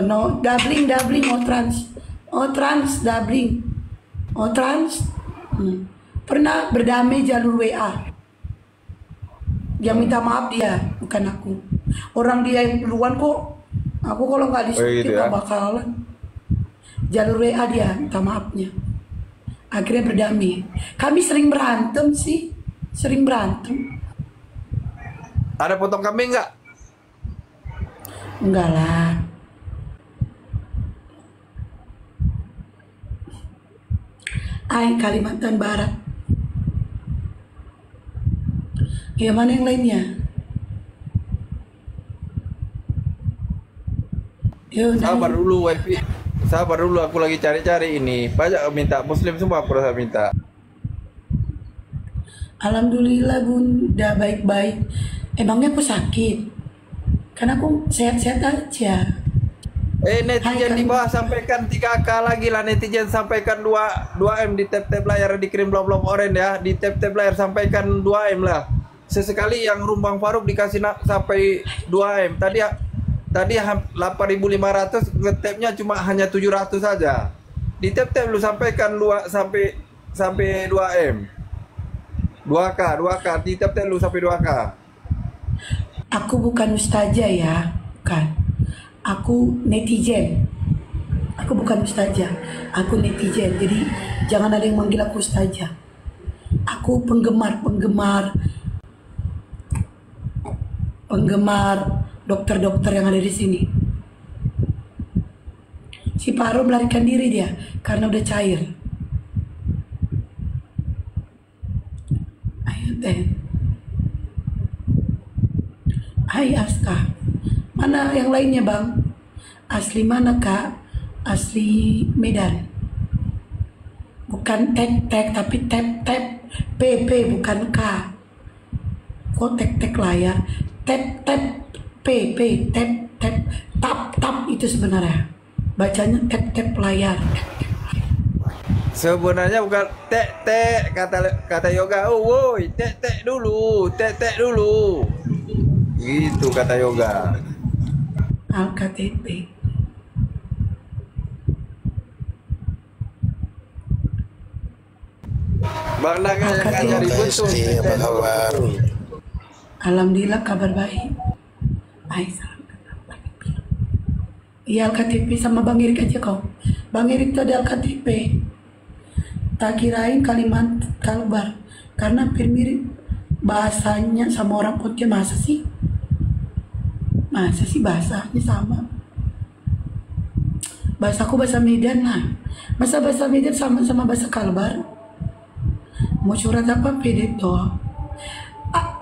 No, doubling, trans. Pernah berdamai jalur WA. Yang minta maaf dia, bukan aku. Orang dia yang duluan kok. Aku kalau nggak disuruh gitu ya? bakalan. Jalur WA dia minta maafnya. Akhirnya berdamai. Kami sering berantem sih, Ada potong kambing nggak? Enggak lah. Kalimantan Barat. Ya mana yang lainnya? Sabar dulu wifi. Sabar dulu, aku lagi cari-cari ini. Banyak minta Muslim semua aku rasa minta. Alhamdulillah Bunda baik-baik. Emangnya aku sakit? Karena aku sehat-sehat aja. Netizen di bawah sampaikan 3K lagi lah, netizen sampaikan 2M di tap-tap layar, dikirim blok-blok oranye ya. Di tap-tap layar sampaikan 2M lah. Sesekali yang Rumbang Faruk dikasih sampai 2M. Tadi 8.500, ngetapnya cuma hanya 700 saja. Di tap-tap lu sampaikan 2 sampai 2M. 2K, di tap-tap lu sampai 2K. Aku bukan ustazah ya, bukan. Aku netizen. Aku bukan ustazah, aku netizen. Jadi jangan ada yang manggil aku ustazah. Aku penggemar dokter-dokter yang ada di sini. Si Paro melarikan diri dia karena udah cair. Ayo teh. Hai Aska. Mana yang lainnya bang? Asli mana kak? Asli Medan. Bukan tek-tek tapi tap-tap. PP bukan K. Kok tek-tek layar? Tap-tap. PP, tap itu sebenarnya. Bacanya tap layar. Sebenarnya bukan tek kata yoga. Oh woi, tek dulu. Gitu kata yoga. Al-KTP. Bang Naga yang ngajar ribut tuh. Apa kabar? Alhamdulillah kabar baik. Iya Al-KTP sama Bang Erik aja kau. Bang Erik tuh ada Al-KTP. Tak kirain Kalimantan Kalbar. Karena hampir mirip bahasanya sama orang Pontianak. Masa sih bahasanya sama? Bahasaku bahasa Medan lah. Masa bahasa Medan sama bahasa Kalbar? Mau curhat apa PD doang?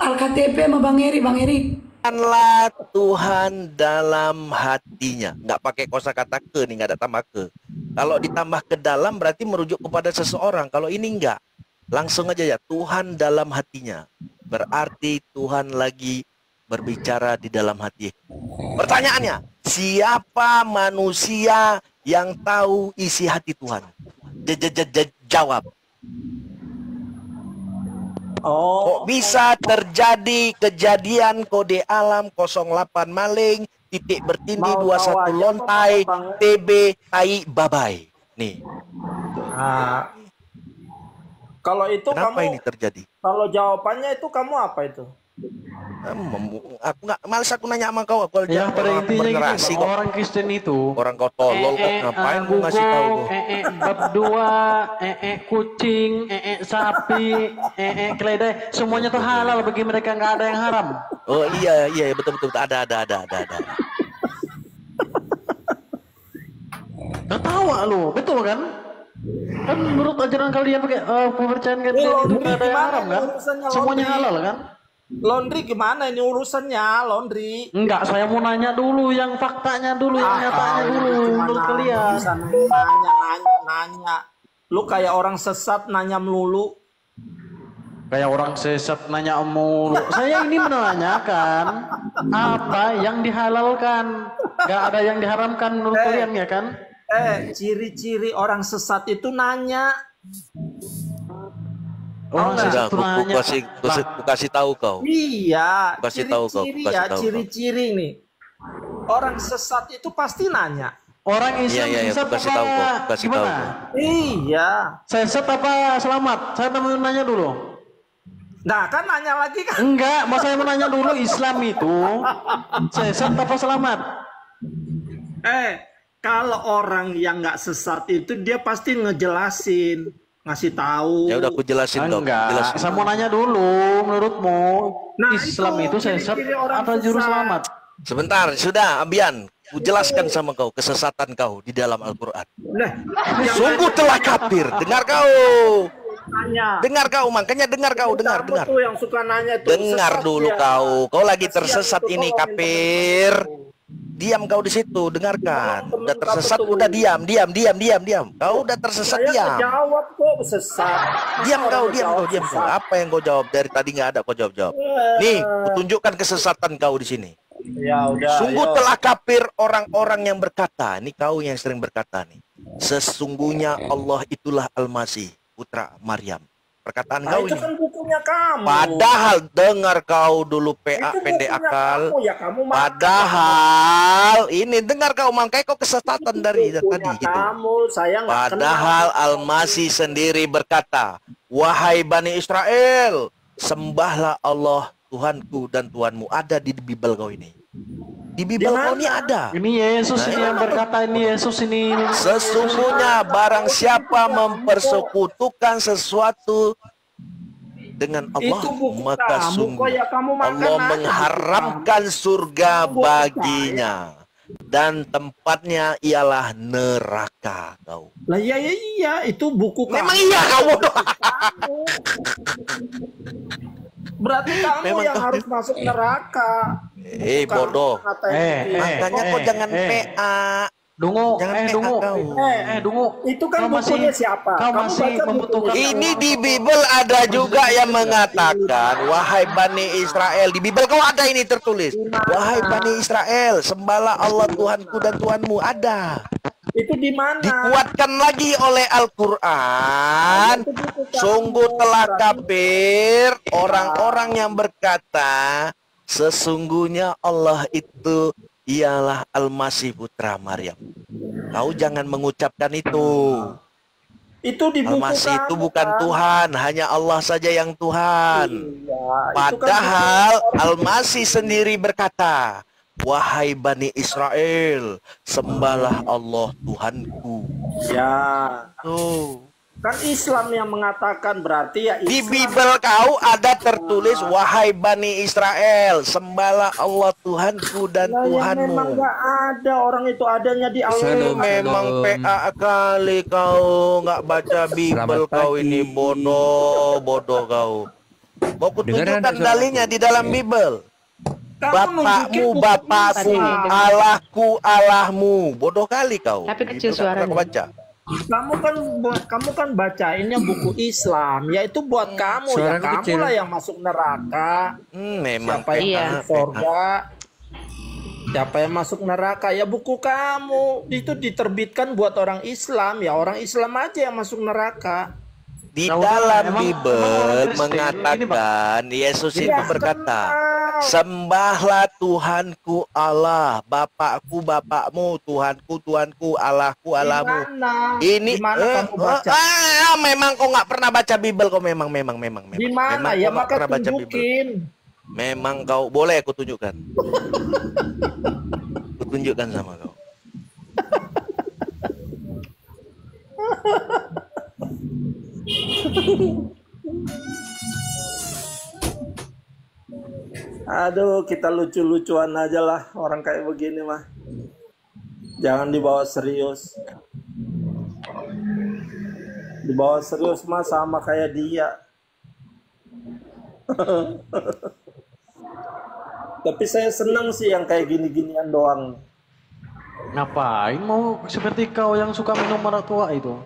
Al-KTP sama Bang Erik. Tuhanlah Tuhan dalam hatinya. Nggak pakai kosakata ke nih, nggak ada tambah ke. Kalau ditambah ke dalam berarti merujuk kepada seseorang. Kalau ini enggak, langsung aja ya, Tuhan dalam hatinya. Berarti Tuhan lagi berbicara di dalam hati. Pertanyaannya, siapa manusia yang tahu isi hati Tuhan? Jawab. Kok bisa terjadi kejadian kode alam 08 maling, titik bertindi 21 lontai, TB, tai, babai. Nih. Nah, kalau itu Kenapa kamu, ini terjadi? kalau jawabannya itu kamu apa itu? Aku nggak males aku nanya sama kau. Aku Ya pada orang intinya bergenerasi gini, kok. orang Kristen itu Orang kau tolol kok ngapain lu ngasih tahu guguk, kok? bab 2, kucing, sapi, keledai, semuanya tuh halal bagi mereka, nggak ada yang haram. Oh iya betul ada. Ketawa lu, betul kan? Kan menurut ajaran kalian pakai kepercayaan kalian itu nggak ada yang haram kan? Semuanya halal kan? Laundry gimana ini urusannya, laundry? Enggak, saya mau nanya dulu yang faktanya dulu, yang nyatanya dulu menurut kalian. Nanya. Lu kayak orang sesat nanya melulu. Kayak orang sesat nanya mulu. Saya ini menanyakan apa yang dihalalkan. Gak ada yang diharamkan menurut kalian ya kan? Ciri-ciri orang sesat itu nanya. Sudah, aku kasih tahu kau. Iya, Kasih tahu kau. ciri-ciri nih. Orang sesat itu pasti nanya. Orang Islam sesat kasih tahu kau. Kasih tahu. Iya. Sesat apa selamat? Saya mau nanya dulu. Nah, kan nanya lagi kan? Enggak, mau saya menanya dulu Islam itu sesat apa selamat? Kalau orang yang nggak sesat itu dia pasti ngejelasin, ngasih tahu. Ya udah aku jelasin kau. Enggak, saya mau nanya dulu, menurutmu Islam itu sesat atau juru selamat? Sebentar, sudah Abian. Ku jelaskan sama kau kesesatan kau di dalam Al-Quran. Sungguh telah kafir. Dengar kau. Dengar kau, makanya dengar kau, dengar. Tuh yang suka nanya tuh Dengar dulu kau. Kau lagi tersesat ini kafir. Diam kau di situ, dengarkan. Udah tersesat, udah diam. Kau udah tersesat, diam. Jawab kok sesat. Diam kau. Apa yang kau jawab dari tadi nggak ada kau jawab. Nih, kutunjukkan kesesatan kau di sini. Ya udah. Sungguh telah kafir orang-orang yang berkata, ini kau yang sering berkata nih. Sesungguhnya Allah itulah Al-Masih, putra Maryam. Perkataan kau itu ini. kan bukunya kamu. Padahal dengar kau dulu PA pendek akal. Padahal ini dengar kau makanya kau kesesatan dari tadi gitu. Padahal Al-Masih sendiri berkata, wahai Bani Israel, sembahlah Allah Tuhanku dan Tuhanmu. Ada di Bible kau ini. Di Bible kau ini ada. Ini Yesus ini yang berkata, ini Yesus ini. Sesungguhnya barang siapa mempersekutukan sesuatu dengan Allah, maka sungguh Allah mengharamkan surga baginya dan tempatnya ialah neraka kau. Lah iya itu buku kamu. Memang iya kamu. Berarti kamu yang harus masuk neraka. Bodoh. Makanya kau jangan PA. Dungu, itu kan bukunya siapa? Kau masih membutuhkan. Ini di Bible ada juga yang mengatakan, wahai Bani Israel. Di Bible kau ada ini tertulis, wahai Bani Israel, sembahlah Allah Tuhanku dan Tuhanmu. Ada. Itu di mana? Dikuatkan lagi oleh Al-Quran. Sungguh telah kafir orang-orang yang berkata, sesungguhnya Allah itu ialah Al-Masih putra Maryam. Kau jangan mengucapkan itu. Itu di buku Al-Masih itu kamu, bukan kan? Tuhan, hanya Allah saja yang Tuhan. Padahal Al-Masih sendiri berkata, wahai Bani Israel, sembahlah Allah Tuhanku. Ya. Tuh. Kan Islam yang mengatakan, berarti ya Islam. Di Bible kau ada tertulis, wahai Bani Israel, sembahlah Allah Tuhanku dan Tuhanmu. Memang nggak ada, orang itu adanya di Allah. Memang PA kali kau, nggak baca Bible kau ini, bodoh kau. Mau kutunjukkan dalilnya di dalam Bible. Bapakmu bapakku, Allahku Allahmu. Bodoh kali kau. Tapi kecil suaranya. Baca. Kamu kan bacainnya buku Islam, yaitu buat kamu. Suara Ya kamu kecil. lah yang masuk neraka. Memang Siapa yang masuk surga, siapa yang masuk neraka, ya buku kamu. Itu diterbitkan buat orang Islam, ya orang Islam aja yang masuk neraka. Di Nah, dalam emang Bible orang Kristen mengatakan Yesus itu Iya, berkata, sembahlah Tuhanku Allah, Bapakku Bapakmu, Tuhanku Tuhanku, Allahku Allahmu. Ini Di mana kamu baca? memang kau nggak pernah baca Bible kau memang. Di mana Memang ya? kau nggak Maka pernah baca Bible. tunjukin. Memang kau boleh aku tunjukkan. Aku tunjukkan sama kau. Aduh, kita lucu-lucuan aja lah orang kayak begini mah. Jangan dibawa serius. Dibawa serius mah sama kayak dia. Tapi saya senang sih yang kayak gini-ginian doang. Ngapain mau seperti kau yang suka minum maratua itu?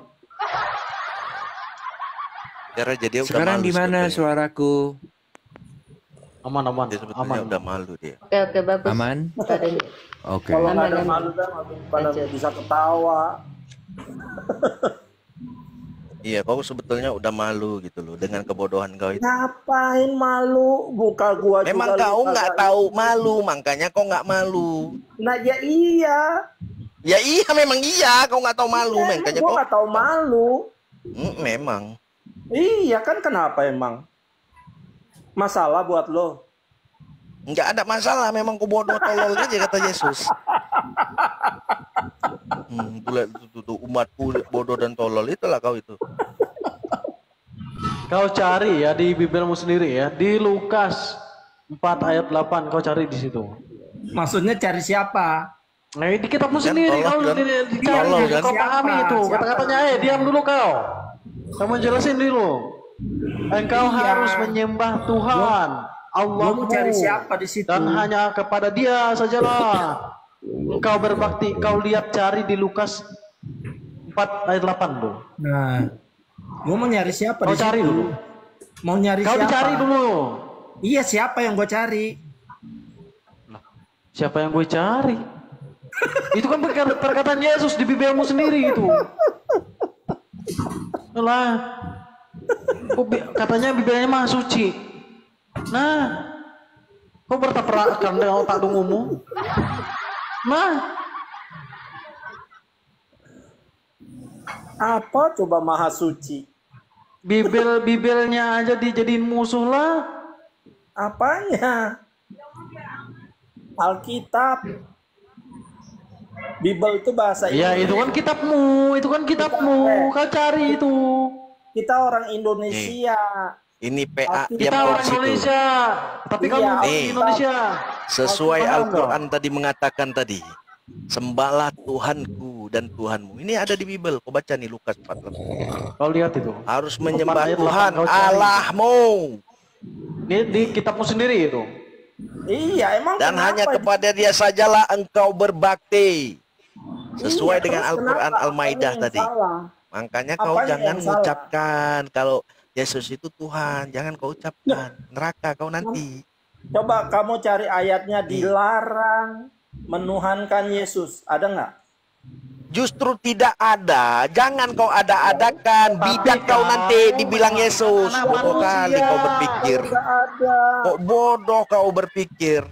Karena jadi udah Sekarang malu di mana sebetulnya. suaraku? Aman. Dia sebetulnya udah malu dia. Oke, bagus. Aman? Tadi. Oke. Kalau nggak ada Aman. malu dah, pada bisa ketawa. Iya, kau sebetulnya udah malu gitu loh dengan kebodohan kau itu. Ngapain malu? Muka gua Memang juga kau luka nggak kayak tahu gitu. malu, makanya kau nggak malu. Nah ya iya. Ya iya, memang iya, kau nggak tahu malu, makanya Gua kau. nggak tahu malu. Memang. Iya kan, kenapa emang? Masalah buat lo? Nggak ada masalah, memang kau bodoh tolol aja kata Yesus. Tuh, umatku bodoh dan tolol, itulah kau itu. Kau cari ya di Bibelmu sendiri ya, di Lukas 4 ayat 8 kau cari di situ. Maksudnya cari siapa? Nah, di kitabmu Kan sendiri tolol kau kan? dicari, Tolol kan? kau pahami Siapa? itu. Siapa? Kata-katanya, diam dulu kau. Kamu jelasin dulu. Engkau Iya. harus menyembah Tuhan Gua mau Allahmu cari siapa di situ? dan hanya kepada Dia sajalah. Engkau berbakti. Kau lihat cari di Lukas 4 ayat 8 tuh. Nah, gua mau nyari siapa Kau di situ? cari dulu. Mau nyari Kau siapa? dicari dulu. Iya, siapa yang gua cari? Siapa yang gue cari? Itu kan perkataan Yesus di Bibelmu sendiri itu. Lah, katanya Bibelnya mah suci. Nah, kau bertabrakan dengan otak dungumu. Nah, Apa coba maha suci? Bibelnya aja dijadiin musuh lah. Apanya? Alkitab. Bible itu bahasa Ya itu kan kitabmu, kau cari itu. Kita orang Indonesia. Ini PA Kita tiap orang situ. Indonesia, tapi kamu Iya, di Indonesia. Sesuai Paham Al-Quran tadi mengatakan tadi, sembahlah Tuhanku dan Tuhanmu. Ini ada di Bible. Kau baca nih Lukas 4. Kau lihat itu. Harus menyembah ayat Tuhan 8 kau cari. Allahmu. Di kitabmu sendiri itu. Iya, emang Dan kenapa? hanya kepada Dia sajalah engkau berbakti. Sesuai Iya, dengan terus Al-Quran kenapa? Al-Maidah Apanya yang tadi. salah? Makanya kau Apanya jangan yang salah? mengucapkan kalau Yesus itu Tuhan. Jangan kau ucapkan. Neraka kau nanti. Coba kamu cari ayatnya dilarang menuhankan Yesus. Ada nggak? Justru tidak ada. Jangan kau ada-adakan. Bidat kau nanti dibilang Yesus. Bodoh kali kau berpikir. Nggak ada. Kok bodoh kau berpikir.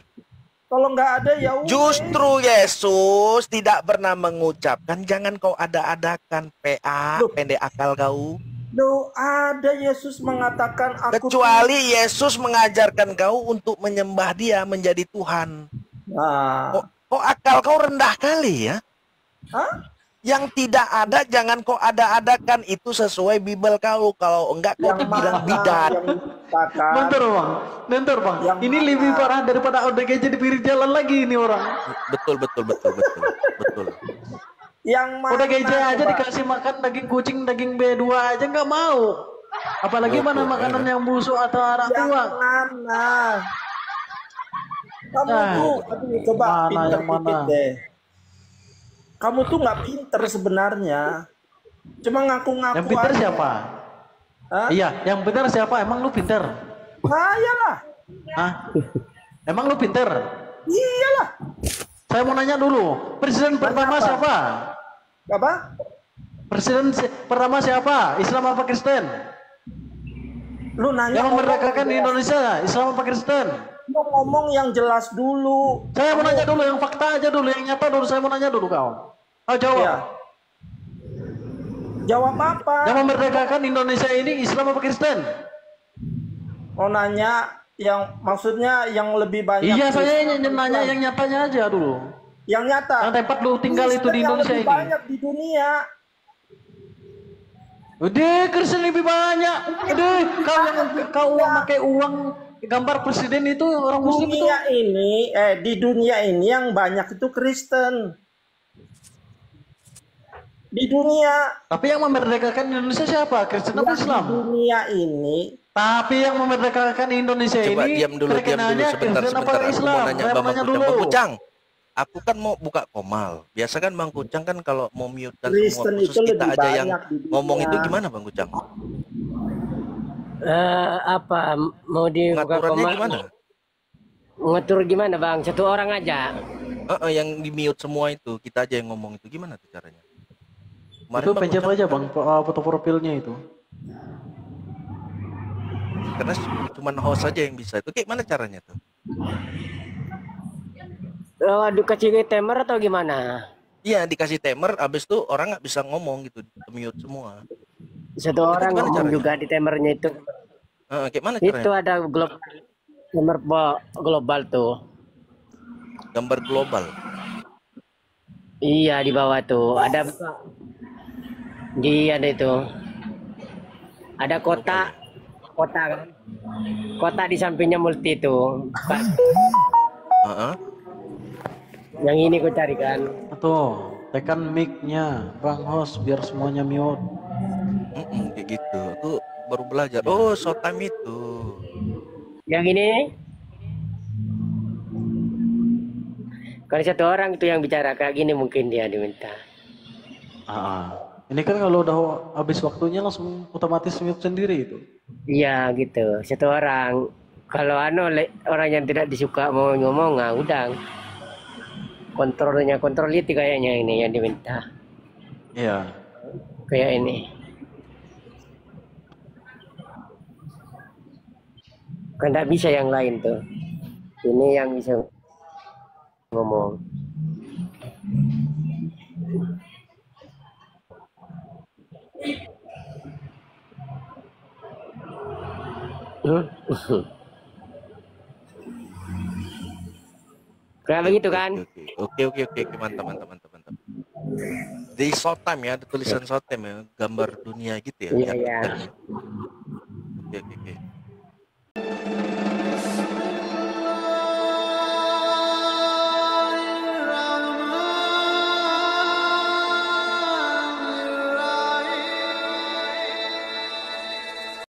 Kalau nggak ada ya udah. Justru Yesus tidak pernah mengucapkan. Jangan kau ada-adakan. PA, pendek akal kau. Loh, ada Yesus mengatakan aku Kecuali Yesus mengajarkan kau untuk menyembah Dia menjadi Tuhan. Nah. Kok akal kau rendah kali ya? Hah? Yang tidak ada jangan kau ada-adakan, itu sesuai Bible kau. Kalau enggak kau dibilang bidat. Bentar bang. Ini lebih parah daripada ODGJ di pinggir jalan lagi ini orang. Betul. Yang mana? Udah geja aja dikasih makan daging kucing, daging B2 aja nggak mau. Apalagi mana makanan yang busuk atau anak tua. Mana? Kamu Nah, tuh, aduh, coba mana pinter yang mana? dikit deh. Kamu tuh nggak pinter sebenarnya. Cuma ngaku-ngaku Yang pintar aja. siapa? Hah? Iya, yang pintar siapa? Emang lu pintar? Saya lah. Hah? Emang lu pintar? Iyalah. Saya mau nanya dulu, presiden pertama siapa? Apa? Presiden pertama siapa? Islam apa Kristen? Lu nanya Yang memerdekakan di Indonesia, Islam apa Kristen? Lu ngomong yang jelas dulu. Saya mau nanya dulu yang fakta aja dulu, yang nyata dulu. Saya mau nanya dulu kau. Oh, jawab. Iya. Jawab apa? Yang memerdekakan Indonesia ini Islam apa Kristen? Oh, nanya yang maksudnya yang lebih banyak. Iya, saya Kristen nanya Islam. yang nyatanya aja dulu. Yang nyata. Yang tempat lu tinggal itu di Kristen yang Indonesia lebih ini. banyak di dunia. Udah, Kristen lebih banyak. Udah, kau pakai uang gambar presiden itu orang muslim itu. Dunia ini, di dunia ini yang banyak itu Kristen. Di dunia. Tapi yang memerdekakan Indonesia siapa? Kristen apa Islam? Di dunia ini. Tapi yang memerdekakan Indonesia Coba ini diam dulu kerekenannya sebentar. Kristen apa Aku Islam? mau nanya Saya Bang nanya Kucang. dulu. Bang Kucang, aku kan mau buka komal. Biasa kan Bang Kucang kan kalau mau mute-kan semua Kristen khusus itu kita lebih aja yang banyak di dunia. ngomong itu gimana Bang Kucang? Apa mau dibuka Pengaturannya koma? gimana? Ngatur gimana bang? Satu orang aja. Yang di mute semua itu kita aja yang ngomong itu gimana tuh caranya? Itu pencet aja bang foto profilnya itu. Karena cuma host aja yang bisa itu. Kayak mana caranya tuh? Aduh, kasih timer atau gimana? Iya dikasih timer, abis itu orang nggak bisa ngomong gitu, mute semua. Satu Itu orang gimana ngomong caranya? juga di timernya itu. Kayak mana caranya? Itu ada timer global tuh. Gambar global. Iya di bawah tuh ada itu. Ada kota kan. Kota di sampingnya multi itu. Yang ini ku carikan. Tuh, tekan mic-nya Bang Host biar semuanya mute. Kayak gitu. Aku baru belajar. Oh, showtime itu. Yang ini? Kalau satu orang itu yang bicara kayak gini mungkin dia diminta. Ini kan kalau udah habis waktunya langsung otomatis mute sendiri itu. Iya gitu, satu orang. Kalau orang yang tidak disuka mau ngomong, udah. Kontrol itu kayaknya ini yang diminta. Iya. Kayak ini. Kan tidak bisa yang lain tuh. Ini yang bisa ngomong. Kayak begitu kan? Oke, mantap. Di showtime ya, ada tulisan showtime ya, gambar dunia gitu ya. Iya. Oke.